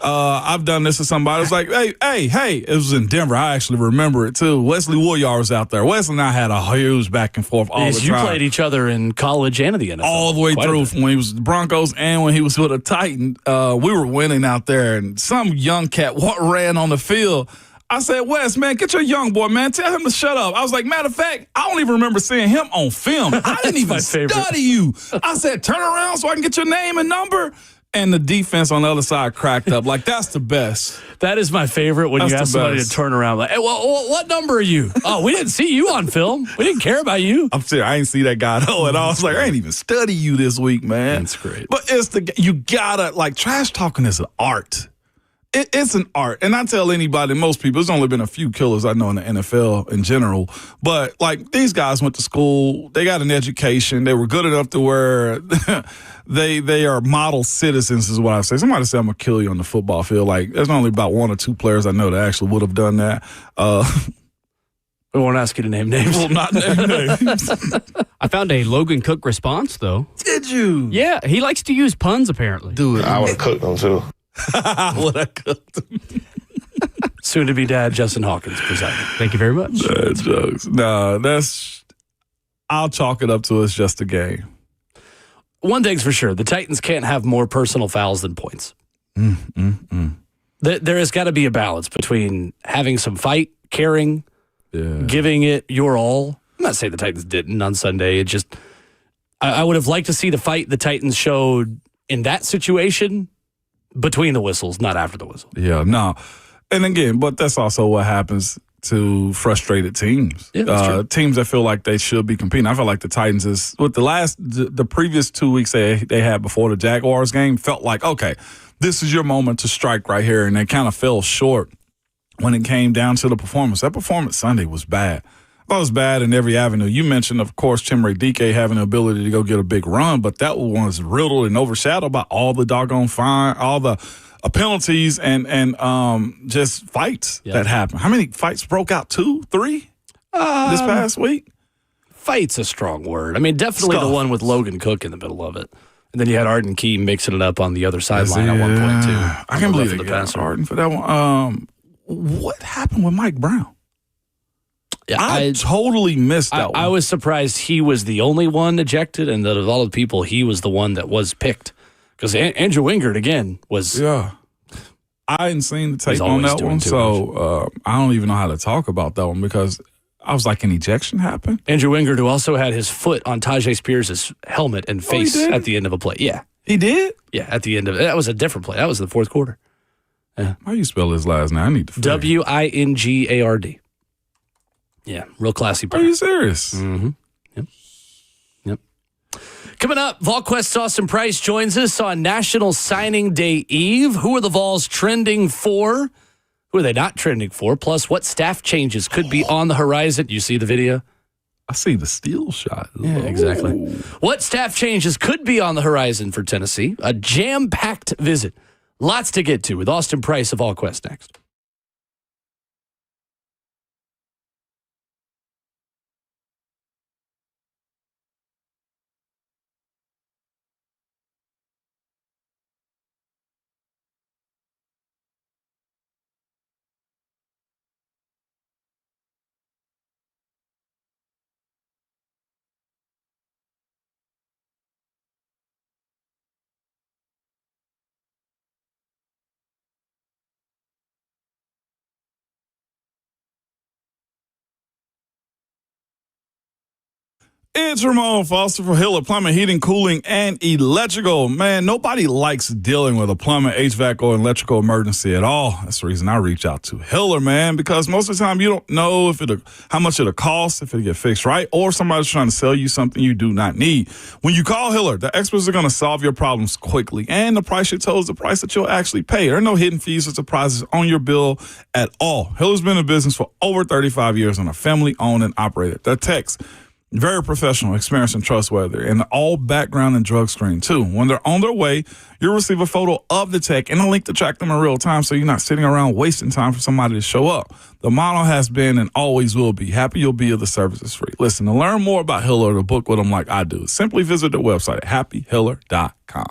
I've done this to somebody. It's like, hey. It was in Denver. I actually remember it, too. Wesley Woodyard was out there. Wesley and I had a huge back and forth all the time. You played each other in college and in the NFL. All the way through from when he was the Broncos and when he was with the Titans. We were winning out there, and some young cat ran on the field. I said, Wes, man, get your young boy, man. Tell him to shut up. I was like, matter of fact, I don't even remember seeing him on film. I didn't even study you. I said, turn around so I can get your name and number. And the defense on the other side cracked up. Like, that's the best. That is my favorite when you ask somebody to turn around. Like, hey, what number are you? Oh, we didn't see you on film. We didn't care about you. I'm serious. I didn't see that guy though at all. I was like, I ain't even study you this week, man. That's great. But you gotta, like, trash talking is an art. It's an art. And I tell anybody, most people, there's only been a few killers I know in the NFL in general. But, like, these guys went to school. They got an education. They were good enough to where they are model citizens is what I say. Somebody said I'm going to kill you on the football field. Like, there's only about 1 or 2 players I know that actually would have done that. We won't ask you to name names. Well, not name names. I found a Logan Cook response, though. Did you? Yeah, he likes to use puns, apparently. Do it. I would have cooked them, too. What I cooked. Soon to be dad, Justin Hawkins presiding. Thank you very much. Bad jokes. Nah, I'll chalk it up to it's just a game. One thing's for sure: the Titans can't have more personal fouls than points. There has got to be a balance between having some fight, caring, giving it your all. I'm not saying the Titans didn't on Sunday. It just, I would have liked to see the fight the Titans showed in that situation between the whistles, not after the whistle. Yeah, no. And again, but that's also what happens to frustrated teams. Yeah, that's true. Teams that feel like they should be competing. I feel like the Titans is, with the previous 2 weeks they had before the Jaguars game, felt like, okay, this is your moment to strike right here. And they kind of fell short when it came down to the performance. That performance Sunday was bad. I thought it was bad in every avenue. You mentioned, of course, Chimere Dike having the ability to go get a big run, but that was riddled and overshadowed by all the doggone all the penalties and just fights that happened. How many fights broke out? 2, 3 this past week? Fight's a strong word. I mean, definitely the one with Logan Cook in the middle of it. And then you had Arden Key mixing it up on the other sideline at one point, too. I can't believe they got Arden for that one. What happened with Mike Brown? Yeah, I totally missed that one. I was surprised he was the only one ejected, and that of all the people, he was the one that was picked. Because Andrew Wingard, again, was... Yeah. I hadn't seen the tape on that one, so I don't even know how to talk about that one because I was like, an ejection happened? Andrew Wingard, who also had his foot on Tajay Spears' helmet and face at the end of a play. Yeah. He did? Yeah, at the end of it. That was a different play. That was the fourth quarter. Yeah. How do you spell his last name? I need to figure. Wingard. Yeah, real classy player. Are you serious? Mm-hmm. Yep. Coming up, VolQuest's Austin Price joins us on National Signing Day Eve. Who are the Vols trending for? Who are they not trending for? Plus, what staff changes could be on the horizon? You see the video? I see the steal shot. Yeah, exactly. What staff changes could be on the horizon for Tennessee? A jam-packed visit. Lots to get to with Austin Price of VolQuest next. It's Ramon Foster for Hiller Plumbing, Heating, Cooling, and Electrical. Man, nobody likes dealing with a plumbing, HVAC, or electrical emergency at all. That's the reason I reach out to Hiller, man, because most of the time you don't know how much it'll cost if it get fixed right, or somebody's trying to sell you something you do not need. When you call Hiller, the experts are going to solve your problems quickly, and the price you're told is the price that you'll actually pay. There are no hidden fees or surprises on your bill at all. Hiller's been in business for over 35 years and are family-owned and operated. Their techs, very professional, experienced, and trustworthy, and all background and drug screen, too. When they're on their way, you'll receive a photo of the tech and a link to track them in real time so you're not sitting around wasting time for somebody to show up. The model has been and always will be happy you'll be if the service is free. Listen, to learn more about Hiller or to book with them like I do, simply visit their website at happyhiller.com.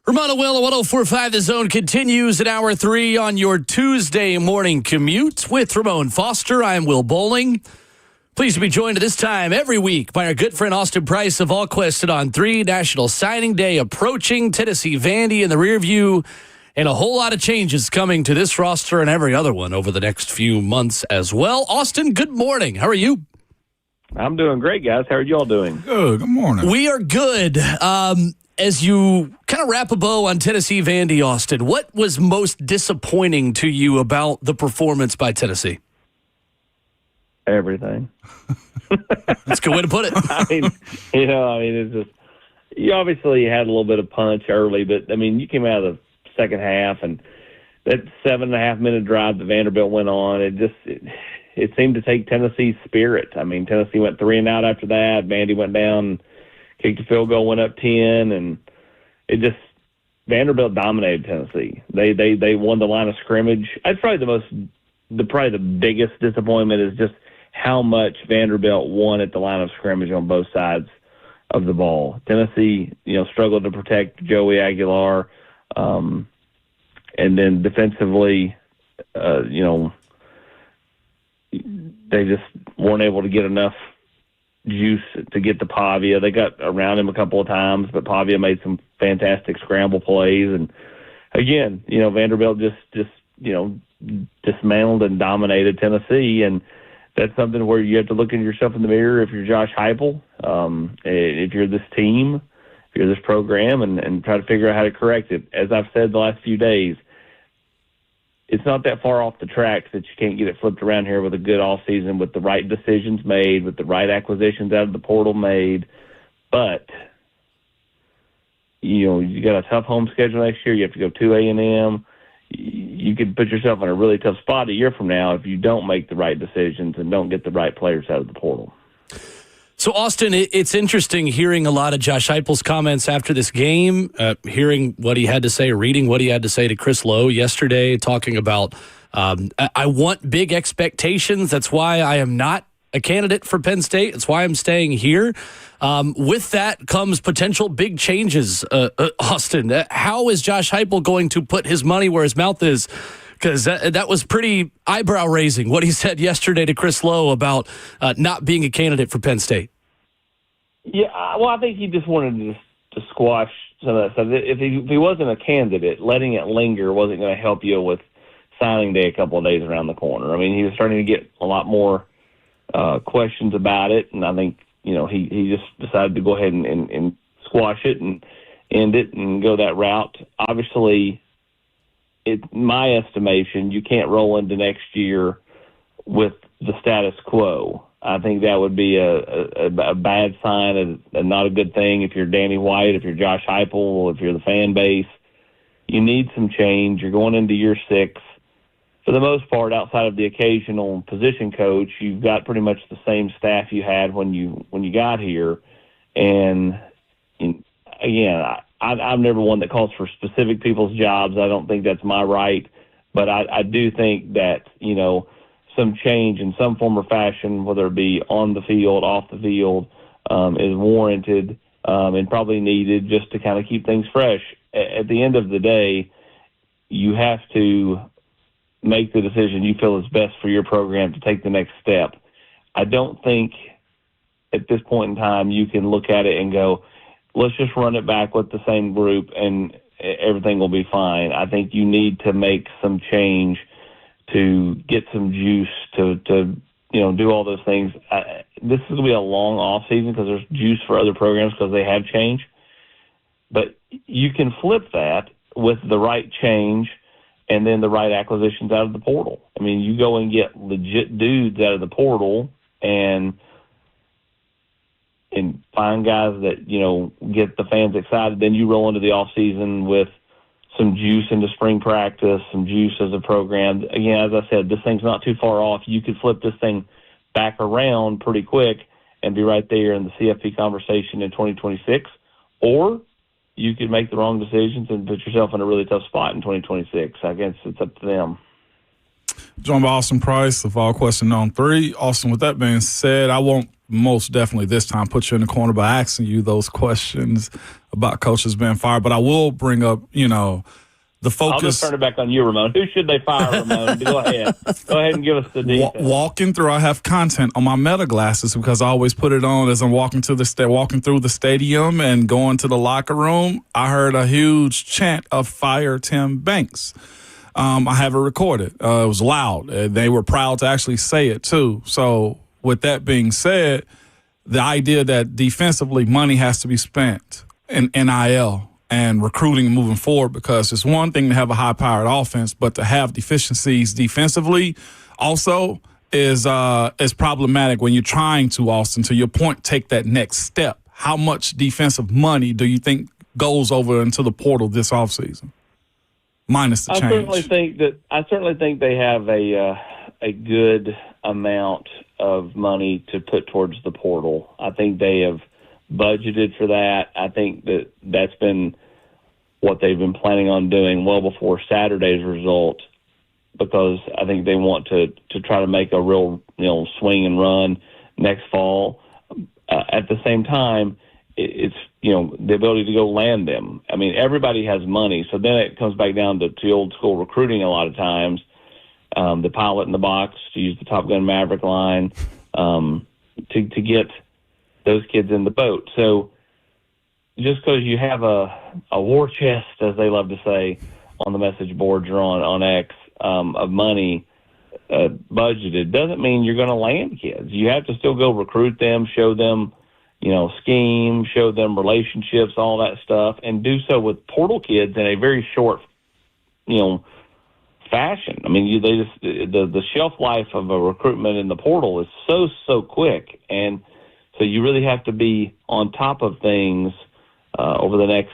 Ramona Will, 104.5 The Zone continues at hour 3 on your Tuesday morning commute with Ramon Foster. I'm Will Bowling. Pleased to be joined at this time every week by our good friend Austin Price of All Quested on 3. National Signing Day approaching, Tennessee Vandy in the rear view, and a whole lot of changes coming to this roster and every other one over the next few months as well. Austin, good morning. How are you? I'm doing great, guys. How are y'all doing? Good morning. We are good. As you kind of wrap a bow on Tennessee Vandy, Austin, what was most disappointing to you about the performance by Tennessee? Everything. That's a good way to put it. It's just, you obviously had a little bit of punch early, but, you came out of the second half, and that 7.5-minute drive that Vanderbilt went on, it seemed to take Tennessee's spirit. Tennessee went 3 and out after that. Vandy went down, kicked a field goal, went up 10, and Vanderbilt dominated Tennessee. They won the line of scrimmage. That's probably the biggest disappointment is just how much Vanderbilt won at the line of scrimmage on both sides of the ball. Tennessee, struggled to protect Joey Aguilar, and then defensively, they just weren't able to get enough juice to get to Pavia. They got around him a couple of times, but Pavia made some fantastic scramble plays. And again, Vanderbilt just dismantled and dominated Tennessee. And that's something where you have to look at yourself in the mirror if you're Josh Heupel, if you're this team, if you're this program, and try to figure out how to correct it. As I've said the last few days, it's not that far off the tracks that you can't get it flipped around here with a good offseason, with the right decisions made, with the right acquisitions out of the portal made. But, you got a tough home schedule next year. You have to go to A&M. You could put yourself in a really tough spot a year from now if you don't make the right decisions and don't get the right players out of the portal. So, Austin, it's interesting hearing a lot of Josh Heupel's comments after this game, hearing what he had to say, reading what he had to say to Chris Lowe yesterday, talking about, I want big expectations. That's why I am not a candidate for Penn State. That's why I'm staying here. With that comes potential big changes, Austin. How is Josh Heupel going to put his money where his mouth is? Because that was pretty eyebrow-raising, what he said yesterday to Chris Lowe about not being a candidate for Penn State. Yeah, well, I think he just wanted to squash some of that stuff. If he wasn't a candidate, letting it linger wasn't going to help you with signing day a couple of days around the corner. He was starting to get a lot more questions about it, and I think, he just decided to go ahead and squash it and end it and go that route. Obviously, in my estimation, you can't roll into next year with the status quo. I think that would be a bad sign and not a good thing if you're Danny White, if you're Josh Heupel, if you're the fan base. You need some change. You're going into year 6. For the most part, outside of the occasional position coach, you've got pretty much the same staff you had when you got here. And again, I'm never one that calls for specific people's jobs. I don't think that's my right. But I do think that, some change in some form or fashion, whether it be on the field, off the field, is warranted and probably needed just to kind of keep things fresh. At the end of the day, you have to make the decision you feel is best for your program to take the next step. I don't think at this point in time you can look at it and go, let's just run it back with the same group and everything will be fine. I think you need to make some change to get some juice to do all those things. This is going to be a long off season because there's juice for other programs because they have change. But you can flip that with the right change and then the right acquisitions out of the portal. You go and get legit dudes out of the portal and find guys that, get the fans excited. Then you roll into the off season with some juice into spring practice, some juice as a program. Again, as I said, this thing's not too far off. You could flip this thing back around pretty quick and be right there in the CFP conversation in 2026, or you could make the wrong decisions and put yourself in a really tough spot in 2026. I guess it's up to them. Joined by Austin Price of All Question on 3. Austin, with that being said, I won't most definitely this time put you in the corner by asking you those questions about coaches being fired. But I will bring up, the focus. I'll just turn it back on you, Ramon. Who should they fire, Ramon? Go ahead. Go ahead and give us the details. Walking through, I have content on my Meta glasses because I always put it on as I'm walking through the stadium and going to the locker room. I heard a huge chant of "Fire Tim Banks." I have it recorded. It was loud. They were proud to actually say it too. So with that being said, the idea that defensively money has to be spent in NIL and recruiting moving forward, because it's one thing to have a high-powered offense, but to have deficiencies defensively also is problematic when you're trying to, Austin, to your point, take that next step. How much defensive money do you think goes over into the portal this offseason, minus the change? I certainly think they have a good amount of money to put towards the portal. I think they have budgeted for that. I think that's been what they've been planning on doing well before Saturday's result, because I think they want to try to make a real swing and run next fall. At the same time, it's the ability to go land them. I mean, everybody has money, so then it comes back down to old school recruiting a lot of times. The pilot in the box, to use the Top Gun Maverick line, to get those kids in the boat. So just because you have a war chest, as they love to say, on the message boards or on X, of money budgeted, doesn't mean you're going to land kids. You have to still go recruit them, show them, scheme, show them relationships, all that stuff, and do so with portal kids in a very short, fashion. I mean, the shelf life of a recruitment in the portal is so quick, and so you really have to be on top of things over the next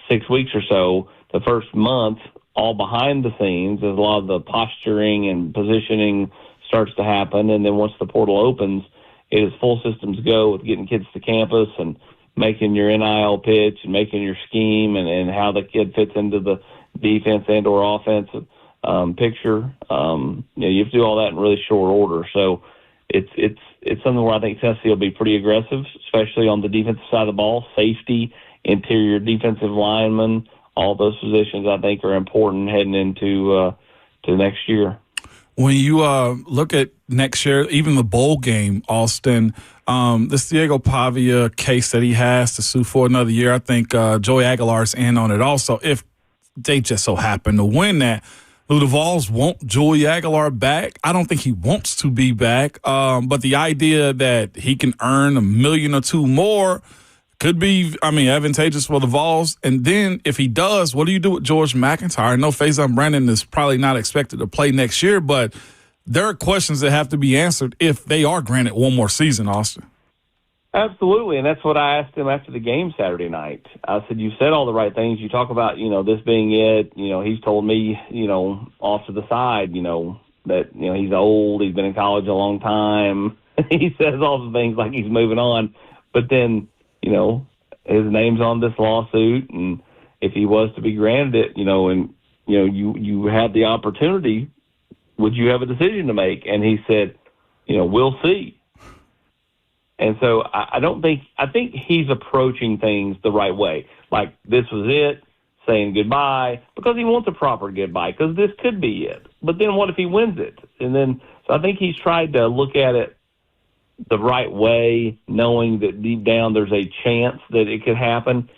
6 weeks or so. The first month, all behind the scenes, as a lot of the posturing and positioning starts to happen, and then once the portal opens, it is full systems go with getting kids to campus and making your NIL pitch and making your scheme and how the kid fits into the defense and or offensive picture. You have to do all that in really short order. So it's something where I think Tennessee will be pretty aggressive, especially on the defensive side of the ball. Safety, interior defensive linemen, all those positions I think are important heading into to next year. When you look at next year, even the bowl game, Austin, this Diego Pavia case that he has to sue for another year, I think Joey Aguilar's in on it also. If they just so happen to win that, the Vols want Joey Aguilar back. I don't think he wants to be back, but the idea that he can earn $1 million or $2 million more could be, advantageous for the Vols. And then if he does, what do you do with George McIntyre? I know Faison Brandon is probably not expected to play next year, but there are questions that have to be answered if they are granted one more season, Austin. Absolutely, and that's what I asked him after the game Saturday night. I said, you said all the right things. You talk about, this being it. He's told me, off to the side, that, he's old. He's been in college a long time. He says all the things like he's moving on. But then, his name's on this lawsuit, and if he was to be granted it, you had the opportunity, would you have a decision to make? And he said, we'll see. And so I think he's approaching things the right way. Like, this was it, saying goodbye, because he wants a proper goodbye, because this could be it. But then what if he wins it? And then, so I think he's tried to look at it the right way, knowing that deep down there's a chance that it could happen.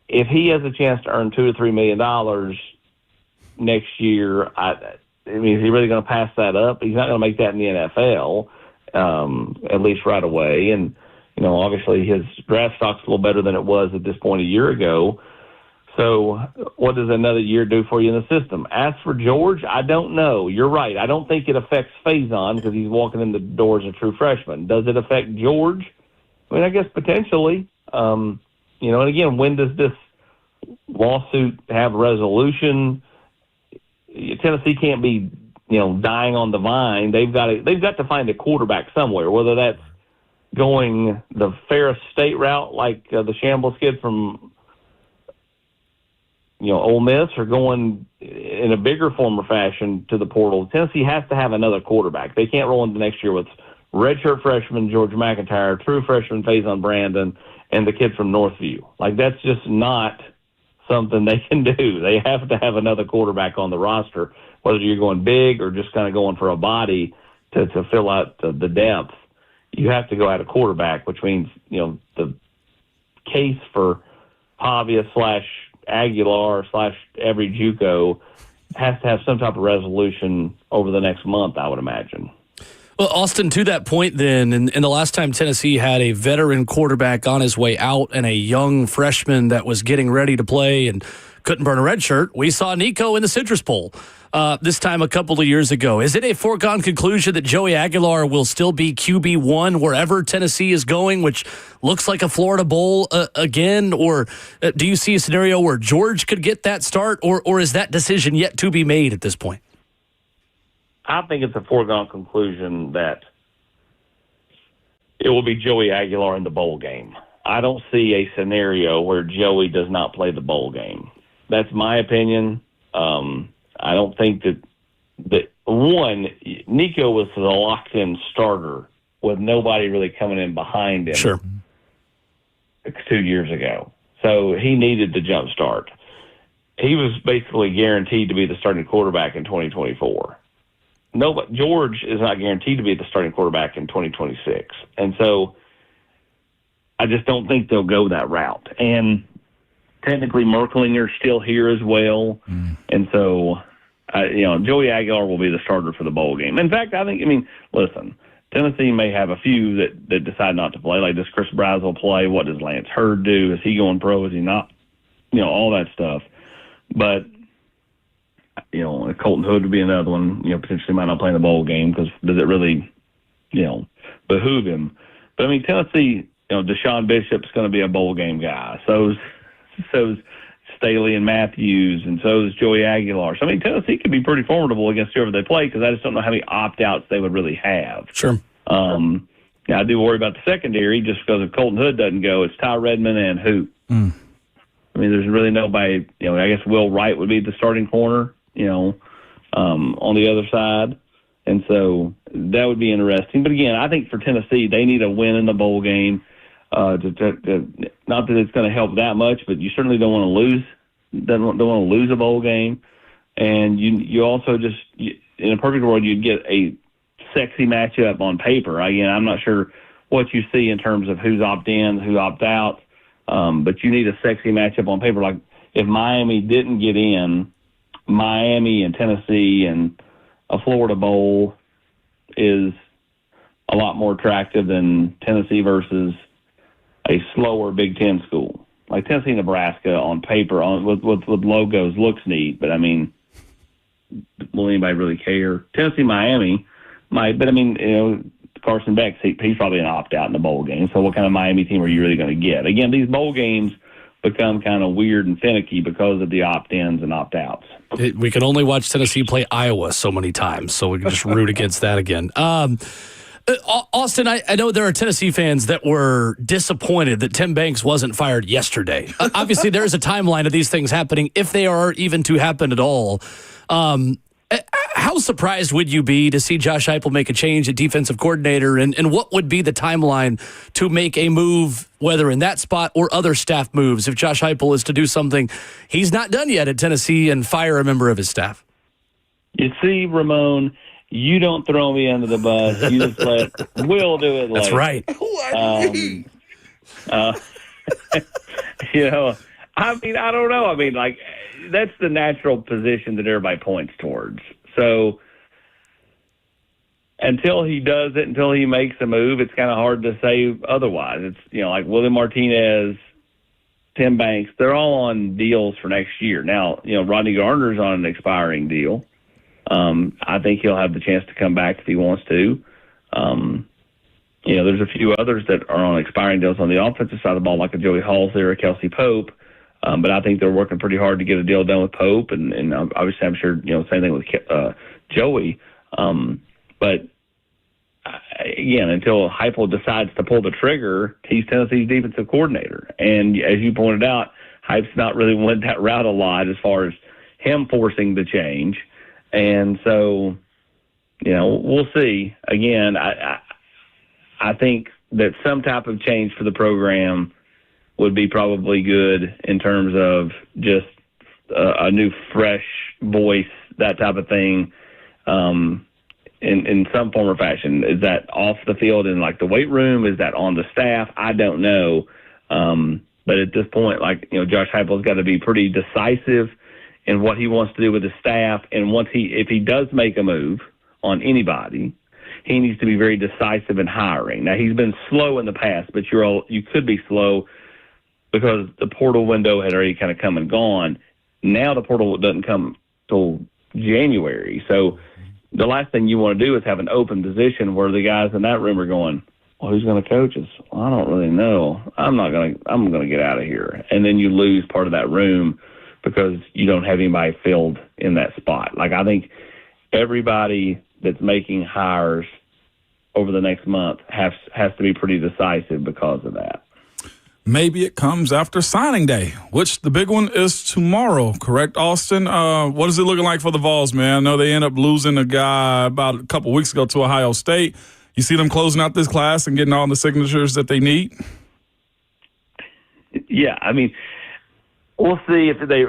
If he has a chance to earn $2 or $3 million next year, is he really going to pass that up? He's not going to make that in the NFL. At least right away. And, obviously his draft stock's a little better than it was at this point a year ago. So what does another year do for you in the system? As for George, I don't know. You're right. I don't think it affects Faison because he's walking in the door as a true freshman. Does it affect George? I guess potentially. And again, when does this lawsuit have resolution? Tennessee can't be dying on the vine. They've got to find a quarterback somewhere, whether that's going the Ferris State route like the shambles kid from Ole Miss, or going in a bigger form or fashion to the portal. Tennessee has to have another quarterback. They can't roll into next year with redshirt freshman George McIntyre, true freshman Faison Brandon, and the kid from Northview. Like, that's just not something they can do. They have to have another quarterback on the roster, whether you're going big or just kind of going for a body to fill out the depth. You have to go at a quarterback, which means, the case for Pavia / Aguilar / every JUCO has to have some type of resolution over the next month, I would imagine. Well, Austin, to that point then, and the last time Tennessee had a veteran quarterback on his way out and a young freshman that was getting ready to play and couldn't burn a red shirt, we saw Nico in the Citrus Bowl this time a couple of years ago. Is it a foregone conclusion that Joey Aguilar will still be QB1 wherever Tennessee is going, which looks like a Florida Bowl again? Or do you see a scenario where George could get that start, or is that decision yet to be made at this point? I think it's a foregone conclusion that it will be Joey Aguilar in the bowl game. I don't see a scenario where Joey does not play the bowl game. That's my opinion. I don't think that one, Nico was the locked-in starter with nobody really coming in behind him. Sure. 2 years ago. So he needed the jump start. He was basically guaranteed to be the starting quarterback in 2024. George is not guaranteed to be the starting quarterback in 2026. And so I just don't think they'll go that route. And technically Merklinger's still here as well. And so, Joey Aguilar will be the starter for the bowl game. In fact, listen, Tennessee may have a few that decide not to play. Like, does Chris Brazel play? What does Lance Hurd do? Is he going pro? Is he not? All that stuff. But Colton Hood would be another one, potentially might not play in the bowl game because does it really, behoove him? But, Tennessee, Deshaun Bishop's going to be a bowl game guy. So's Staley and Matthews, and so's Joey Aguilar. So, Tennessee could be pretty formidable against whoever they play because I just don't know how many opt-outs they would really have. Sure. I do worry about the secondary just because if Colton Hood doesn't go, it's Ty Redmond and Hoop. There's really nobody, I guess Will Wright would be the starting corner, on the other side. And so that would be interesting. But again, I think for Tennessee, they need a win in the bowl game. Not that it's going to help that much, but you certainly don't want to lose. Don't want to lose a bowl game. And you also just, in a perfect world, you'd get a sexy matchup on paper. Again, I'm not sure what you see in terms of who's opt-in, who opt-out. But you need a sexy matchup on paper. Like if Miami didn't get in, Miami and Tennessee and a Florida Bowl is a lot more attractive than Tennessee versus a slower Big Ten school. Like Tennessee, Nebraska on paper with logos looks neat, but will anybody really care? Tennessee, Miami might, but Carson Beck, he's probably an opt-out in the bowl game. So what kind of Miami team are you really going to get? Again, these bowl games become kind of weird and finicky because of the opt-ins and opt-outs. We can only watch Tennessee play Iowa so many times, so we can just root against that again. Austin, I know there are Tennessee fans that were disappointed that Tim Banks wasn't fired yesterday. Obviously, there is a timeline of these things happening, if they are even to happen at all. How surprised would you be to see Josh Heupel make a change at defensive coordinator, and what would be the timeline to make a move, whether in that spot or other staff moves, if Josh Heupel is to do something he's not done yet at Tennessee and fire a member of his staff? You see, Ramon, you don't throw me under the bus. You just let Will do it later. That's right. I don't know. That's the natural position that everybody points towards. So until he does it, until he makes a move, it's kind of hard to say otherwise. It's, like Willie Martinez, Tim Banks, they're all on deals for next year. Now, Rodney Garner's on an expiring deal. I think he'll have the chance to come back if he wants to. There's a few others that are on expiring deals on the offensive side of the ball, like a Joey Halsey or a Kelsey Pope. But I think they're working pretty hard to get a deal done with Pope, and obviously I'm sure, same thing with Joey. But again, until Heupel decides to pull the trigger, he's Tennessee's defensive coordinator. And as you pointed out, Heup's not really went that route a lot as far as him forcing the change. And so, we'll see. Again, I think that some type of change for the program would be probably good in terms of just a new, fresh voice, that type of thing, in some form or fashion. Is that off the field in like the weight room? Is that on the staff? I don't know. But at this point, Josh Heupel's got to be pretty decisive in what he wants to do with his staff. And if he does make a move on anybody, he needs to be very decisive in hiring. Now, he's been slow in the past, but you could be slow because the portal window had already kind of come and gone. Now the portal doesn't come till January. So the last thing you want to do is have an open position where the guys in that room are going, well, who's going to coach us? Well, I don't really know. I'm going to get out of here. And then you lose part of that room because you don't have anybody filled in that spot. I think everybody that's making hires over the next month has to be pretty decisive because of that. Maybe it comes after signing day, which the big one is tomorrow, correct, Austin? What is it looking like for the Vols, man? I know they end up losing a guy about a couple weeks ago to Ohio State. You see them closing out this class and getting all the signatures that they need? Yeah, we'll see if they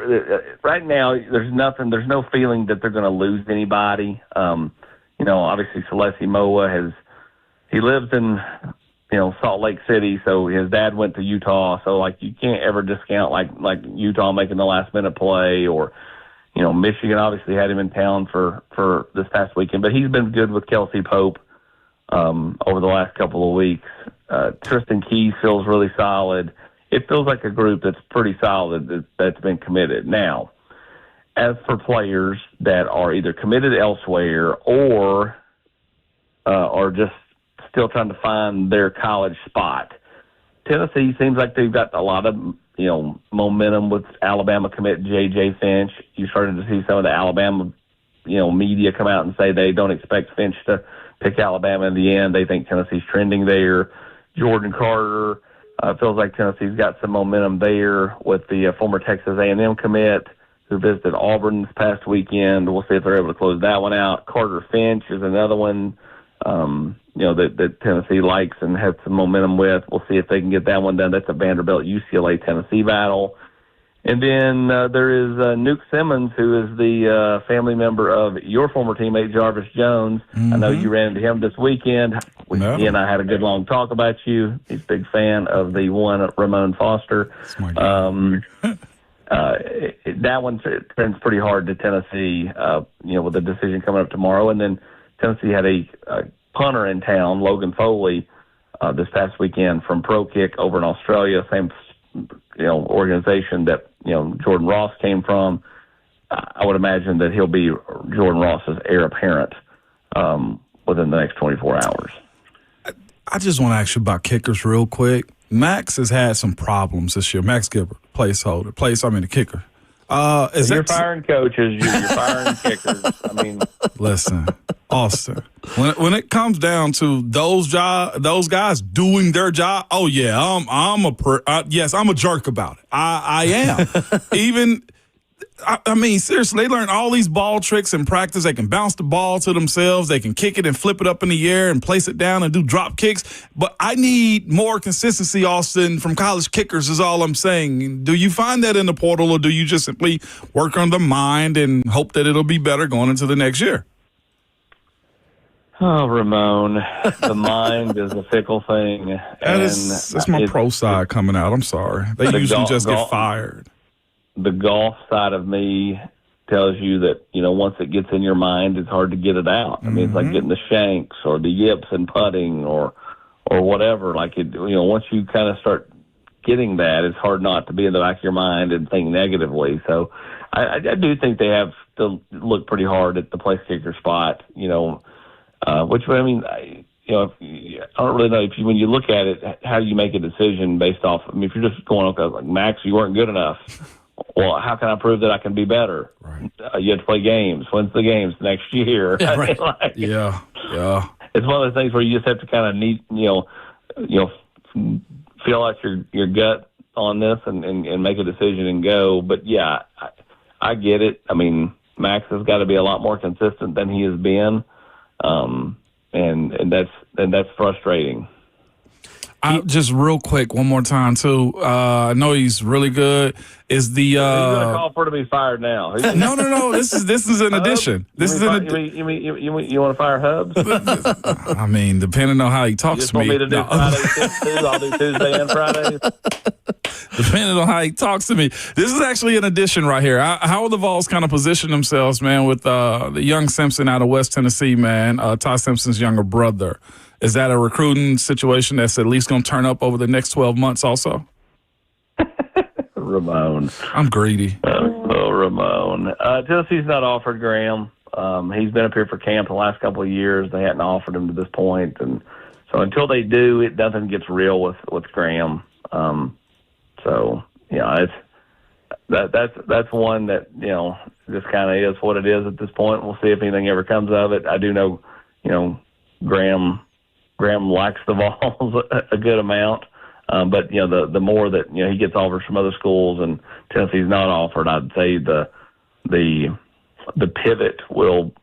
right now there's no feeling that they're going to lose anybody. Obviously Celeste Moa he lives in Salt Lake City, so his dad went to Utah, so you can't ever discount like Utah making the last minute play, or Michigan obviously had him in town for this past weekend, but he's been good with Kelsey Pope over the last couple of weeks. Tristan Keys feels really solid. It feels like a group that's pretty solid that's been committed. Now, as for players that are either committed elsewhere or are just still trying to find their college spot, Tennessee seems like they've got a lot of momentum with Alabama commit J.J. Finch. You started to see some of the Alabama media come out and say they don't expect Finch to pick Alabama in the end. They think Tennessee's trending there. Jordan Carter, feels like Tennessee's got some momentum there with the former Texas A&M commit who visited Auburn this past weekend. We'll see if they're able to close that one out. Carter Finch is another one, that Tennessee likes and has some momentum with. We'll see if they can get that one done. That's a Vanderbilt-UCLA-Tennessee battle. And then there is Nuke Simmons, who is the family member of your former teammate, Jarvis Jones. Mm-hmm. I know you ran into him this weekend. He and I had a good long talk about you. He's a big fan of the one Ramon Foster. That one trends pretty hard to Tennessee, with the decision coming up tomorrow. And then Tennessee had a punter in town, Logan Foley, this past weekend from Pro Kick over in Australia, same organization that Jordan Ross came from. I would imagine that he'll be Jordan Ross's heir apparent within the next 24 hours. I just want to ask you about kickers real quick. Max has had some problems this year. Max Gilbert, the kicker. You're firing coaches. You're firing kickers. Listen, Austin. When it comes down to those guys doing their job, oh yeah, I'm a jerk about it. I am. Even. Seriously, they learn all these ball tricks in practice. They can bounce the ball to themselves. They can kick it and flip it up in the air and place it down and do drop kicks. But I need more consistency, Austin, from college kickers is all I'm saying. Do you find that in the portal, or do you just simply work on the mind and hope that it'll be better going into the next year? Oh, Ramon, the mind is a fickle thing. That's my pro side coming out. I'm sorry. They usually just get fired. The golf side of me tells you that, once it gets in your mind, it's hard to get it out. It's like getting the shanks or the yips and putting or whatever. Once you kind of start getting that, it's hard not to be in the back of your mind and think negatively. So I do think they have to look pretty hard at the place kicker spot, which, I don't really know when you look at it, how you make a decision based off. If you're just going, okay, like, Max, you weren't good enough. Well, how can I prove that I can be better? Right. You have to play games. When's the games next year? Yeah, right. Yeah. It's one of those things where you just have to kind of feel out your gut on this and make a decision and go. But yeah, I get it. Max has got to be a lot more consistent than he has been, and that's frustrating. Just real quick, one more time too. I know he's really good. Is the he's going to call for to be fired now? No. This is an addition. You want to fire Hubs? I mean, depending on how he talks to me. You just want me to do Fridays too? I'll do Tuesday and Fridays. Depending on how he talks to me. This is actually an addition right here. How will the Vols kind of position themselves, man, with the young Simpson out of West Tennessee, man, Ty Simpson's younger brother? Is that a recruiting situation that's at least going to turn up over the next 12 months also? Ramon. I'm greedy. Ramon. Tennessee's not offered Graham. He's been up here for camp the last couple of years. They hadn't offered him to this point. And so until they do, nothing gets real with Graham. So, that's one that, just kind of is what it is at this point. We'll see if anything ever comes of it. I do know, Graham likes the Vols a good amount. But the more that he gets offers from other schools and Tennessee's not offered, I'd say the pivot will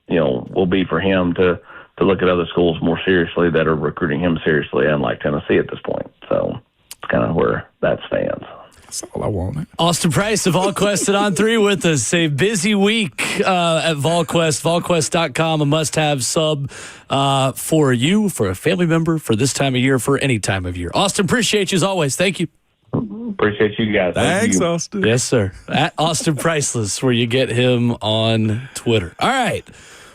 be for him to look at other schools more seriously that are recruiting him seriously, unlike Tennessee at this point. So it's kind of where that stands. That's all I wanted. Austin Price of VolQuest at On 3 with us. A busy week at VolQuest. VolQuest.com, a must-have sub for you, for a family member, for this time of year, for any time of year. Austin, appreciate you as always. Thank you. Appreciate you guys. Thanks, Austin. Yes, sir. At Austin Priceless, where you get him on Twitter. All right.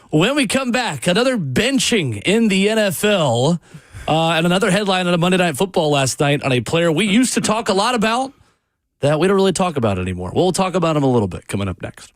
When we come back, another benching in the NFL and another headline on a Monday Night Football last night on a player we used to talk a lot about that we don't really talk about anymore. We'll talk about him a little bit coming up next.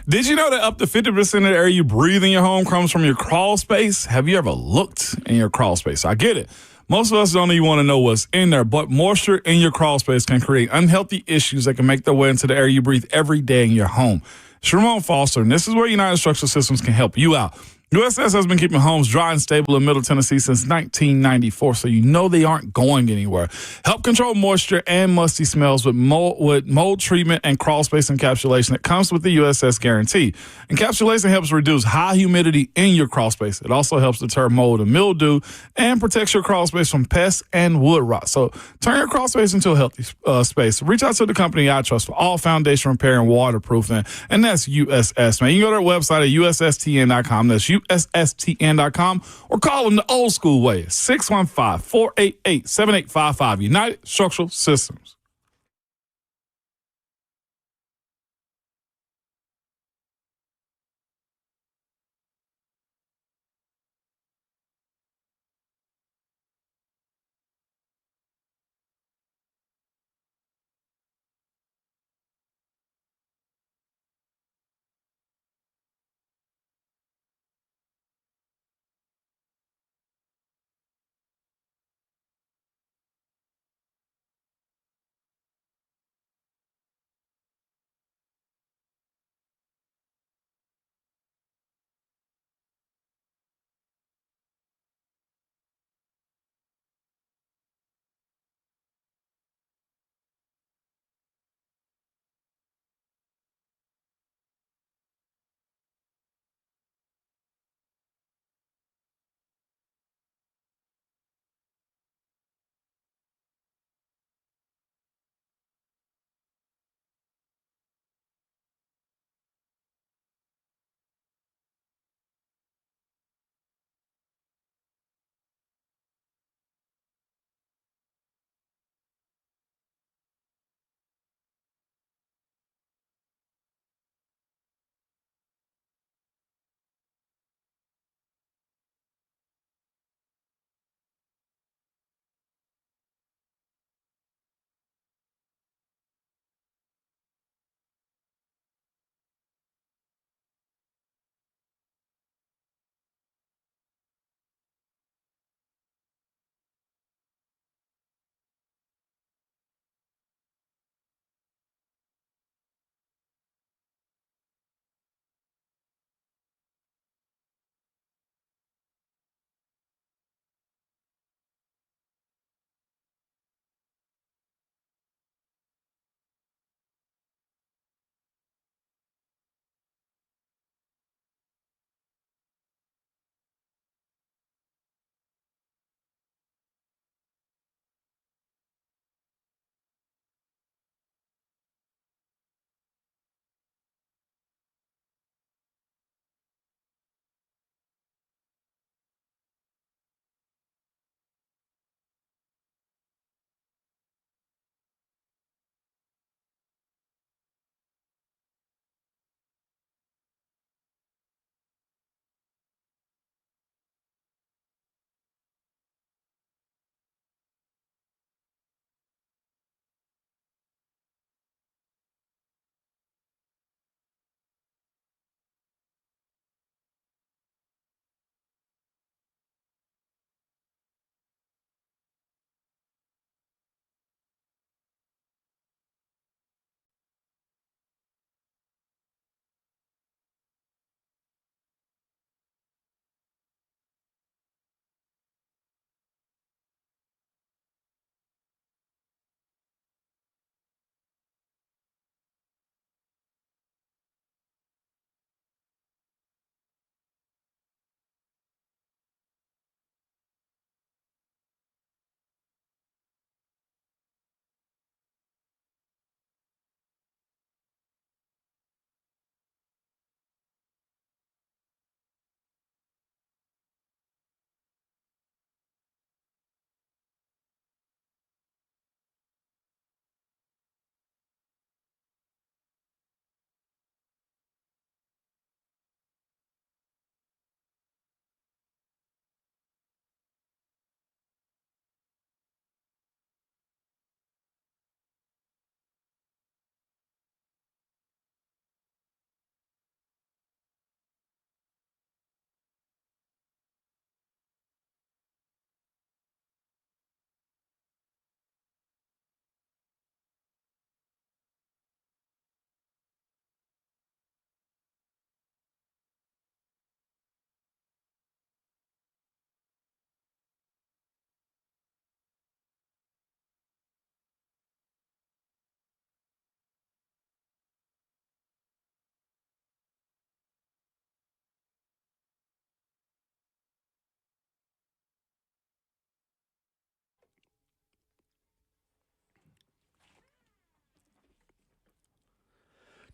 Did you know that up to 50% of the air you breathe in your home comes from your crawl space? Have you ever looked in your crawl space? I get it. Most of us don't even want to know what's in there, but moisture in your crawl space can create unhealthy issues that can make their way into the air you breathe every day in your home. It's Ramon Foster, and this is where United Structural Systems can help you out. USS has been keeping homes dry and stable in Middle Tennessee since 1994, so you know they aren't going anywhere. Help control moisture and musty smells with mold treatment and crawl space encapsulation that comes with the USS guarantee. Encapsulation helps reduce high humidity in your crawl space. It also helps deter mold and mildew and protects your crawl space from pests and wood rot. So turn your crawl space into a healthy space. Reach out to the company I trust for all foundation repair and waterproofing, and that's USS, man. You can go to their website at USSTN.com. That's USSTN.com, or call them the old school way, 615-488-7855. United Structural Systems.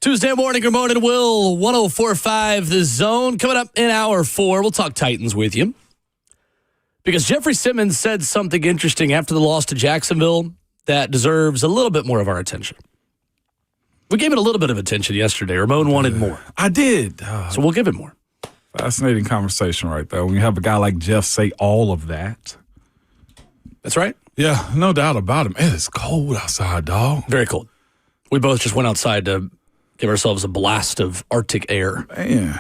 Tuesday morning, good morning, Will. 104.5 The Zone. Coming up in hour 4, we'll talk Titans with you. Because Jeffery Simmons said something interesting after the loss to Jacksonville that deserves a little bit more of our attention. We gave it a little bit of attention yesterday. Ramon wanted more. I did. So we'll give it more. Fascinating conversation right there. When you have a guy like Jeff say all of that. That's right. Yeah, no doubt about him. It is cold outside, dog. Very cold. We both just went outside to give ourselves a blast of Arctic air. Man.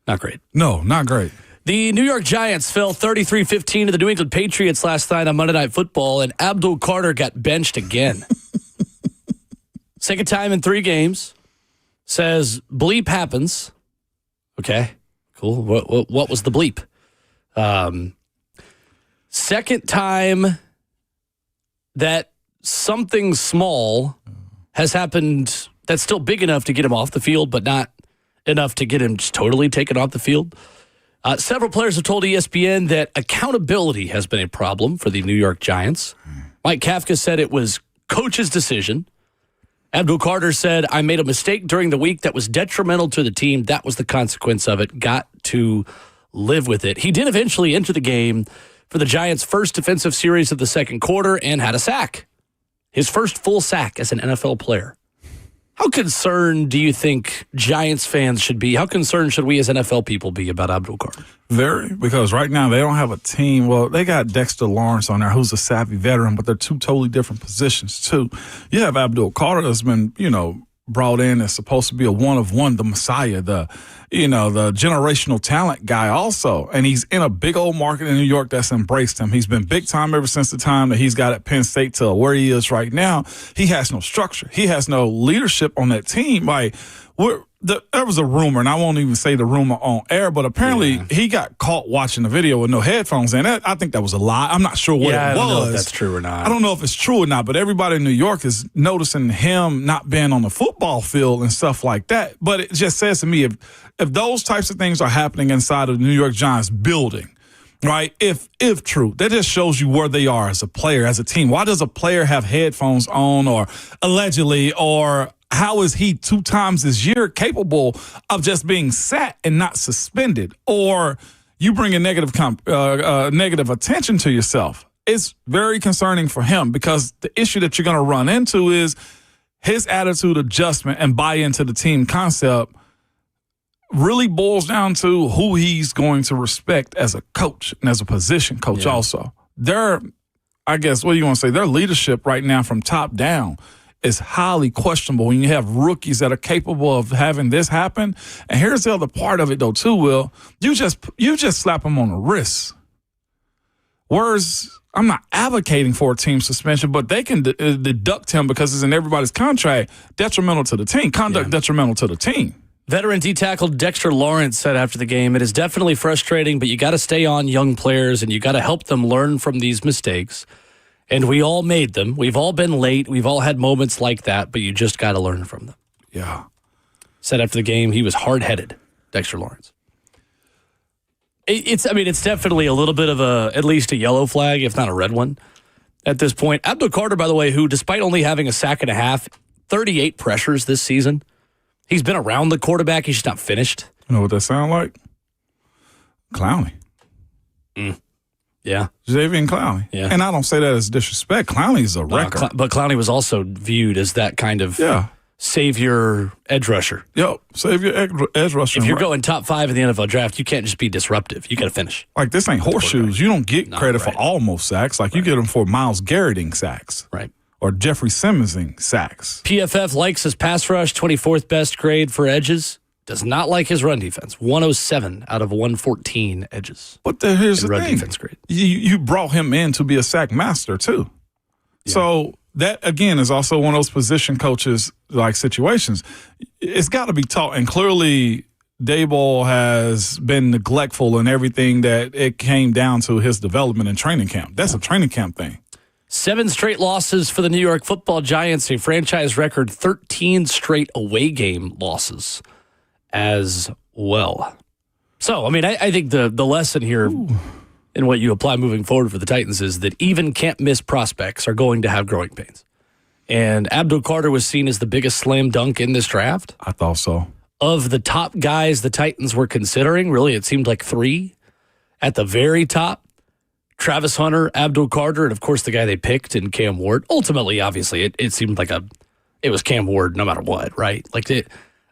Not great. No, not great. The New York Giants fell 33-15 to the New England Patriots last night on Monday Night Football, and Abdul Carter got benched again. Second time in 3 games. Says, bleep happens. Okay, cool. What was the bleep? Second time that something small has happened that's still big enough to get him off the field, but not enough to get him just totally taken off the field. Several players have told ESPN that accountability has been a problem for the New York Giants. Mike Kafka said it was coach's decision. Abdul Carter said, I made a mistake during the week that was detrimental to the team. That was the consequence of it. Got to live with it. He did eventually enter the game for the Giants' first defensive series of the second quarter and had a sack. His first full sack as an NFL player. How concerned do you think Giants fans should be? How concerned should we as NFL people be about Abdul Carter? Very, because right now they don't have a team. Well, they got Dexter Lawrence on there, who's a savvy veteran, but they're 2 totally different positions, too. You have Abdul Carter that's been, brought in as supposed to be a one of one, the Messiah, the generational talent guy also. And he's in a big old market in New York that's embraced him. He's been big time ever since the time that he's got at Penn State to where he is right now. He has no structure. He has no leadership on that team. Like, there was a rumor, and I won't even say the rumor on air, but apparently he got caught watching the video with no headphones in. I think that was a lie. I'm not sure what it was. I don't know if that's true or not. I don't know if it's true or not, but everybody in New York is noticing him not being on the football field and stuff like that. But it just says to me, if those types of things are happening inside of the New York Giants building, right, if true, that just shows you where they are as a player, as a team. Why does a player have headphones on, or allegedly, or how is he 2 times this year capable of just being sat and not suspended? Or you bring a negative attention to yourself. It's very concerning for him, because the issue that you're going to run into is his attitude adjustment and buy into the team concept really boils down to who he's going to respect as a coach and as a position coach also. Their leadership right now from top down is highly questionable when you have rookies that are capable of having this happen. And here's the other part of it, though, too, Will. You just slap them on the wrist. Whereas I'm not advocating for a team suspension, but they can deduct him because it's in everybody's contract, detrimental to the team, detrimental to the team. Veteran D-tackle Dexter Lawrence said after the game, it is definitely frustrating, but you got to stay on young players and you got to help them learn from these mistakes. And we all made them. We've all been late. We've all had moments like that, but you just got to learn from them. Yeah. Said after the game, he was hard-headed, Dexter Lawrence. It's definitely a little bit of at least a yellow flag, if not a red one at this point. Abdul Carter, by the way, who despite only having a sack and a half, 38 pressures this season, he's been around the quarterback. He's just not finished. You know what that sound like? Clowney. Yeah. Xavier Clowney. Yeah. And I don't say that as disrespect. Clowney's a wrecker. But Clowney was also viewed as that kind of savior edge rusher. Yep, savior edge rusher. If you're going top 5 in the NFL draft, you can't just be disruptive. You got to finish. Like, this ain't horseshoes. You don't get credit for almost sacks. Like, you get them for Myles Garretting sacks. Right. Or Jeffrey Simmonsing sacks. PFF likes his pass rush, 24th best grade for edges. Does not like his run defense. 107 out of 114 edges. But here's the run thing. Defense grade. You brought him in to be a sack master, too. Yeah. So that, again, is also one of those position coaches like situations. It's got to be taught. And clearly, Daboll has been neglectful in everything that it came down to his development in training camp. That's a training camp thing. 7 straight losses for the New York Football Giants, a franchise record 13 straight away game losses as well. So, I think the lesson here in what you apply moving forward for the Titans is that even can't-miss prospects are going to have growing pains. And Abdul Carter was seen as the biggest slam dunk in this draft. I thought so. Of the top guys the Titans were considering, really, it seemed like 3 at the very top. Travis Hunter, Abdul Carter, and of course the guy they picked in Cam Ward. Ultimately, obviously, it seemed like it was Cam Ward no matter what, right? Like I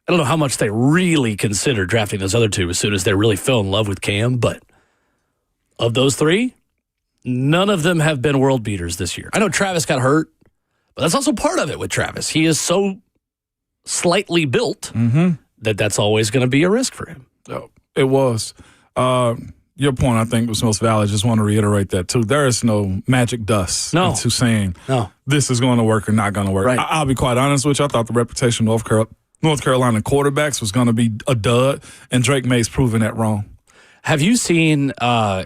don't know how much they really considered drafting those other 2 as soon as they really fell in love with Cam, but of those 3, none of them have been world beaters this year. I know Travis got hurt, but that's also part of it with Travis. He is so slightly built that's always going to be a risk for him. Oh, it was. Your point, I think, was most valid. Just want to reiterate that, too. There is no magic dust into saying this is going to work or not going to work. Right. I'll be quite honest with you. I thought the reputation of North Carolina quarterbacks was going to be a dud, and Drake May's proven that wrong. Have you seen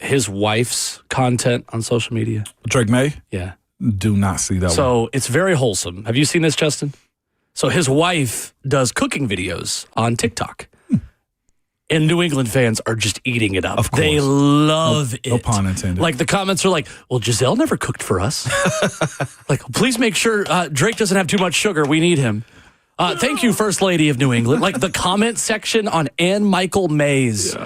his wife's content on social media? Drake May? Yeah. Do not see that one. So it's very wholesome. Have you seen this, Justin? So his wife does cooking videos on TikTok. And New England fans are just eating it up. Of course. They love it. No pun intended. Like the comments are like, well, Giselle never cooked for us. Like, please make sure Drake doesn't have too much sugar. We need him. Thank you, First Lady of New England. Like the comment section on Ann Michael May's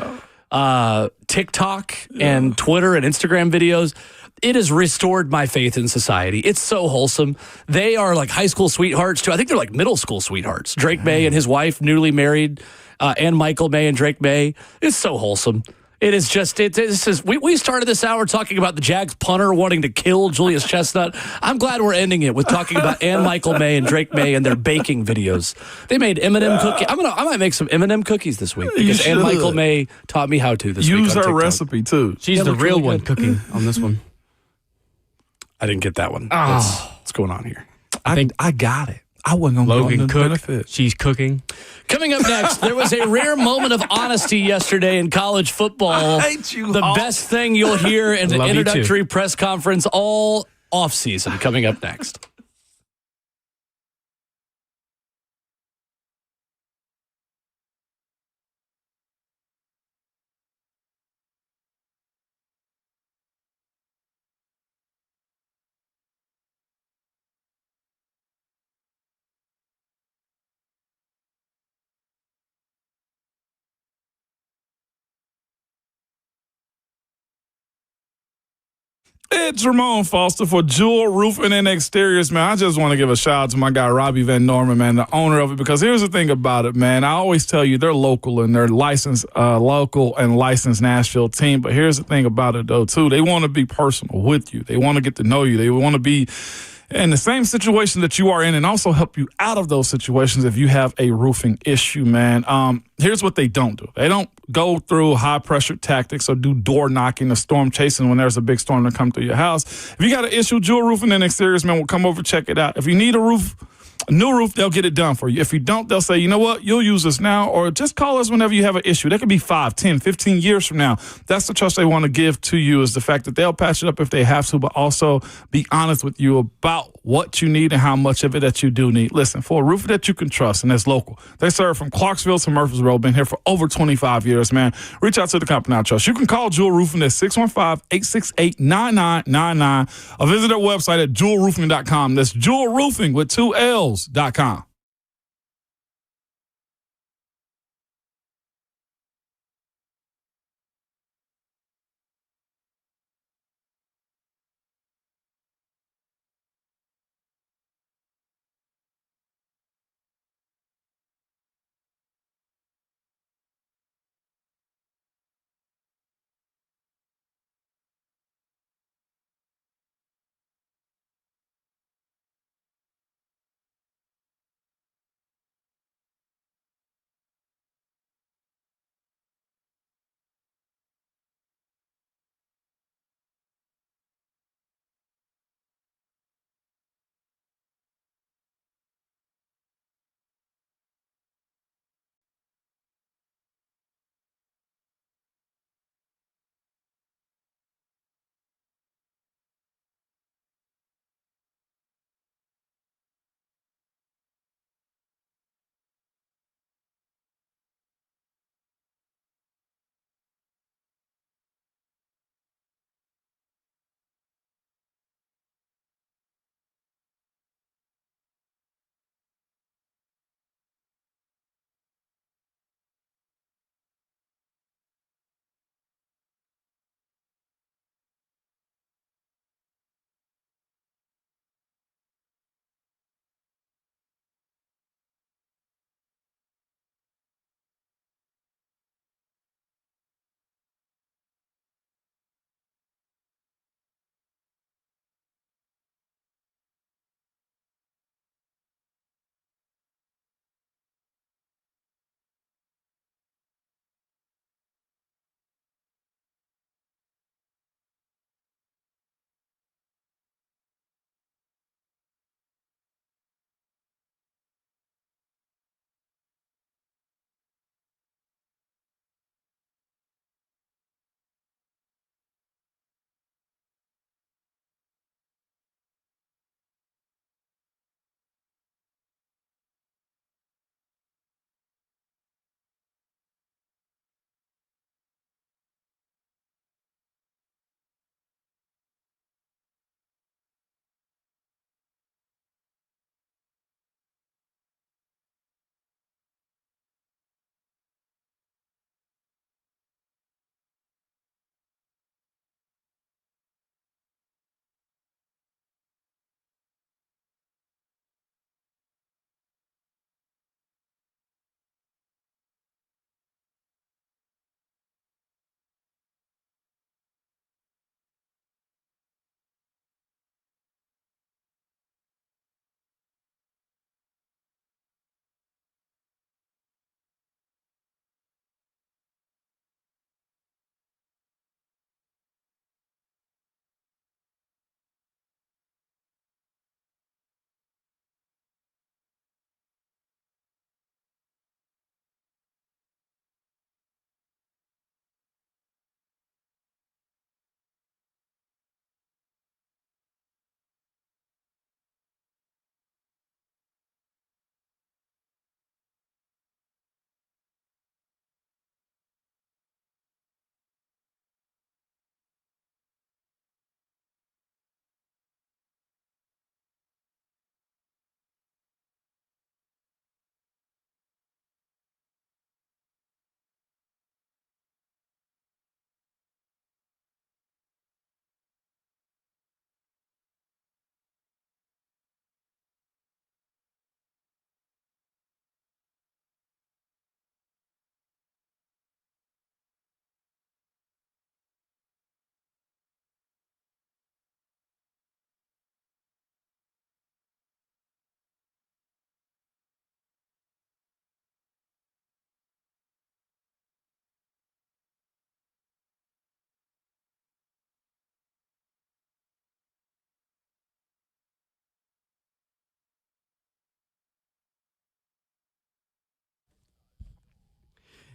TikTok and Twitter and Instagram videos, it has restored my faith in society. It's so wholesome. They are like high school sweethearts, too. I think they're like middle school sweethearts. Drake May and his wife, newly married, and Michael May and Drake May. It's so wholesome. It is just, we started this hour talking about the Jags punter wanting to kill Julius Chestnut. I'm glad we're ending it with talking about Ann Michael May and Drake May and their baking videos. They made M&M cookies. I might make some M&M cookies this week because Ann Michael May taught me how to this week. Use her recipe, too. She's the real one cooking on this one. I didn't get that one. What's going on here? I got it. I wasn't going to go into the benefit. She's cooking. Coming up next, there was a rare moment of honesty yesterday in college football. I hate you. The best thing you'll hear in an introductory press conference all offseason. Coming up next. It's Ramon Foster for Jewel Roofing and Exteriors, man. I just want to give a shout out to my guy, Robbie Van Norman, man, the owner of it, because here's the thing about it, man. I always tell you they're local and they're licensed, local and licensed Nashville team. But here's the thing about it, though, too. They want to be personal with you. They want to get to know you. They want to be in the same situation that you are in and also help you out of those situations if you have a roofing issue, man. Here's what they don't do. They don't go through high-pressure tactics or do door knocking or storm chasing when there's a big storm to come through your house. If you got an issue, Jewel Roofing and Exteriors, man, will come over, check it out. If you need a new roof, they'll get it done for you. If you don't, they'll say, you know what, you'll use us now, or just call us whenever you have an issue. That could be 5, 10, 15 years from now. That's the trust they want to give to you, is the fact that they'll patch it up if they have to, but also be honest with you about what you need and how much of it that you do need. Listen, for a roofer that you can trust and that's local, they serve from Clarksville to Murfreesboro, been here for over 25 years, man. Reach out to the company I trust. You can call Jewel Roofing at 615-868-9999 or visit their website at jewelroofing.com. That's Jewel Roofing with 2 L's.com.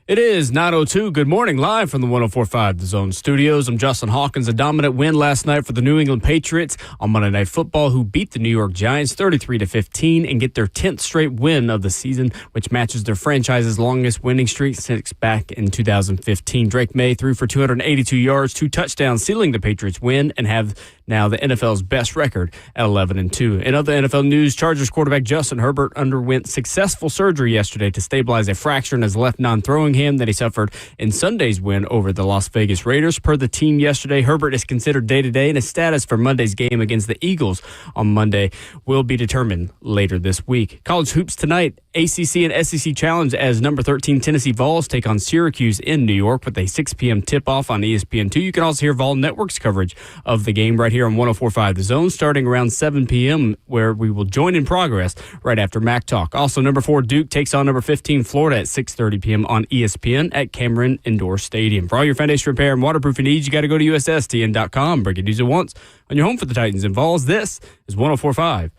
It is 9:02. Good morning, live from the 104.5 The Zone Studios. I'm Justin Hawkins. A dominant win last night for the New England Patriots on Monday Night Football, who beat the New York Giants 33-15 and get their 10th straight win of the season, which matches their franchise's longest winning streak since back in 2015. Drake May threw for 282 yards, 2 touchdowns, sealing the Patriots' win and have now the NFL's best record at 11-2. In other NFL news, Chargers quarterback Justin Herbert underwent successful surgery yesterday to stabilize a fracture in his left non-throwing hand that he suffered in Sunday's win over the Las Vegas Raiders. Per the team yesterday, Herbert is considered day-to-day, and his status for Monday's game against the Eagles on Monday will be determined later this week. College hoops tonight, ACC and SEC Challenge as number 13 Tennessee Vols take on Syracuse in New York with a 6 p.m. tip-off on ESPN2. You can also hear Vol Network's coverage of the game right here on 104.5 The Zone starting around 7 p.m., where we will join in progress right after Mac Talk. Also, number 4 Duke takes on number 15 Florida at 6:30 p.m. on ESPN at Cameron Indoor Stadium. For all your foundation repair and waterproofing needs, you got to go to USSTN.com. Break it, use it once on your home for the Titans and Vols. This is 104.5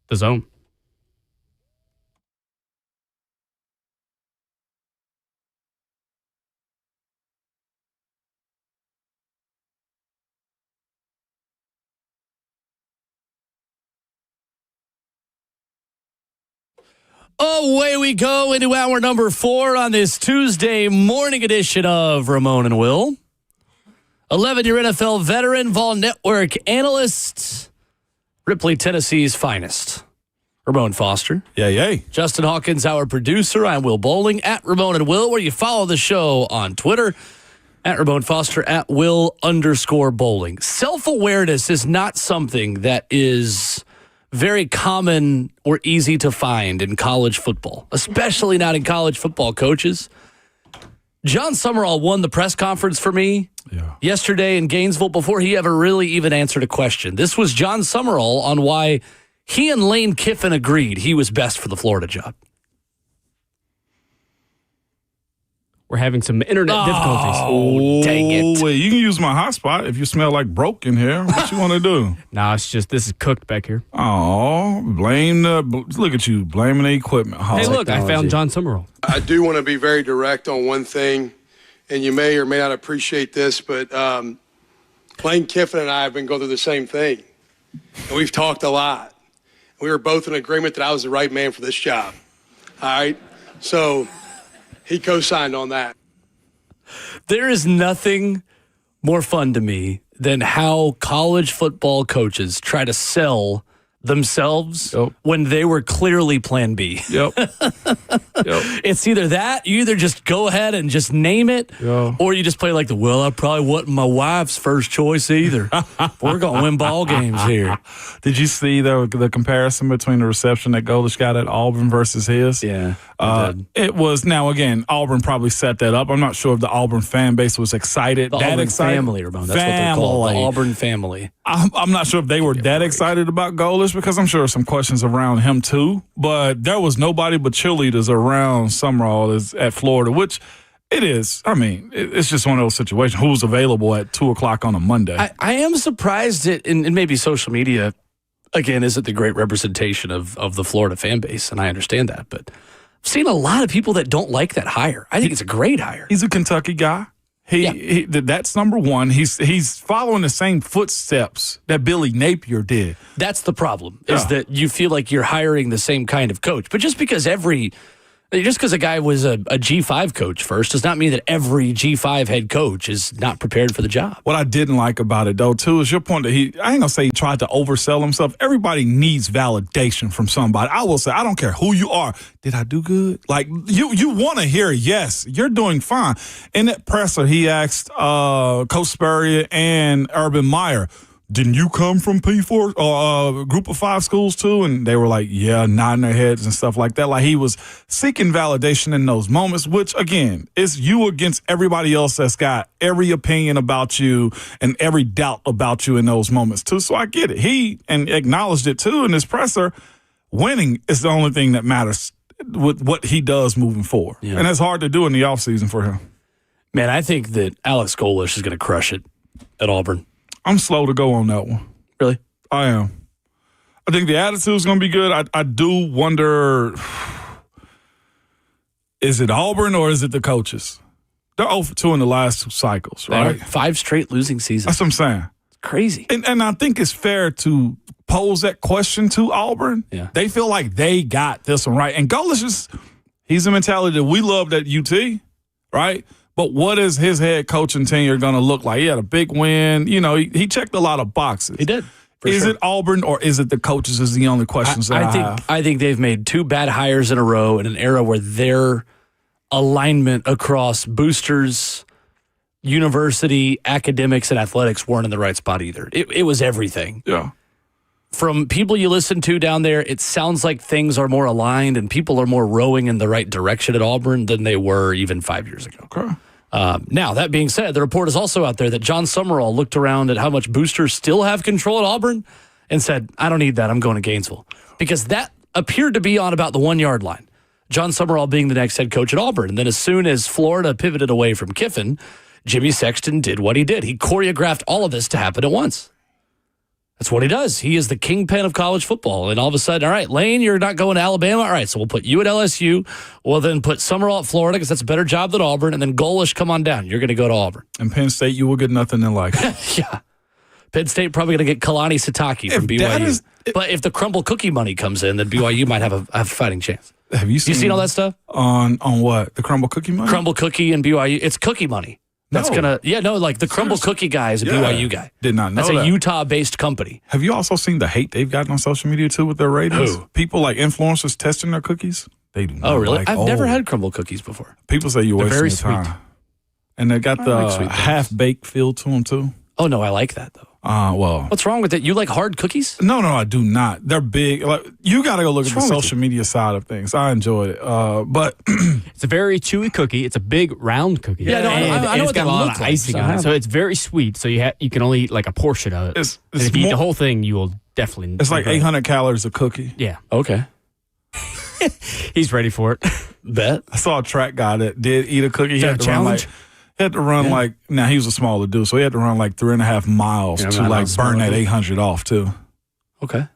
The Zone. Away we go into hour number 4 on this Tuesday morning edition of Ramon and Will. 11-year NFL veteran, Vol Network analyst, Ripley, Tennessee's finest, Ramon Foster. Yay. Justin Hawkins, our producer. I'm Will Bowling, at Ramon and Will, where you follow the show on Twitter, at Ramon Foster, at Will_Bowling. Self-awareness is not something that is very common or easy to find in college football, especially not in college football coaches. John Summerall won the press conference for me yesterday in Gainesville before he ever really even answered a question. This was John Summerall on why he and Lane Kiffin agreed he was best for the Florida job. We're having some internet difficulties. Oh, dang it. Wait, you can use my hotspot if you smell like broke in here. What you want to do? Nah, it's just this is cooked back here. Oh, look at you, blaming the equipment. Hey, look, I found John Summerall. I do want to be very direct on one thing, and you may or may not appreciate this, but Lane Kiffin and I have been going through the same thing, and we've talked a lot. We were both in agreement that I was the right man for this job. All right? So he co-signed on that. There is nothing more fun to me than how college football coaches try to sell themselves when they were clearly plan B. It's either that, you either just go ahead and just name it, or you just play like I probably wasn't my wife's first choice either. We're going to win ball games here. Did you see the comparison between the reception that Golish got at Auburn versus his? Yeah. It was, now again, Auburn probably set that up. I'm not sure if the Auburn fan base was excited. The Auburn family, Ramon. That's what they're called. The Auburn family. I'm not sure if they were that excited about Golish, because I'm sure some questions around him too. But there was nobody but cheerleaders around Summerall at Florida, which it is. I mean, it's just one of those situations. Who's available at 2 o'clock on a Monday? I am surprised that, and maybe social media, again, isn't the great representation of the Florida fan base, and I understand that. But I've seen a lot of people that don't like that hire. I think it's a great hire. He's a Kentucky guy. That's number one. He's following the same footsteps that Billy Napier did. That's the problem, is that you feel like you're hiring the same kind of coach. But just because a guy was a G5 coach first does not mean that every G5 head coach is not prepared for the job. What I didn't like about it, though, too, is your point that I ain't going to say he tried to oversell himself. Everybody needs validation from somebody. I will say, I don't care who you are. Did I do good? Like, you want to hear, yes, you're doing fine. In that presser, he asked Coach Spurrier and Urban Meyer, didn't you come from P4 or group of 5 schools too? And they were like, yeah, nodding their heads and stuff like that. Like he was seeking validation in those moments, which again, is you against everybody else that's got every opinion about you and every doubt about you in those moments too. So I get it. He acknowledged it too in his presser. Winning is the only thing that matters with what he does moving forward. Yeah. And it's hard to do in the offseason for him. Man, I think that Alex Golish is going to crush it at Auburn. I'm slow to go on that one. Really? I am. I think the attitude is going to be good. I do wonder. Is it Auburn or is it the coaches? They're 0-2 in the last 2 cycles, right? 5 straight losing seasons. That's what I'm saying. It's crazy. And I think it's fair to pose that question to Auburn. Yeah. They feel like they got this one right. And Golesh he's a mentality that we loved at UT, right? But what is his head coaching tenure going to look like? He had a big win. You know, he checked a lot of boxes. He did. Is it Auburn or is it the coaches is the only questions I have. I think they've made 2 bad hires in a row in an era where their alignment across boosters, university, academics, and athletics weren't in the right spot either. It was everything. Yeah. From people you listen to down there, it sounds like things are more aligned and people are more rowing in the right direction at Auburn than they were even 5 years ago. Okay. Now, that being said, the report is also out there that John Summerall looked around at how much boosters still have control at Auburn and said, I don't need that. I'm going to Gainesville. Because that appeared to be on about the 1-yard line. John Summerall being the next head coach at Auburn. And then as soon as Florida pivoted away from Kiffin, Jimmy Sexton did what he did. He choreographed all of this to happen at once. That's what he does. He is the kingpin of college football. And all of a sudden, all right, Lane, you're not going to Alabama. All right, so we'll put you at LSU. We'll then put Summerall at Florida because that's a better job than Auburn. And then Golesh, come on down. You're going to go to Auburn. And Penn State, you will get nothing in like. Yeah. Penn State probably going to get Kalani Sitake from BYU. But if the crumble cookie money comes in, then BYU might have a fighting chance. Have you seen all that stuff? On what? The crumble cookie money? Crumble cookie and BYU. It's cookie money. That's like the crumble cookie guy is a BYU guy. Did not know That's that. a Utah-based company. Have you also seen the hate they've gotten on social media too with their ratings? Who? People like influencers testing their cookies. They do not. Oh, really? like, I've never had crumble cookies before. People say you're They're wasting very your sweet. time. And they got the like sweet things. half-baked feel to them too. Oh, no, I like that, though. Well. What's wrong with it? You like hard cookies? No, I do not. They're big. Like you got to go look at the social media side of things. I enjoy it. But it's a very chewy cookie. It's a big round cookie. Yeah, no, I know it's what got they a lot look of like, icing so on it. So it's very sweet. So you can only eat like a portion of it. It's and if you eat more- the whole thing, you will definitely. it's like regret it. 800 calories a cookie. Yeah. Okay. He's ready for it. Bet. I saw a track guy that did eat a cookie. He that had a to run challenge? he was a smaller dude, so he had to run like 3.5 miles to I'm like not burn smaller that dude. 800 off too. Okay.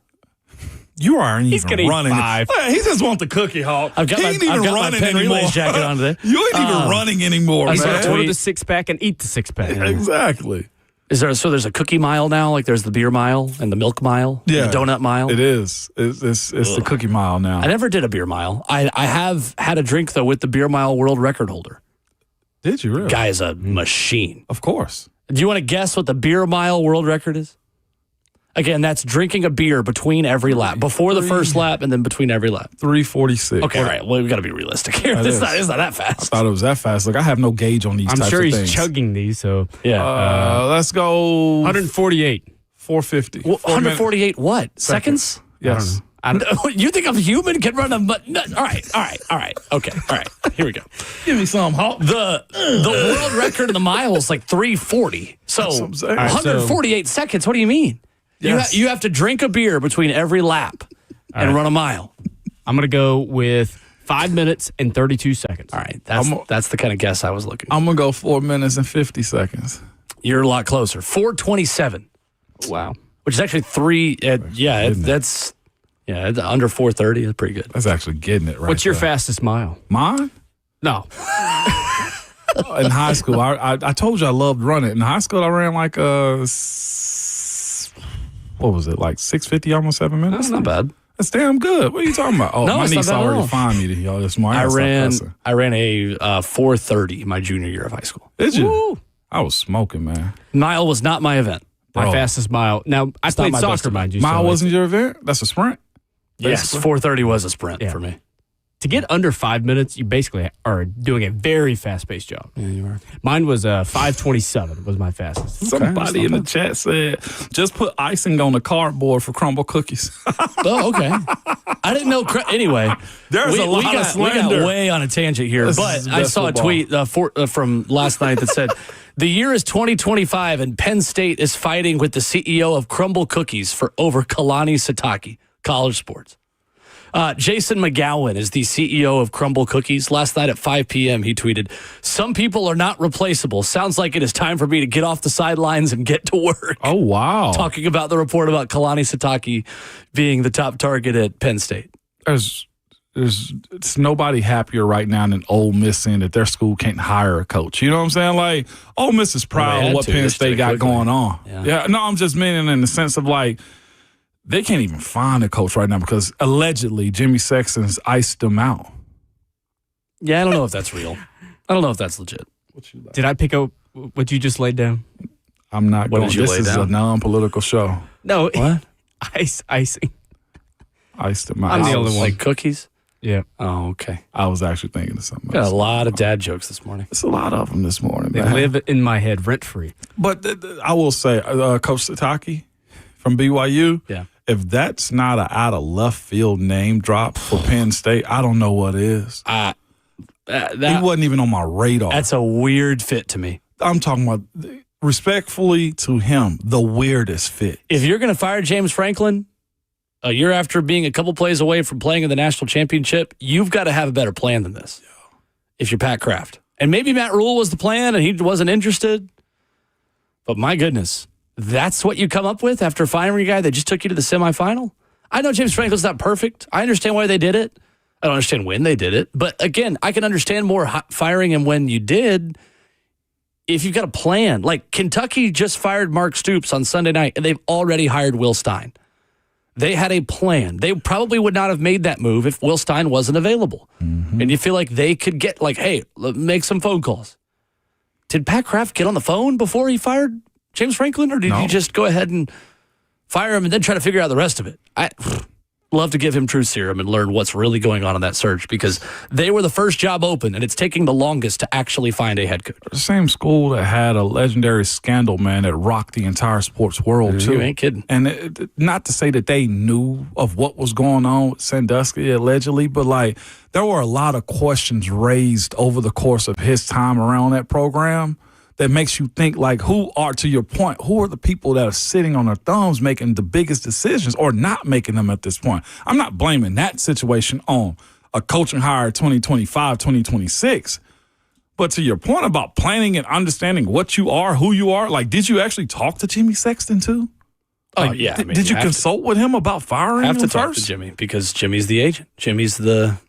You aren't He's even gonna eat running. 5. He just wants the cookie hawk. I've got he my, ain't even I've got my running Penn anymore. Relays jacket on today. You ain't even running anymore, He's man. going to order the 6-pack and eat the 6-pack. Exactly. There's a cookie mile now? Like there's the beer mile and the milk mile? Yeah. And the donut mile? It is. It's the cookie mile now. I never did a beer mile. I have had a drink, though, with the beer mile world record holder. Did you really? Guy is a machine. Of course. Do you want to guess what the beer mile world record is? Again, that's drinking a beer between every lap, before the first lap and then between every lap. 3:46. Okay, all right. Well, we've got to be realistic here. That It's is. not that I fast. thought it was that fast. Like I have no gauge on these I'm types sure of he's things. chugging these. So Yeah. Let's go 148. 450. Well, 148 what? Seconds? Yes. You think a human can run a... No, all right. Okay, all right. Here we go. Give me some. The world record in the mile is like 340. So That's what I'm saying. 148 seconds. What do you mean? Yes. You have to drink a beer between every lap and run a mile. I'm going to go with 5 minutes and 32 seconds. All right. That's the kind of guess I was looking for. I'm going to go 4 minutes and 50 seconds. You're a lot closer. 4:27. Wow. Which is actually that's under 4:30. That's pretty good. That's actually getting it right. What's your there. fastest mile? Mine? No. In high school, I told you I loved running. In high school, I ran like what was it, like 6:50, almost 7 minutes? That's not bad. That's damn good. What are you talking about? Oh, No, my it's not niece bad at already all. fined me this morning. I ran a 4:30 my junior year of high school. Did you? Woo. I was smoking, man. Mile was not my event. My Bro. fastest mile. Now, I It's not played my best soccer, event. mind you. Mile so wasn't your event? That's a sprint? Yes, 4:30 was a sprint for me. to get under 5 minutes, you basically are doing a very fast-paced job. Yeah, you are. Mine was 5:27 was my fastest. Somebody in the chat said, just put icing on the cardboard for crumble cookies. Oh, okay. I didn't know. Anyway, There's a lot we of got slander. way on a tangent here, This but is I saw a football. tweet from last night that said, the year is 2025 and Penn State is fighting with the CEO of Crumble Cookies for over Kalani Sitake, college sports. Jason McGowan is the CEO of Crumble Cookies. Last night at 5 p.m., he tweeted, "Some people are not replaceable. Sounds like it is time for me to get off the sidelines and get to work." Oh, wow. Talking about the report about Kalani Sitake being the top target at Penn State. There's it's nobody happier right now than Ole Miss saying that their school can't hire a coach. You know what I'm saying? Like, Ole Miss is proud of what Penn State got going on. Yeah. No, I'm just meaning in the sense of like, they can't even find a coach right now because allegedly Jimmy Sexton's iced them out. Yeah, I don't know if that's real. I don't know if that's legit. Did I pick up what you just laid down? I'm not What going. did you This lay is down? a non-political show. No. What? Icing. Iced them out. I'm the only one. Like cookies? Yeah. Oh, okay. I was actually thinking of something Got else. a lot of dad jokes this morning. It's a lot of them this morning, They man. live in my head rent-free. But I will say, Coach Sataki from BYU, Yeah. if that's not an out of left field name drop for Penn State, I don't know what is. He wasn't even on my radar. That's a weird fit to me. I'm talking about, respectfully to him, the weirdest fit. If you're going to fire James Franklin a year after being a couple plays away from playing in the national championship, you've got to have a better plan than this. If you're Pat Kraft. And maybe Matt Rule was the plan and he wasn't interested. But my goodness, that's what you come up with after firing a guy that just took you to the semifinal? I know James Franklin's not perfect. I understand why they did it. I don't understand when they did it. But again, I can understand more firing him when you did if you've got a plan. Like Kentucky just fired Mark Stoops on Sunday night, and they've already hired Will Stein. They had a plan. They probably would not have made that move if Will Stein wasn't available. Mm-hmm. And you feel like they could get, like, hey, make some phone calls. Did Pat Kraft get on the phone before he fired James Franklin, or did you just go ahead and fire him and then try to figure out the rest of it? I love to give him truth serum and learn what's really going on in that search, because they were the first job open, and it's taking the longest to actually find a head coach. The same school that had a legendary scandal, man, that rocked the entire sports world, too. You ain't kidding. And not to say that they knew of what was going on with Sandusky, allegedly, but, like, there were a lot of questions raised over the course of his time around that program that makes you think, like, to your point, who are the people that are sitting on their thumbs making the biggest decisions or not making them at this point? I'm not blaming that situation on a coaching hire 2025, 2026. But to your point about planning and understanding what you are, who you are, like, did you actually talk to Jimmy Sexton too? Like, oh, yeah. Did you consult with him about firing him have to talk first? to Jimmy, because Jimmy's the agent. Jimmy's the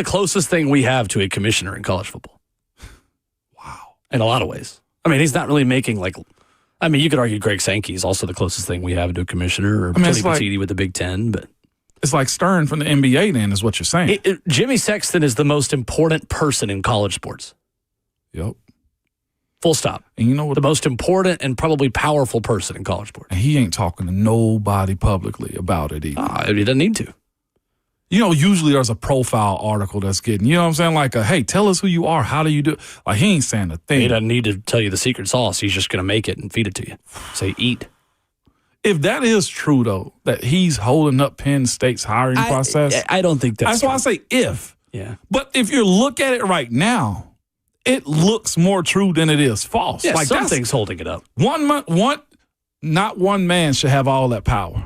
closest thing we have to a commissioner in college football. In a lot of ways. I mean, he's not really making, like, I mean, you could argue Greg Sankey is also the closest thing we have to a commissioner, or Tony Petitti with the Big Ten, but it's like Stern from the NBA then is what you're saying. Jimmy Sexton is the most important person in college sports. Yep. Full stop. And you know what? The most important and probably powerful person in college sports. And he ain't talking to nobody publicly about it either. He doesn't need to. You know, usually there's a profile article that's getting, you know what I'm saying? Like, hey, tell us who you are. How do you do it? Like, he ain't saying a thing. He doesn't need to tell you the secret sauce. He's just going to make it and feed it to you. Say, eat. If that is true, though, that he's holding up Penn State's hiring process. I don't think that's why I say if. Yeah. But if you look at it right now, it looks more true than it is false. Yeah, like, something's holding it up. Not one man should have all that power.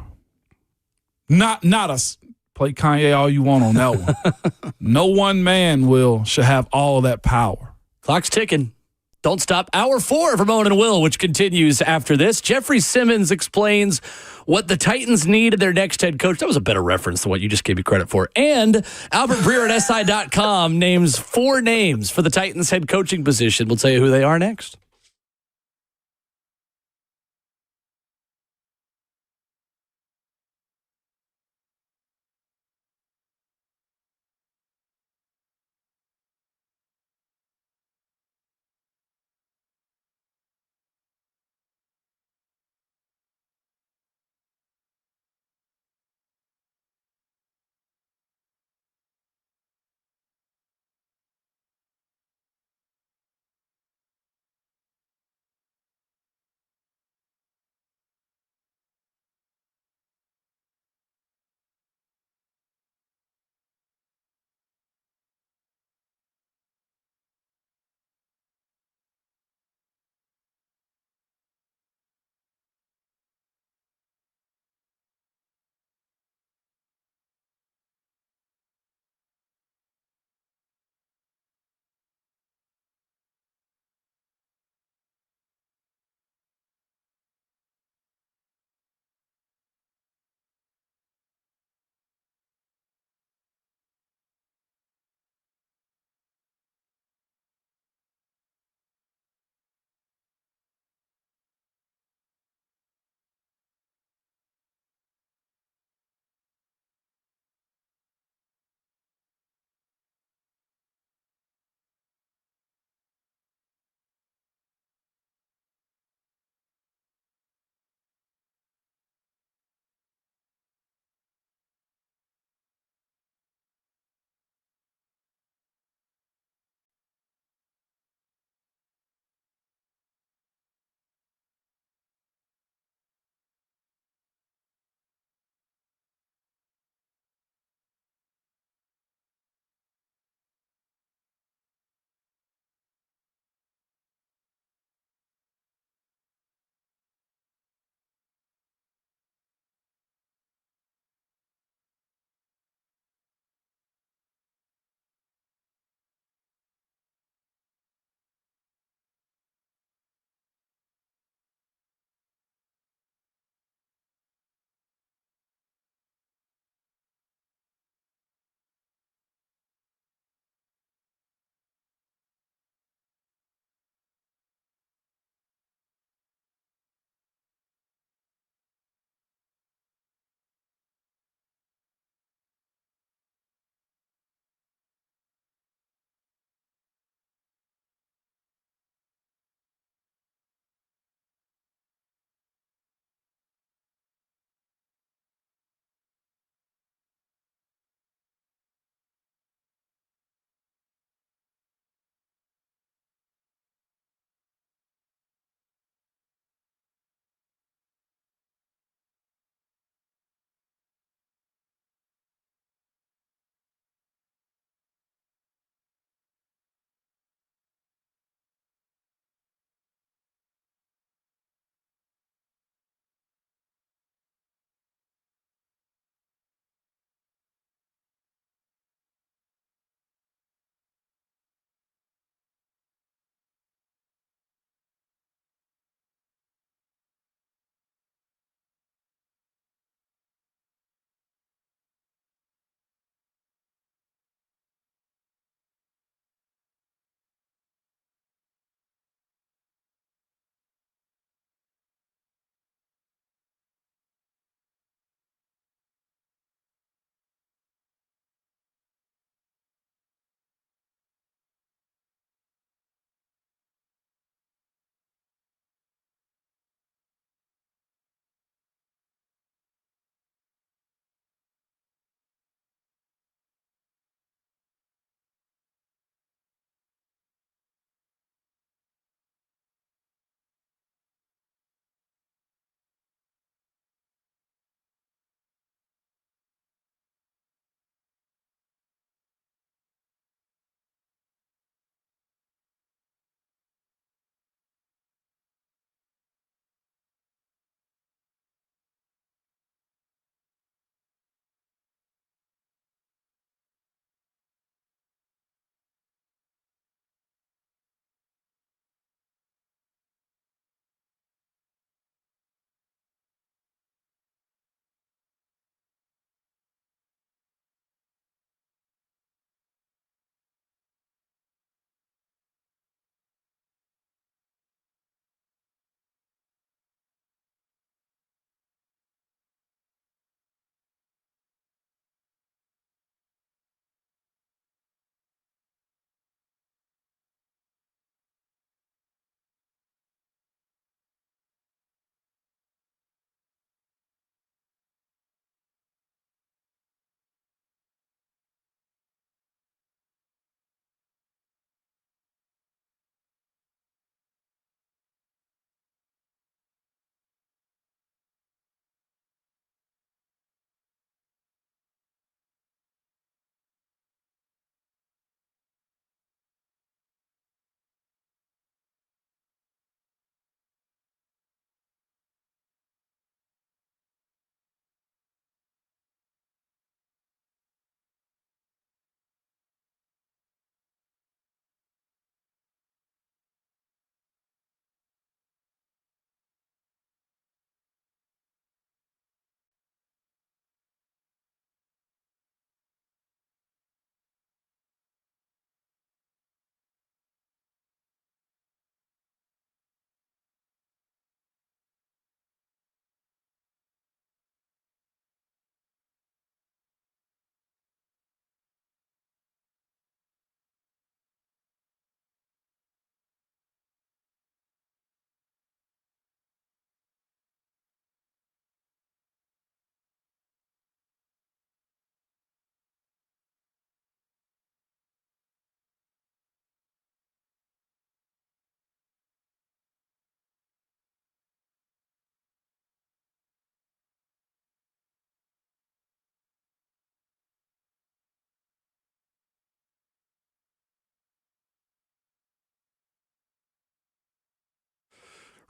Not us. Play Kanye all you want on that one. No one man should have all that power. Clock's ticking. Don't stop. Hour 4 for Moan and Will, which continues after this. Jeffery Simmons explains what the Titans need in their next head coach. That was a better reference than what you just gave me credit for. And Albert Breer at SI.com names 4 names for the Titans head coaching position. We'll tell you who they are next.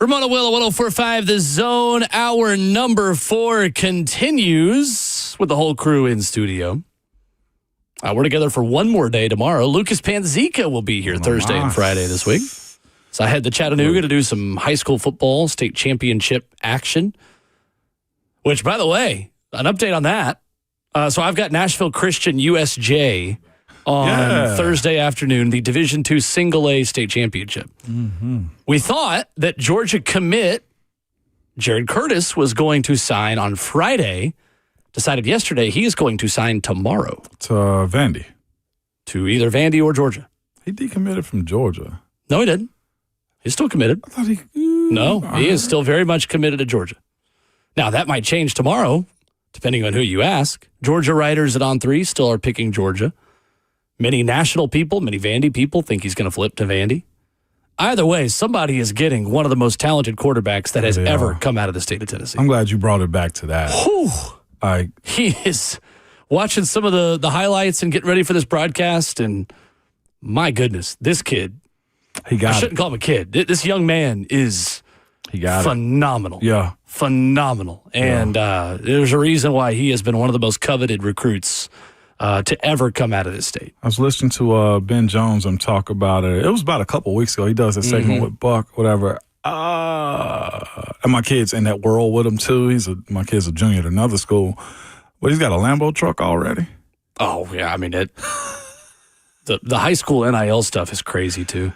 Ramona Will, 104.5 The Zone. Hour number 4 continues with the whole crew in studio. We're together for one more day tomorrow. Lucas Panzica will be here Thursday and Friday this week. So I head to Chattanooga to do some high school football state championship action. Which, by the way, an update on that. So I've got Nashville Christian USJ on Thursday afternoon, the Division II Single A state championship. Mm-hmm. We thought that Georgia commit Jared Curtis was going to sign on Friday. Decided yesterday he is going to sign tomorrow. To Vandy. To either Vandy or Georgia. He decommitted from Georgia. No, he didn't. He's still committed. I thought he is still very much committed to Georgia. Now, that might change tomorrow, depending on who you ask. Georgia writers at On 3 still are picking Georgia. Many national people, many Vandy people think he's going to flip to Vandy. Either way, somebody is getting one of the most talented quarterbacks that has ever come out of the state of Tennessee. I'm glad you brought it back to that. Whew. He is watching some of the highlights and getting ready for this broadcast, and my goodness, this kid. I shouldn't call him a kid. This young man is phenomenal. Yeah. Phenomenal. And there's a reason why he has been one of the most coveted recruits to ever come out of this state. I was listening to Ben Jones talk about it. It was about a couple weeks ago. He does a segment with Buck, whatever. And my kid's in that world with him, too. My kid's a junior at another school. But he's got a Lambo truck already. Oh, yeah. I mean, the high school NIL stuff is crazy, too.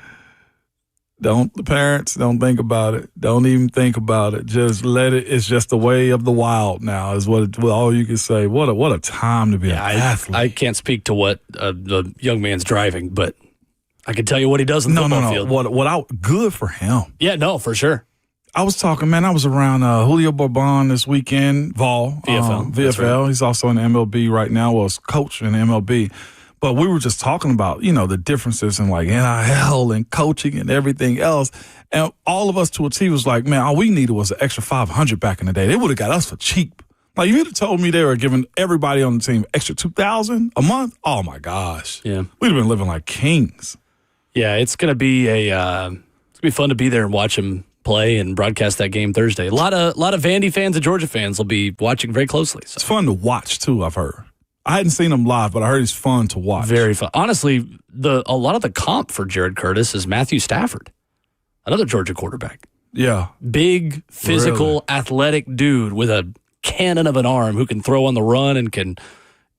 The parents don't think about it. Don't even think about it. Just let it. It's just the way of the wild now is all you can say. What a time to be an athlete. I can't speak to what the young man's driving, but I can tell you what he does in the football field. Good for him. Yeah, no, for sure. I was talking, man. I was around Julio Bourbon this weekend. VFL. Right. He's also in the MLB right now. Well, he's coach in the MLB. But we were just talking about, the differences in like NIL and coaching and everything else. And all of us to a T was like, man, all we needed was an extra $500 back in the day. They would have got us for cheap. Like, if you'd have told me they were giving everybody on the team extra $2,000 a month, oh my gosh. Yeah. We'd have been living like kings. Yeah, it's going to be it's gonna be fun to be there and watch him play and broadcast that game Thursday. A lot of Vandy fans and Georgia fans will be watching very closely. So. It's fun to watch, too, I've heard. I hadn't seen him live, but I heard he's fun to watch. Very fun. Honestly, a lot of the comp for Jared Curtis is Matthew Stafford, another Georgia quarterback. Yeah. Big, physical, athletic dude with a cannon of an arm who can throw on the run and can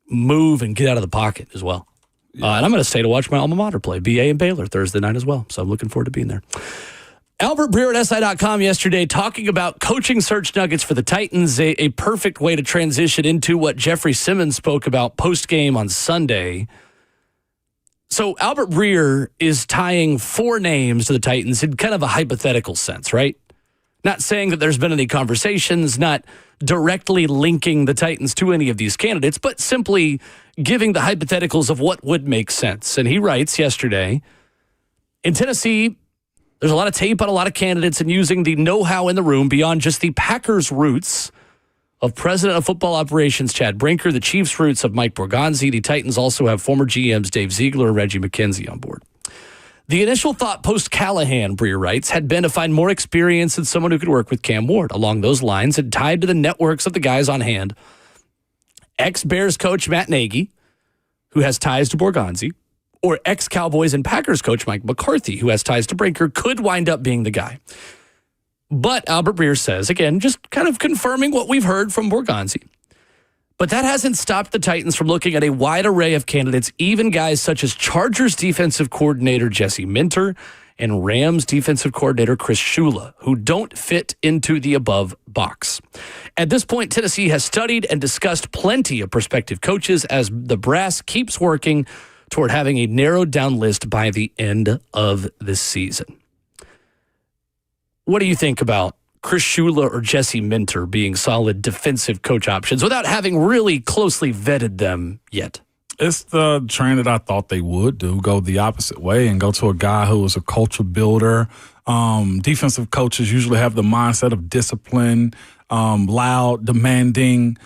move and get out of the pocket as well. Yeah. And I'm going to stay to watch my alma mater play, BA and Baylor, Thursday night as well. So I'm looking forward to being there. Albert Breer at SI.com yesterday talking about coaching search nuggets for the Titans, a perfect way to transition into what Jeffery Simmons spoke about post-game on Sunday. So Albert Breer is tying 4 names to the Titans in kind of a hypothetical sense, right? Not saying that there's been any conversations, not directly linking the Titans to any of these candidates, but simply giving the hypotheticals of what would make sense. And he writes yesterday, in Tennessee, there's a lot of tape on a lot of candidates and using the know-how in the room beyond just the Packers' roots of President of Football Operations Chad Brinker, the Chiefs' roots of Mike Borgonzi. The Titans also have former GMs Dave Ziegler and Reggie McKenzie on board. The initial thought post-Callahan, Breer writes, had been to find more experience and someone who could work with Cam Ward. Along those lines, and tied to the networks of the guys on hand, ex-Bears coach Matt Nagy, who has ties to Borgonzi, or ex-Cowboys and Packers coach Mike McCarthy, who has ties to Brinker, could wind up being the guy. But Albert Breer says, again, just kind of confirming what we've heard from Borgonzi. But that hasn't stopped the Titans from looking at a wide array of candidates, even guys such as Chargers defensive coordinator Jesse Minter and Rams defensive coordinator Chris Shula, who don't fit into the above box. At this point, Tennessee has studied and discussed plenty of prospective coaches as the brass keeps working toward having a narrowed down list by the end of the season. What do you think about Chris Shula or Jesse Minter being solid defensive coach options without having really closely vetted them yet? It's the trend that I thought they would do, go the opposite way and go to a guy who is a culture builder. Defensive coaches usually have the mindset of discipline, loud, demanding,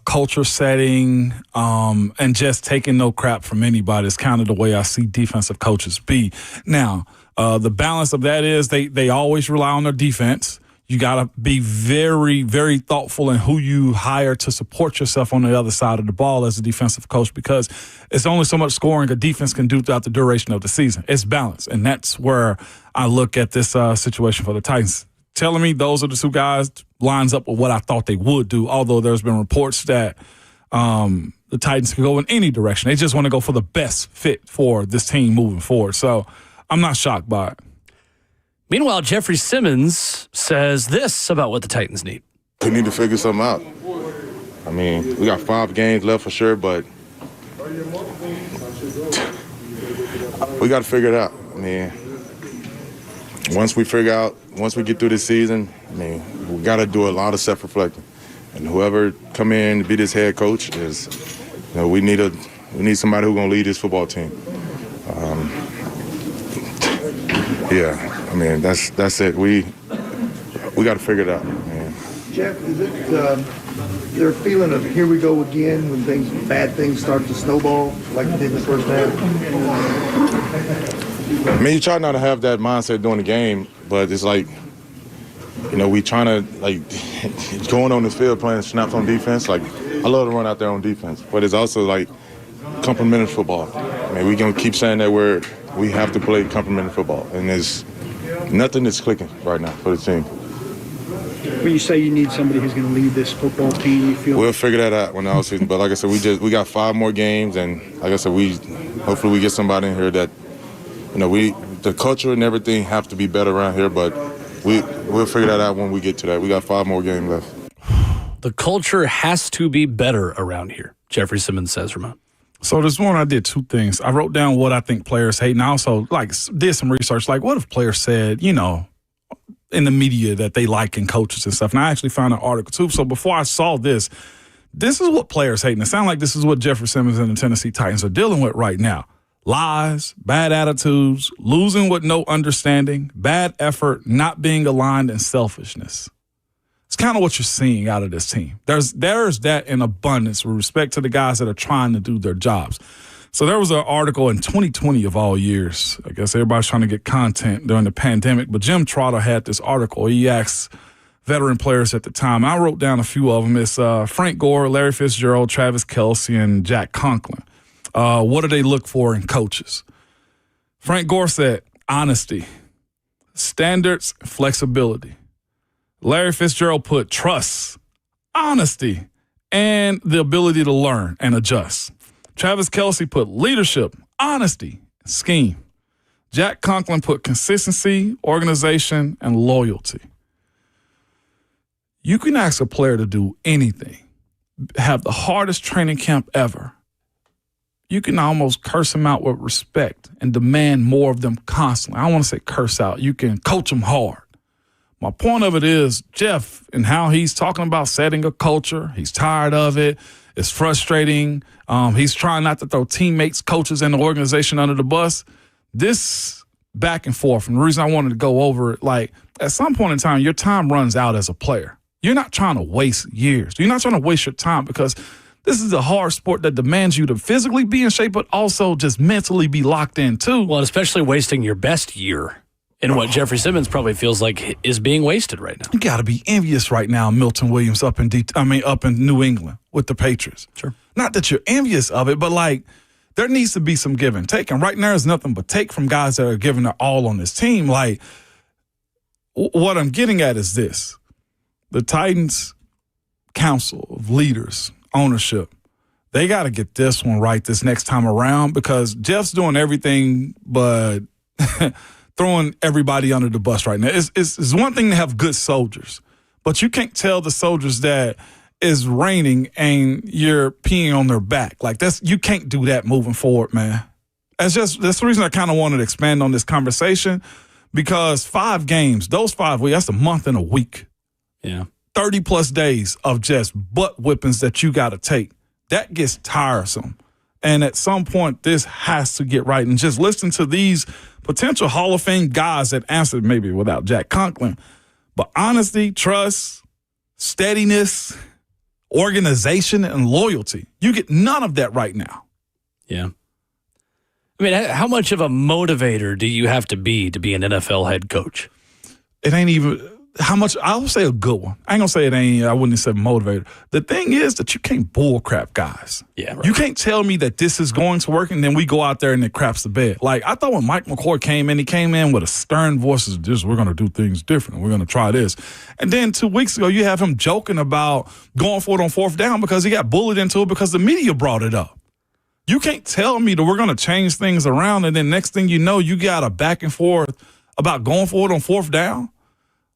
culture setting, and just taking no crap from anybody. It's kind of the way I see defensive coaches be. Now, The balance of that is they always rely on their defense. You got to be very, very thoughtful in who you hire to support yourself on the other side of the ball as a defensive coach, because it's only so much scoring a defense can do throughout the duration of the season. It's balance, and that's where I look at this situation for the Titans. Telling me those are the two guys lines up with what I thought they would do, although there's been reports that the Titans can go in any direction. They just want to go for the best fit for this team moving forward. So I'm not shocked by it. Meanwhile, Jeffery Simmons says this about what the Titans need. We need to figure something out. I mean, we got 5 games left for sure, but we got to figure it out. I mean, once we get through this season, I mean, we got to do a lot of self-reflecting. And whoever come in to be this head coach is, we need somebody who's going to lead this football team. I mean, that's it. We got to figure it out, man. Jeff, is there a feeling of here we go again when bad things start to snowball like it did in the first half? I mean, you try not to have that mindset during the game, but it's like, we trying to, going on the field playing snaps on defense. Like, I love to run out there on defense, but it's also like complementary football. I mean, we're going to keep saying that word. We have to play complementary football, and there's nothing that's clicking right now for the team. When you say you need somebody who's going to lead this football team, you feel we'll figure that out when the offseason. But like I said, we got 5 more games, and like I said, hopefully we get somebody in here that, the culture and everything have to be better around here. But we'll figure that out when we get to that. We got 5 more games left. The culture has to be better around here, Jeffery Simmons says, Ramon. So this morning I did 2 things. I wrote down what I think players hate, and I also did some research. Like, what if players said, in the media that they like in coaches and stuff? And I actually found an article too. So before I saw this is what players hate. And it sounds like this is what Jeffery Simmons and the Tennessee Titans are dealing with right now. Lies, bad attitudes, losing with no understanding, bad effort, not being aligned, and selfishness. It's kind of what you're seeing out of this team. There's that in abundance with respect to the guys that are trying to do their jobs. So there was an article in 2020 of all years. I guess everybody's trying to get content during the pandemic, but Jim Trotter had this article. He asked veteran players at the time. I wrote down a few of them. It's Frank Gore, Larry Fitzgerald, Travis Kelce, and Jack Conklin. What do they look for in coaches? Frank Gore said, honesty, standards, flexibility. Larry Fitzgerald put trust, honesty, and the ability to learn and adjust. Travis Kelce put leadership, honesty, scheme. Jack Conklin put consistency, organization, and loyalty. You can ask a player to do anything, have the hardest training camp ever. You can almost curse them out with respect and demand more of them constantly. I don't want to say curse out. You can coach them hard. My point of it is Jeff and how he's talking about setting a culture. He's tired of it. It's frustrating. He's trying not to throw teammates, coaches, and the organization under the bus. This back and forth, and the reason I wanted to go over it, like at some point in time, your time runs out as a player. You're not trying to waste years. You're not trying to waste your time because this is a hard sport that demands you to physically be in shape, but also just mentally be locked in too. Well, especially wasting your best year. And what Jeffery Simmons probably feels like is being wasted right now. You got to be envious right now, Milton Williams up in New England with the Patriots. Sure. Not that you're envious of it, but like there needs to be some give and take. And right now there's nothing but take from guys that are giving their all on this team. Like what I'm getting at is this. The Titans council of leaders, ownership, they got to get this one right this next time around because Jeff's doing everything but throwing everybody under the bus right now. It's one thing to have good soldiers, but you can't tell the soldiers that it's raining and you're peeing on their back. Like you can't do that moving forward, man. That's the reason I kind of wanted to expand on this conversation because 5 games, those 5 weeks, that's a month and a week. Yeah. 30 plus days of just butt whippings that you got to take. That gets tiresome. And at some point, this has to get right. And just listen to these potential Hall of Fame guys that answered maybe without Jack Conklin. But honesty, trust, steadiness, organization, and loyalty. You get none of that right now. Yeah. I mean, how much of a motivator do you have to be an NFL head coach? It ain't even how much. I would say a good one. I ain't gonna say it ain't. I wouldn't say motivator. The thing is that you can't bull crap guys. Yeah, right. You can't tell me that this is going to work and then we go out there and it craps the bed. Like I thought when Mike McCoy came in, he came in with a stern voice. This we're gonna do things different. We're gonna try this. And then 2 weeks ago, you have him joking about going for it on 4th down because he got bullied into it because the media brought it up. You can't tell me that we're going to change things around and then next thing you know, you got a back and forth about going for it on 4th down.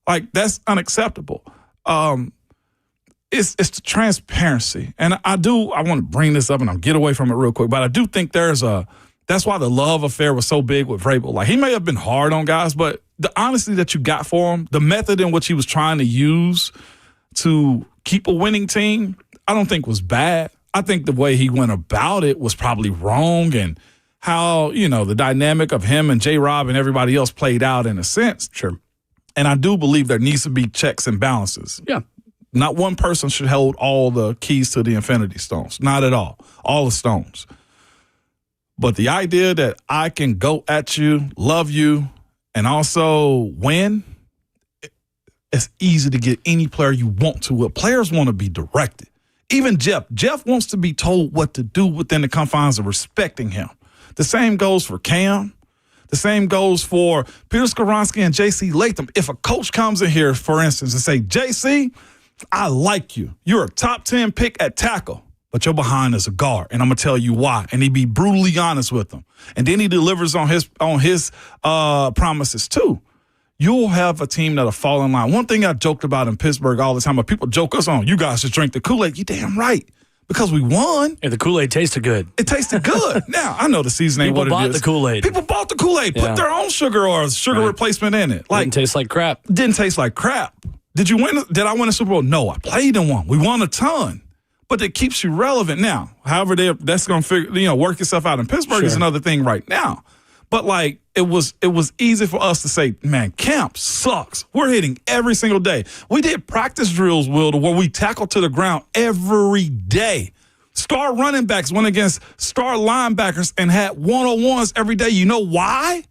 Like, that's unacceptable. It's the transparency. And I want to bring this up and I'll get away from it real quick, but I do think that's why the love affair was so big with Heupel. Like, he may have been hard on guys, but the honesty that you got for him, the method in which he was trying to use to keep a winning team, I don't think was bad. I think the way he went about it was probably wrong, and how, the dynamic of him and J-Rob and everybody else played out in a sense. Sure. And I do believe there needs to be checks and balances. Yeah. Not one person should hold all the keys to the Infinity Stones. Not at all. All the stones. But the idea that I can go at you, love you, and also win, it's easy to get any player you want to. Players want to be directed. Even Jeff wants to be told what to do within the confines of respecting him. The same goes for Cam. The same goes for Peter Skoronski and J.C. Latham. If a coach comes in here, for instance, and say, J.C., I like you. You're a top 10 pick at tackle, but you're behind as a guard, and I'm going to tell you why. And he be brutally honest with them. And then he delivers on his promises too. You'll have a team that'll fall in line. One thing I joked about in Pittsburgh all the time, but people joke us on, you guys should drink the Kool-Aid. You damn right. Because we won. And the Kool-Aid tasted good. It tasted good. Now, I know the season ain't what it is. People bought the Kool-Aid. People bought the Kool-Aid, put their own sugar or sugar replacement in it. Didn't taste like crap. Didn't taste like crap. Did you win? Did I win a Super Bowl? No, I played in one. We won a ton. But it keeps you relevant now. However, that's going to work itself out in Pittsburgh is another thing right now. But like it was easy for us to say, man, camp sucks. We're hitting every single day. We did practice drills, Will, to where we tackled to the ground every day. Star running backs went against star linebackers and had one-on-ones every day. You know why?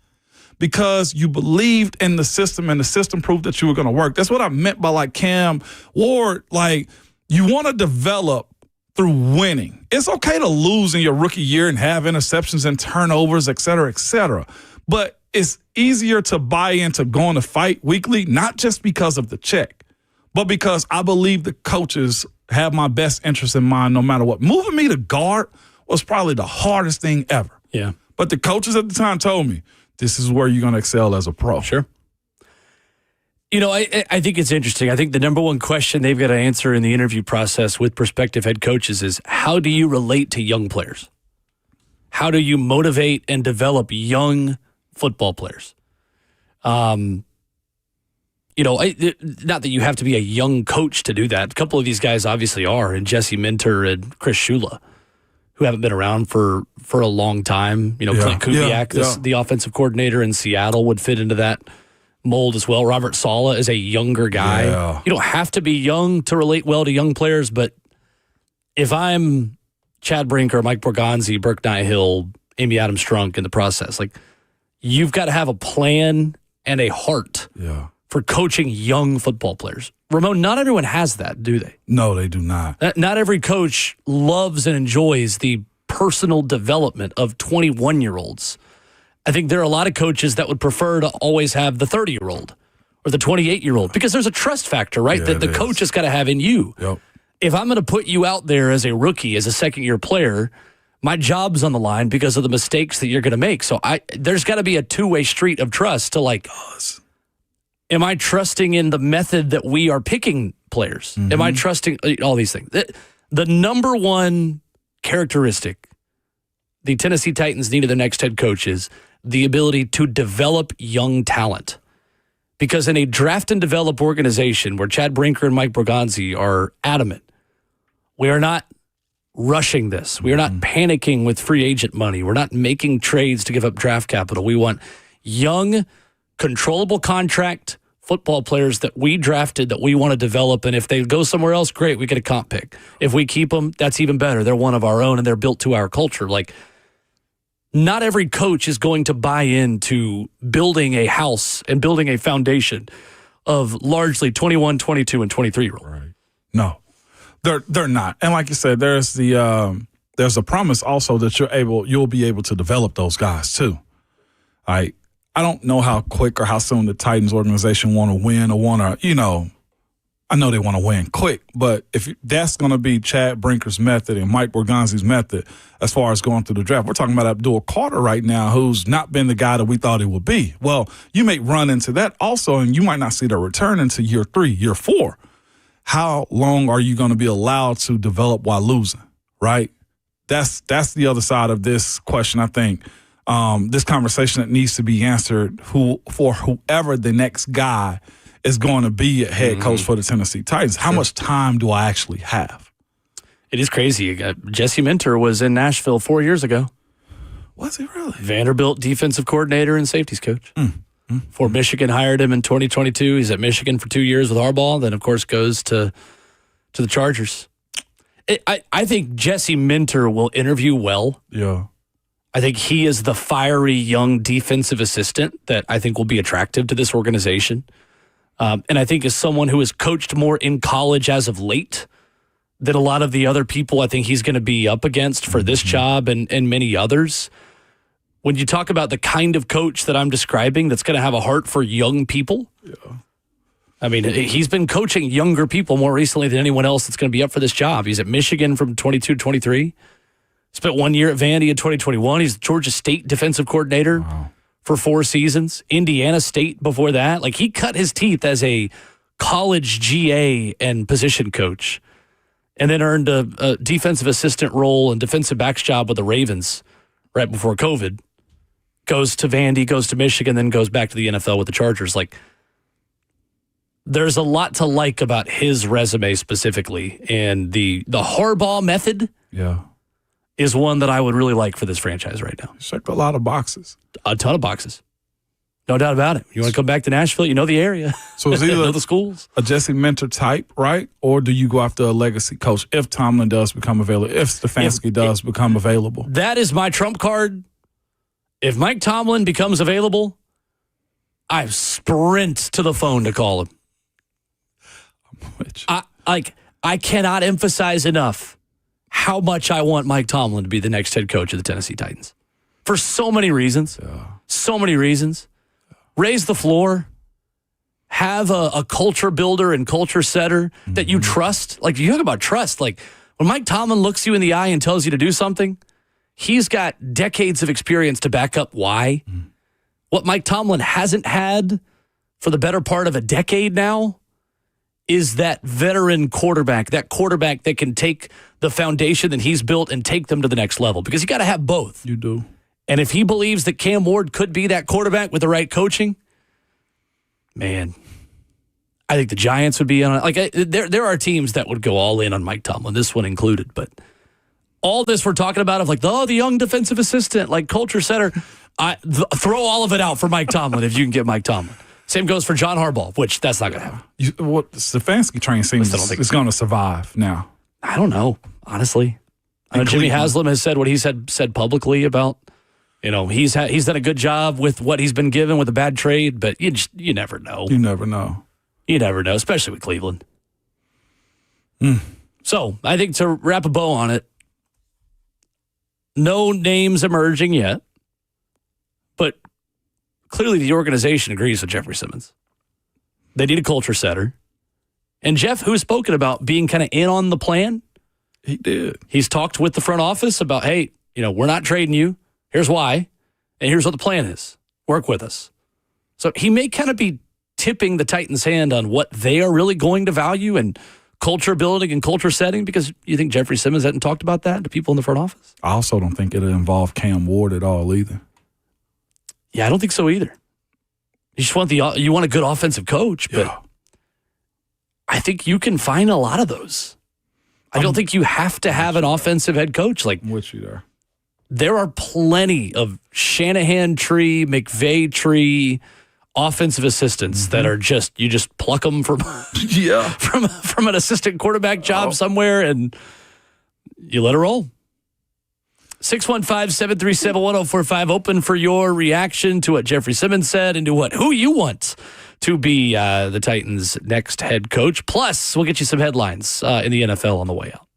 Because you believed in the system and the system proved that you were going to work. That's what I meant by like Cam Ward. Like, you want to develop through winning. It's okay to lose in your rookie year and have interceptions and turnovers, et cetera, et cetera. But it's easier to buy into going to fight weekly, not just because of the check, but because I believe the coaches have my best interest in mind no matter what. Moving me to guard was probably the hardest thing ever. Yeah. But the coaches at the time told me, this is where you're going to excel as a pro. Sure. I think it's interesting. I think the number one question they've got to answer in the interview process with prospective head coaches is, how do you relate to young players? How do you motivate and develop young football players? Not that you have to be a young coach to do that. A couple of these guys obviously are, and Jesse Minter and Chris Shula, who haven't been around for a long time. Clint Kubiak, the offensive coordinator in Seattle, would fit into that mold as well. Robert Saleh is a younger guy. Yeah. You don't have to be young to relate well to young players, but if I'm Chad Brinker, Mike Borgonzi, Burke Nighhill, Amy Adams-Strunk in the process, like, you've got to have a plan and a heart for coaching young football players. Ramon, not everyone has that, do they? No, they do not. Not every coach loves and enjoys the personal development of 21-year-olds. I think there are a lot of coaches that would prefer to always have the 30-year-old or the 28-year-old because there's a trust factor, right, that the coach has got to have in you. Yep. If I'm going to put you out there as a rookie, as a second-year player, my job's on the line because of the mistakes that you're going to make. So there's got to be a two-way street of trust to, like, am I trusting in the method that we are picking players? Mm-hmm. Am I trusting all these things? The number one characteristic the Tennessee Titans needed their next head coach is the ability to develop young talent. Because in a draft and develop organization where Chad Brinker and Mike Borgonzi are adamant, we are not rushing this. We are not panicking with free agent money. We're not making trades to give up draft capital. We want young, controllable contract football players that we drafted that we want to develop. And if they go somewhere else, great, we get a comp pick. If we keep them, that's even better. They're one of our own and they're built to our culture. Like, not every coach is going to buy into building a house and building a foundation of largely 21, 22, and 23-year-old. Right. No, they're not. And like you said, there's a promise also that you'll be able to develop those guys too. I don't know how quick or how soon the Titans organization want to win or want to, I know they want to win quick, but if that's going to be Chad Brinker's method and Mike Borgonzi's method as far as going through the draft, we're talking about Abdul Carter right now, who's not been the guy that we thought he would be. Well, you may run into that also, and you might not see the return until year 3, year 4. How long are you going to be allowed to develop while losing, right? That's the other side of this question, I think. This conversation that needs to be answered for whoever the next guy is going to be a head coach for the Tennessee Titans. How much time do I actually have? It is crazy. Jesse Minter was in Nashville 4 years ago. Was he really? Vanderbilt defensive coordinator and safeties coach. Before Michigan hired him in 2022. He's at Michigan for 2 years with Harbaugh. Then, of course, goes to the Chargers. I think Jesse Minter will interview well. Yeah. I think he is the fiery young defensive assistant that I think will be attractive to this organization. And I think as someone who has coached more in college as of late than a lot of the other people I think he's going to be up against for this job and many others. When you talk about the kind of coach that I'm describing that's going to have a heart for young people, I mean, he's been coaching younger people more recently than anyone else that's going to be up for this job. He's at Michigan from 22 to 23. Spent 1 year at Vandy in 2021. He's the Georgia State defensive coordinator for 4 seasons. Indiana State before that. Like, he cut his teeth as a college GA and position coach, and then earned a defensive assistant role and defensive backs job with the Ravens right before COVID. Goes to Vandy, goes to Michigan, then goes back to the NFL with the Chargers. Like, there's a lot to like about his resume specifically, and the Harbaugh method is one that I would really like for this franchise right now. Checked a lot of boxes. A ton of boxes. No doubt about it. You want to come back to Nashville, you know the area. So is either know the schools. A Jesse Minter type, right? Or do you go after a legacy coach if Tomlin does become available, if Stefanski does become available? That is my trump card. If Mike Tomlin becomes available, I sprint to the phone to call him. I cannot emphasize enough how much I want Mike Tomlin to be the next head coach of the Tennessee Titans. For so many reasons. So many reasons. Raise the floor. Have a culture builder and culture setter that you trust. Like, you talk about trust. Like, when Mike Tomlin looks you in the eye and tells you to do something, he's got decades of experience to back up why. What Mike Tomlin hasn't had for the better part of a decade now is that veteran quarterback, that quarterback that can take the foundation that he's built and take them to the next level. Because you got to have both. You do. And if he believes that Cam Ward could be that quarterback with the right coaching, man, I think the Giants would be on it. Like, there are teams that would go all in on Mike Tomlin, this one included. But all this we're talking about of like, the young defensive assistant, like culture setter, throw all of it out for Mike Tomlin if you can get Mike Tomlin. Same goes for John Harbaugh, which that's not going to happen. What the Stefanski train seems is going to survive now. I don't know, honestly. I know Jimmy Haslam has said what he said publicly about, he's done a good job with what he's been given with a bad trade, but you never know. You never know. You never know, especially with Cleveland. So I think to wrap a bow on it, no names emerging yet, but clearly the organization agrees with Jeffery Simmons. They need a culture setter. And Jeff, who's spoken about being kind of in on the plan, he did. He's talked with the front office about, hey, we're not trading you. Here's why. And here's what the plan is. Work with us. So he may kind of be tipping the Titans' hand on what they are really going to value and culture building and culture setting, because you think Jeffery Simmons hadn't talked about that to people in the front office? I also don't think it'll involve Cam Ward at all either. Yeah, I don't think so either. You just want a good offensive coach, but I think you can find a lot of those. I don't think you have to have an offensive head coach. Like, with you there. There are plenty of Shanahan tree, McVay tree offensive assistants that are you just pluck them from from an assistant quarterback job somewhere and you let it roll. 615-737-1045. Open for your reaction to what Jeffery Simmons said and to who you want to be the Titans' next head coach. Plus, we'll get you some headlines in the NFL on the way out.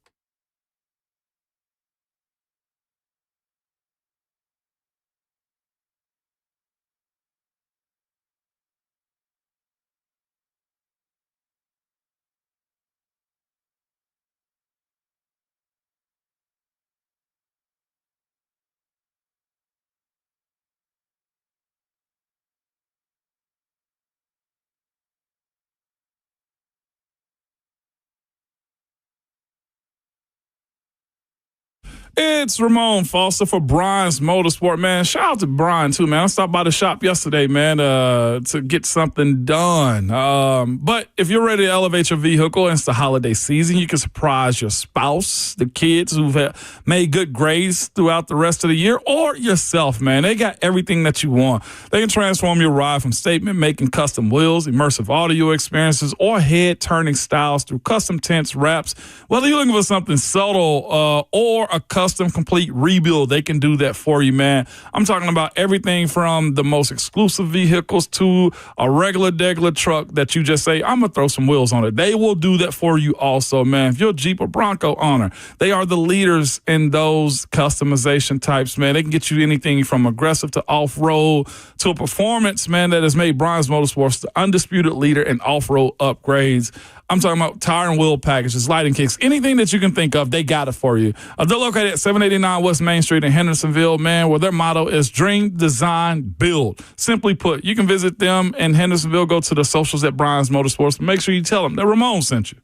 It's Ramon Foster for Brian's Motorsport, man. Shout out to Brian, too, man. I stopped by the shop yesterday, man, to get something done. But if you're ready to elevate your vehicle, and it's the holiday season, you can surprise your spouse, the kids who've made good grades throughout the rest of the year, or yourself, man. They got everything that you want. They can transform your ride from statement-making custom wheels, immersive audio experiences, or head-turning styles through custom tints, wraps. Whether you're looking for something subtle or a custom complete rebuild, they can do that for you, man. I'm talking about everything from the most exclusive vehicles to a regular truck that you just say, I'm going to throw some wheels on it. They will do that for you also, man. If you're a Jeep or Bronco owner, they are the leaders in those customization types, man. They can get you anything from aggressive to off-road to a performance, man, that has made Brian's Motorsports the undisputed leader in off-road upgrades. I'm talking about tire and wheel packages, lighting kits, anything that you can think of, they got it for you. They're located at 789 West Main Street in Hendersonville, man, where their motto is dream, design, build. Simply put, you can visit them in Hendersonville, go to the socials at Brian's Motorsports, make sure you tell them that Ramon sent you.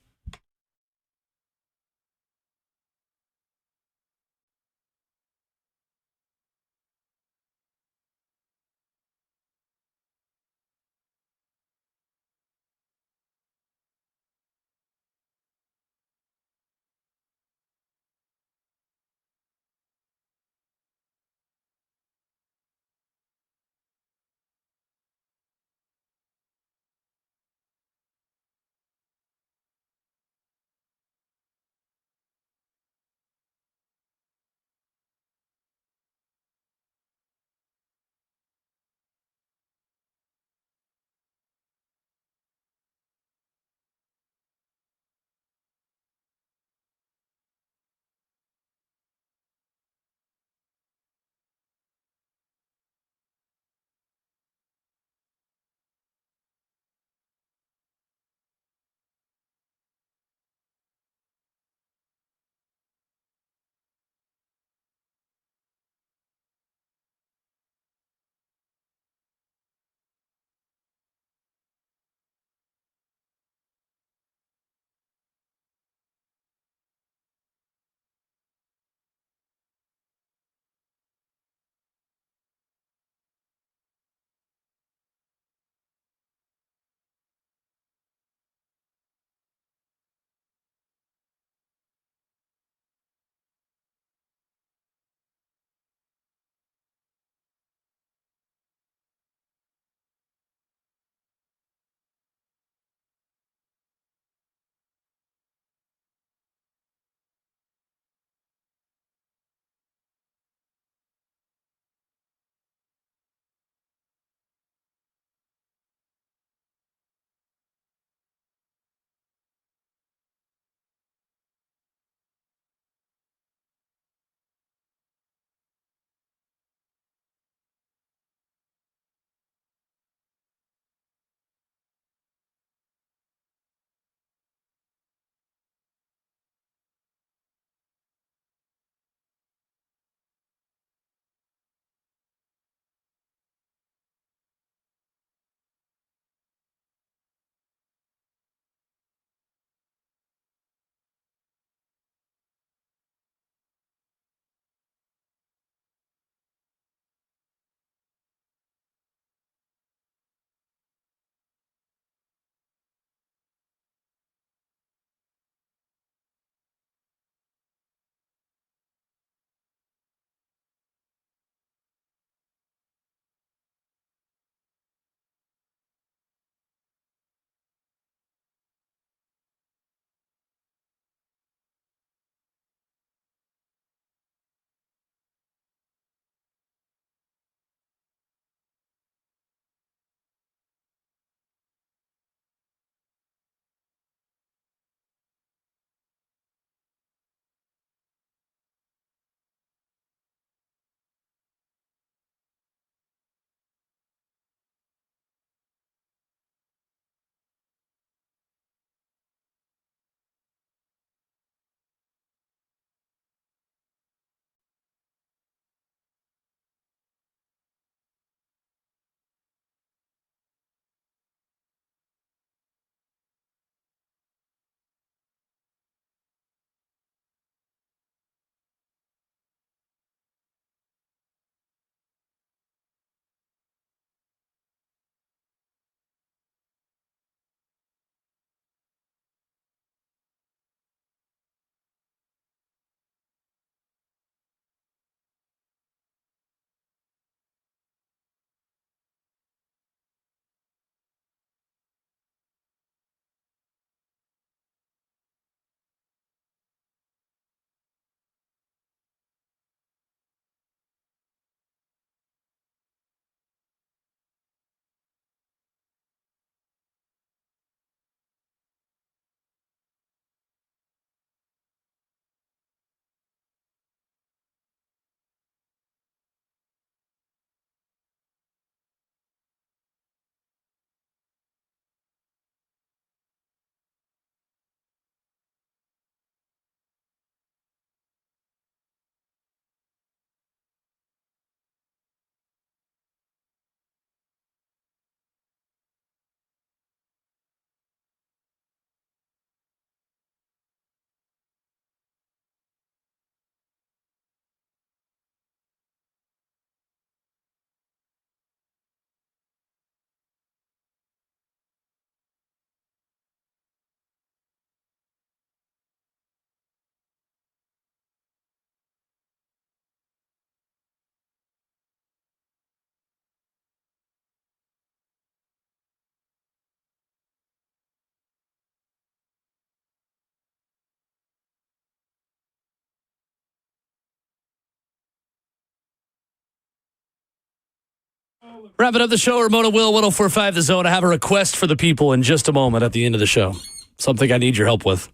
Wrapping up the show, Ramona Will, 104.5 The Zone. I have a request for the people in just a moment at the end of the show. Something I need your help with.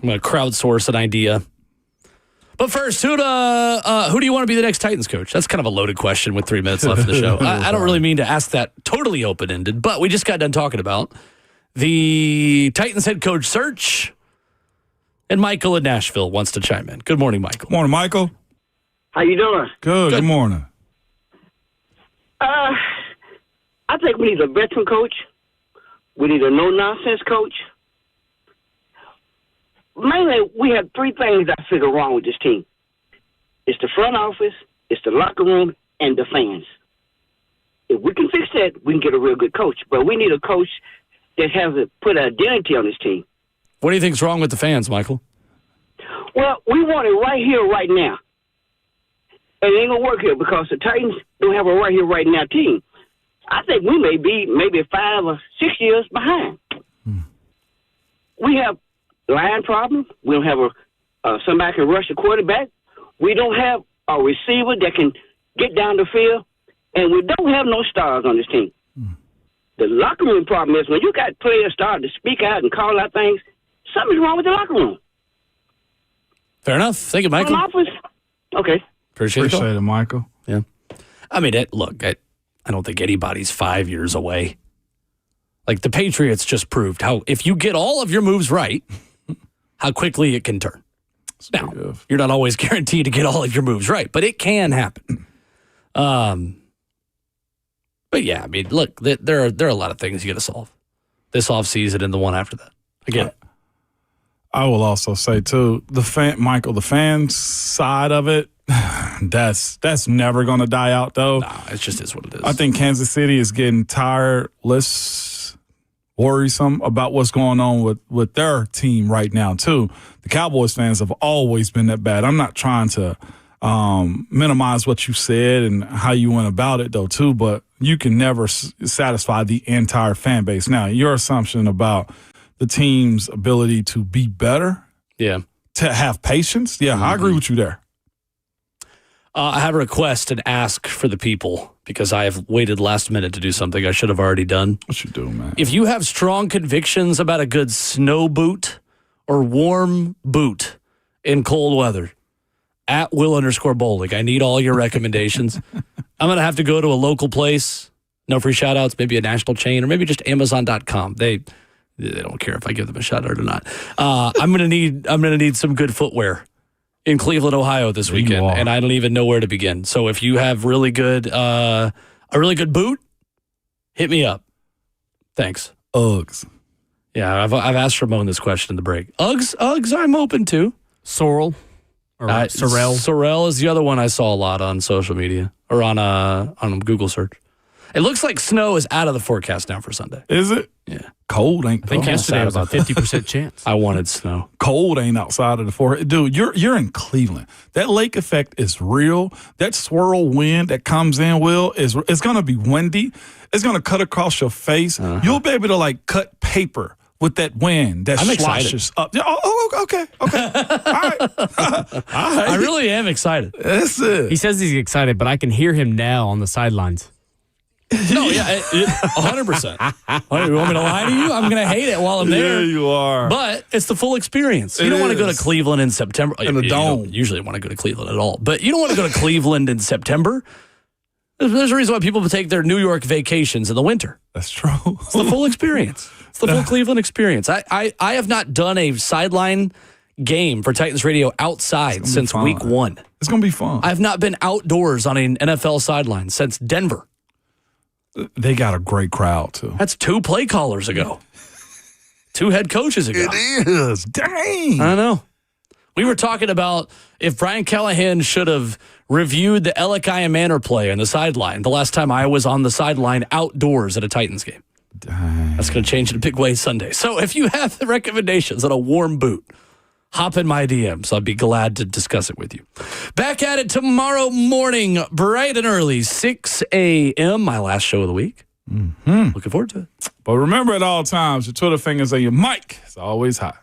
I'm going to crowdsource an idea. But first, who do you want to be the next Titans coach? That's kind of a loaded question with 3 minutes left in the show. I don't really mean to ask that totally open-ended, but we just got done talking about the Titans head coach search, and Michael in Nashville wants to chime in. Good morning, Michael. Morning, Michael. How you doing? Good morning. I think we need a veteran coach. We need a no-nonsense coach. Mainly, we have 3 things I figure wrong with this team. It's the front office, it's the locker room, and the fans. If we can fix that, we can get a real good coach. But we need a coach that has put an identity on this team. What do you think's wrong with the fans, Michael? Well, we want it right here, right now. And it ain't going to work here because the Titans don't have a right here, right now team. I think we may be maybe 5 or 6 years behind. We have line problem. We don't have somebody can rush the quarterback. We don't have a receiver that can get down the field. And we don't have no stars on this team. The locker room problem is when you got players starting to speak out and call out things, something's wrong with the locker room. Fair enough. Thank you, Michael. Okay. Appreciate it, Michael. Yeah. I mean, look, I don't think anybody's 5 years away. Like the Patriots just proved how if you get all of your moves right, how quickly it can turn. Now, you're not always guaranteed to get all of your moves right, but it can happen. But yeah, I mean, look, there are a lot of things you got to solve this offseason and the one after that. I get it. I will also say too, the fan side of it, that's never going to die out though. Nah, it just is what it is. I think Kansas City is getting tired, worrisome about what's going on with their team right now too. The Cowboys fans have always been that bad. I'm not trying to minimize what you said and how you went about it though too, but you can never satisfy the entire fan base. Now, your assumption about the team's ability to be better, to have patience, I agree with you there. I have a request and ask for the people because I have waited last minute to do something I should have already done. What you do, man? If you have strong convictions about a good snow boot or warm boot in cold weather, at Will_Bowling, I need all your recommendations. I'm going to have to go to a local place. No free shout-outs, maybe a national chain, or maybe just Amazon.com. They don't care if I give them a shout-out or not. I'm going to need some good footwear in Cleveland, Ohio this weekend, and I don't even know where to begin. So if you have a really good boot, hit me up. Thanks. Uggs. Yeah, I've asked Ramon this question in the break. Uggs I'm open to. Sorrel. Sorrel. Sorrel is the other one I saw a lot on social media or on Google search. It looks like snow is out of the forecast now for Sunday. Is it? Yeah. Cold ain't. I think yesterday was a 50% chance. I wanted snow. Cold ain't outside of the forecast. Dude, you're in Cleveland. That lake effect is real. That swirl wind that comes in, it's going to be windy. It's going to cut across your face. You'll be able to like cut paper with that wind that sloshes up. Okay. All right. I really am excited. That's it. He says he's excited, but I can hear him now on the sidelines. No, 100%. You want me to lie to you? I'm going to hate it while I'm there. Yeah, you are. But it's the full experience. You don't want to go to Cleveland in September. In the dome. You don't usually want to go to Cleveland at all. But you don't want to go to Cleveland in September. There's a reason why people take their New York vacations in the winter. That's true. It's the full experience. It's the full Cleveland experience. I have not done a sideline game for Titans Radio outside since week 1. It's going to be fun. I've not been outdoors on an NFL sideline since Denver. They got a great crowd, too. That's 2 play callers ago. 2 head coaches ago. It is. Dang. I know. We were talking about if Brian Callahan should have reviewed the Elikiah Manor play on the sideline the last time I was on the sideline outdoors at a Titans game. Dang. That's going to change in a big way Sunday. So if you have the recommendations on a warm boot, hop in my DMs. I'd be glad to discuss it with you. Back at it tomorrow morning, bright and early, 6 a.m., my last show of the week. Mm-hmm. Looking forward to it. But remember at all times, your Twitter fingers and your mic is always hot.